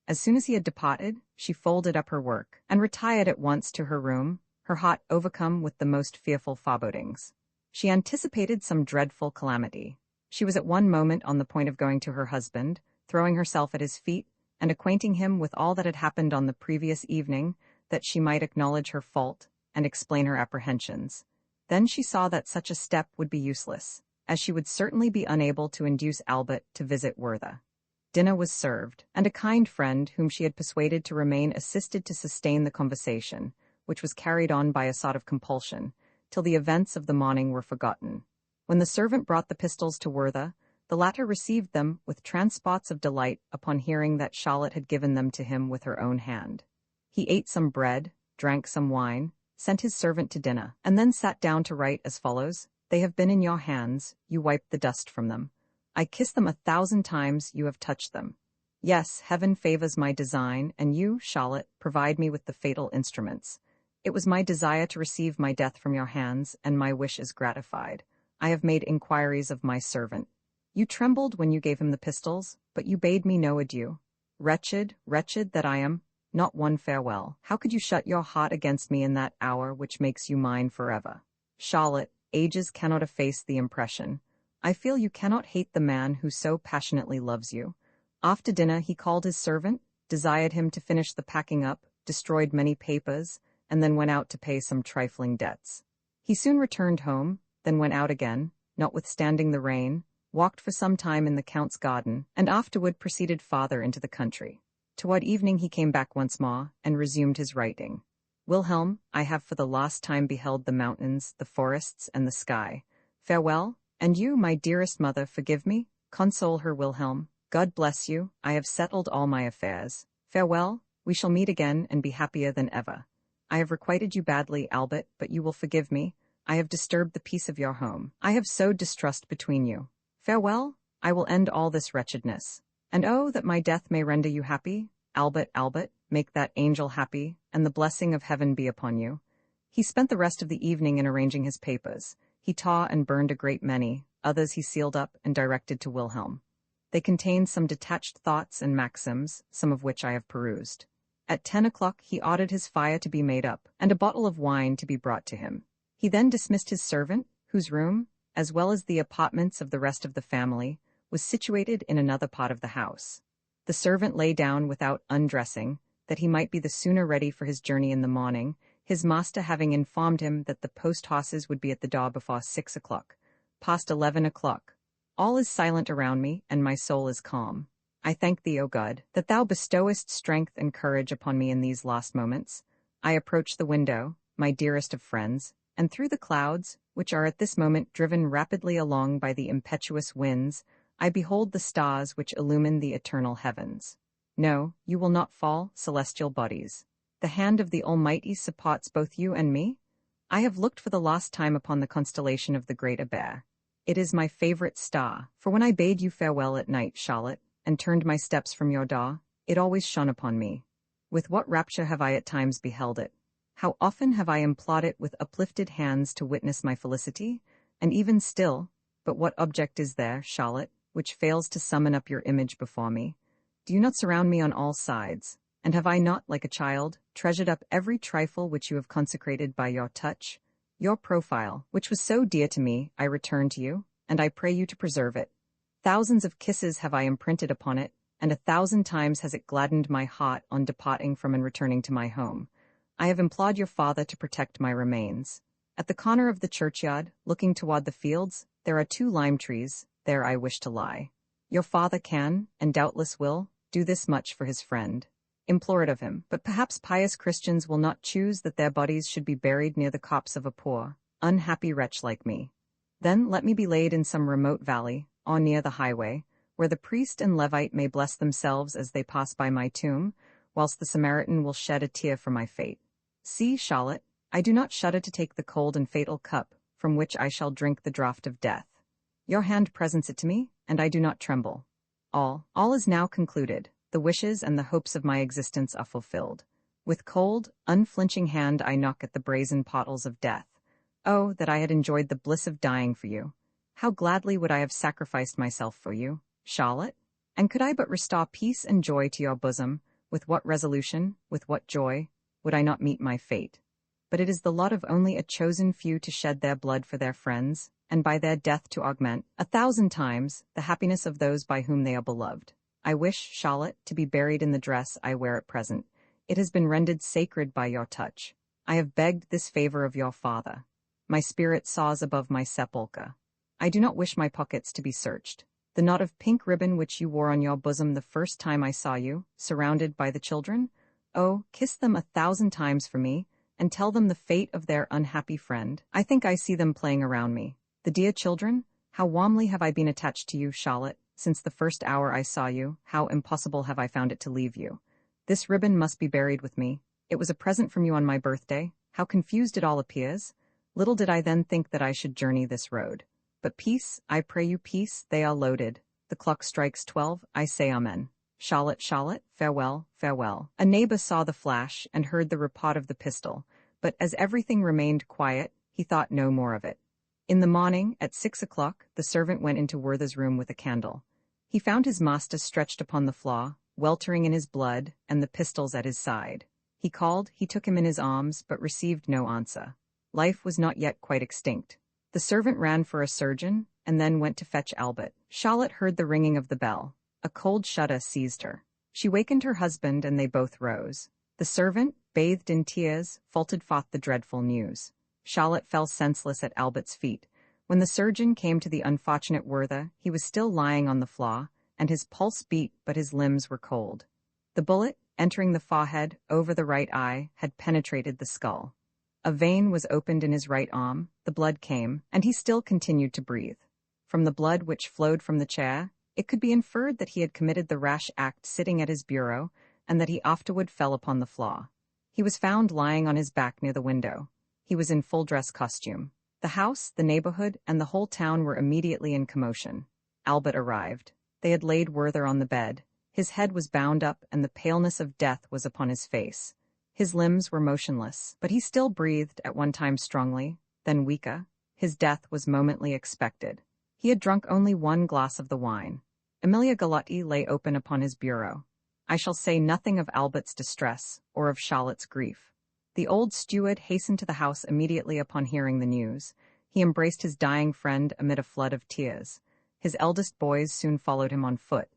As soon as he had departed, she folded up her work, and retired at once to her room, her heart overcome with the most fearful forebodings. She anticipated some dreadful calamity. She was at one moment on the point of going to her husband, throwing herself at his feet, and acquainting him with all that had happened on the previous evening, that she might acknowledge her fault and explain her apprehensions. Then she saw that such a step would be useless, as she would certainly be unable to induce Albert to visit Werther. Dinner was served, and a kind friend whom she had persuaded to remain assisted to sustain the conversation, which was carried on by a sort of compulsion, till the events of the morning were forgotten. When the servant brought the pistols to Werther, the latter received them with transports of delight upon hearing that Charlotte had given them to him with her own hand. He ate some bread, drank some wine, sent his servant to dinner, and then sat down to write as follows: "They have been in your hands, you wiped the dust from them. I kiss them 1,000 times, you have touched them. Yes, heaven favors my design, and you, Charlotte, provide me with the fatal instruments. It was my desire to receive my death from your hands, and my wish is gratified. I have made inquiries of my servant. You trembled when you gave him the pistols, but you bade me no adieu. Wretched, wretched that I am, not one farewell. How could you shut your heart against me in that hour which makes you mine forever? Charlotte, ages cannot efface the impression. I feel you cannot hate the man who so passionately loves you." After dinner he called his servant, desired him to finish the packing up, destroyed many papers, and then went out to pay some trifling debts. He soon returned home, then went out again, notwithstanding the rain, walked for some time in the Count's garden, and afterward proceeded farther into the country. Toward evening he came back once more, and resumed his writing. "Wilhelm, I have for the last time beheld the mountains, the forests, and the sky. Farewell, and you, my dearest mother, forgive me. Console her, Wilhelm. God bless you, I have settled all my affairs. Farewell, we shall meet again and be happier than ever. I have requited you badly, Albert, but you will forgive me. I have disturbed the peace of your home. I have sowed distrust between you. Farewell, I will end all this wretchedness. And oh, that my death may render you happy. Albert, Albert, make that angel happy, and the blessing of heaven be upon you." He spent the rest of the evening in arranging his papers. He tore and burned a great many, others he sealed up and directed to Wilhelm. They contained some detached thoughts and maxims, some of which I have perused. At 10 o'clock he ordered his fire to be made up, and a bottle of wine to be brought to him. He then dismissed his servant, whose room, as well as the apartments of the rest of the family, was situated in another part of the house. The servant lay down without undressing, that he might be the sooner ready for his journey in the morning, his master having informed him that the post-horses would be at the door before 6 o'clock. Past 11 o'clock. All is silent around me, and my soul is calm. I thank thee, O God, that thou bestowest strength and courage upon me in these last moments. I approach the window, my dearest of friends, and through the clouds, which are at this moment driven rapidly along by the impetuous winds, I behold the stars which illumine the eternal heavens. No, you will not fall, celestial bodies. The hand of the Almighty supports both you and me. I have looked for the last time upon the constellation of the Great Abare. It is my favorite star, for when I bade you farewell at night, Charlotte, and turned my steps from your door, it always shone upon me. With what rapture have I at times beheld it! How often have I implored it with uplifted hands to witness my felicity, and even still, but what object is there, Charlotte, which fails to summon up your image before me? Do you not surround me on all sides, and have I not, like a child, treasured up every trifle which you have consecrated by your touch? Your profile, which was so dear to me, I return to you, and I pray you to preserve it. Thousands of kisses have I imprinted upon it, and 1,000 times has it gladdened my heart on departing from and returning to my home. I have implored your father to protect my remains. At the corner of the churchyard, looking toward the fields, there are 2 lime trees. There I wish to lie. Your father can, and doubtless will, do this much for his friend. Implore it of him, but perhaps pious Christians will not choose that their bodies should be buried near the copse of a poor, unhappy wretch like me. Then let me be laid in some remote valley, or near the highway, where the priest and Levite may bless themselves as they pass by my tomb, whilst the Samaritan will shed a tear for my fate. See, Charlotte, I do not shudder to take the cold and fatal cup, from which I shall drink the draught of death. Your hand presents it to me, and I do not tremble. All is now concluded. The wishes and the hopes of my existence are fulfilled. With cold, unflinching hand I knock at the brazen portals of death. Oh, that I had enjoyed the bliss of dying for you! How gladly would I have sacrificed myself for you, Charlotte? And could I but restore peace and joy to your bosom, with what resolution, with what joy, would I not meet my fate? but it is the lot of only a chosen few to shed their blood for their friends, and by their death to augment, 1,000 times, the happiness of those by whom they are beloved. I wish, Charlotte, to be buried in the dress I wear at present. It has been rendered sacred by your touch. I have begged this favor of your father. My spirit soars above my sepulchre. I do not wish my pockets to be searched. The knot of pink ribbon which you wore on your bosom the first time I saw you, surrounded by the children? Oh, kiss them 1,000 times for me, and tell them the fate of their unhappy friend. I think I see them playing around me. The dear children? How warmly have I been attached to you, Charlotte, since the first hour I saw you. How impossible have I found it to leave you. This ribbon must be buried with me. It was a present from you on my birthday. How confused it all appears. Little did I then think that I should journey this road. But peace, I pray you, peace, they are loaded. The clock strikes 12, I say amen. Charlotte, Charlotte, farewell, farewell. A neighbor saw the flash and heard the report of the pistol, but as everything remained quiet, he thought no more of it. In the morning, at 6 o'clock, the servant went into Werther's room with a candle. He found his master stretched upon the floor, weltering in his blood, and the pistols at his side. He called, he took him in his arms, but received no answer. Life was not yet quite extinct. The servant ran for a surgeon, and then went to fetch Albert. Charlotte heard the ringing of the bell. A cold shudder seized her. She wakened her husband, and they both rose. The servant, bathed in tears, faltered forth the dreadful news. Charlotte fell senseless at Albert's feet. When the surgeon came to the unfortunate Werther, he was still lying on the floor, and his pulse beat, but his limbs were cold. The bullet, entering the forehead, over the right eye, had penetrated the skull. A vein was opened in his right arm, the blood came, and he still continued to breathe. From the blood which flowed from the chair, it could be inferred that he had committed the rash act sitting at his bureau, and that he afterward fell upon the floor. He was found lying on his back near the window. He was in full dress costume. The house, the neighborhood, and the whole town were immediately in commotion. Albert arrived. They had laid Werther on the bed. His head was bound up, and the paleness of death was upon his face. His limbs were motionless, but he still breathed, at one time strongly, then weaker. His death was momently expected. He had drunk only 1 glass of the wine. Emilia Galotti lay open upon his bureau. I shall say nothing of Albert's distress, or of Charlotte's grief. The old steward hastened to the house immediately upon hearing the news. He embraced his dying friend amid a flood of tears. His eldest boys soon followed him on foot.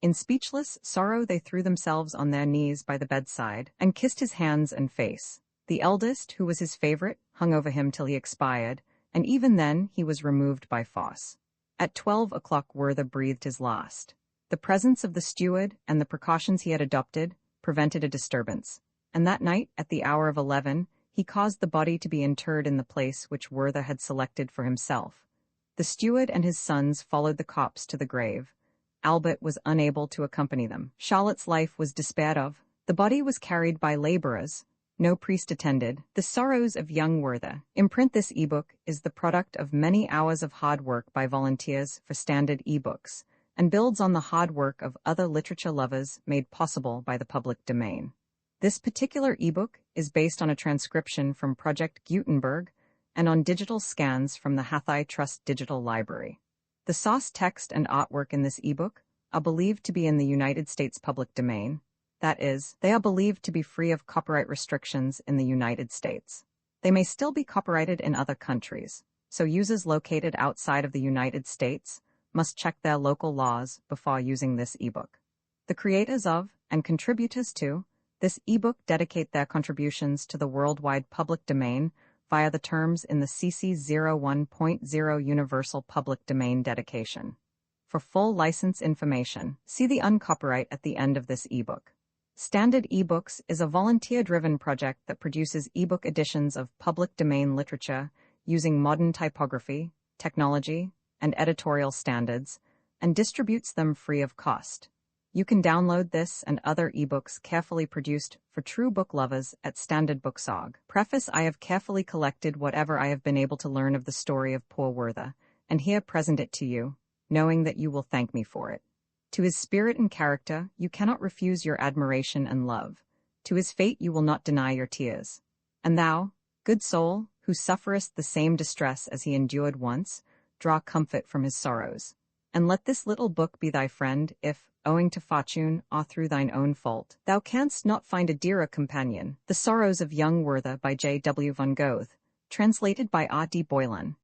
In speechless sorrow they threw themselves on their knees by the bedside, and kissed his hands and face. The eldest, who was his favorite, hung over him till he expired, and even then he was removed by force. At 12 o'clock Werther breathed his last. The presence of the steward, and the precautions he had adopted, prevented a disturbance, and that night, at the hour of 11, he caused the body to be interred in the place which Werther had selected for himself. The steward and his sons followed the corpse to the grave. Albert was unable to accompany them. Charlotte's life was despaired of. The body was carried by laborers. No priest attended. The Sorrows of Young Werther. Imprint this ebook is the product of many hours of hard work by volunteers for Standard ebooks, and builds on the hard work of other literature lovers made possible by the public domain. This particular ebook is based on a transcription from Project Gutenberg and on digital scans from the Hathai Trust Digital Library. The source text and artwork in this ebook are believed to be in the United States public domain. That is, they are believed to be free of copyright restrictions in the United States. They may still be copyrighted in other countries, so users located outside of the United States must check their local laws before using this ebook. The creators of, and contributors to, this ebook dedicate their contributions to the worldwide public domain via the terms in the CC 01.0 Universal Public Domain Dedication. For full license information, see the uncopyright at the end of this ebook. Standard eBooks is a volunteer-driven project that produces ebook editions of public domain literature using modern typography, technology, and editorial standards, and distributes them free of cost. You can download this and other ebooks carefully produced for true book lovers at standardbooks.org. Preface: I have carefully collected whatever I have been able to learn of the story of poor Werther, and here present it to you, knowing that you will thank me for it. To his spirit and character you cannot refuse your admiration and love. To his fate you will not deny your tears. And thou, good soul, who sufferest the same distress as he endured once, draw comfort from his sorrows. And let this little book be thy friend, if, owing to fortune, or through thine own fault, thou canst not find a dearer companion. The Sorrows of Young Werther by J. W. von Goethe, translated by A. D. Boylan.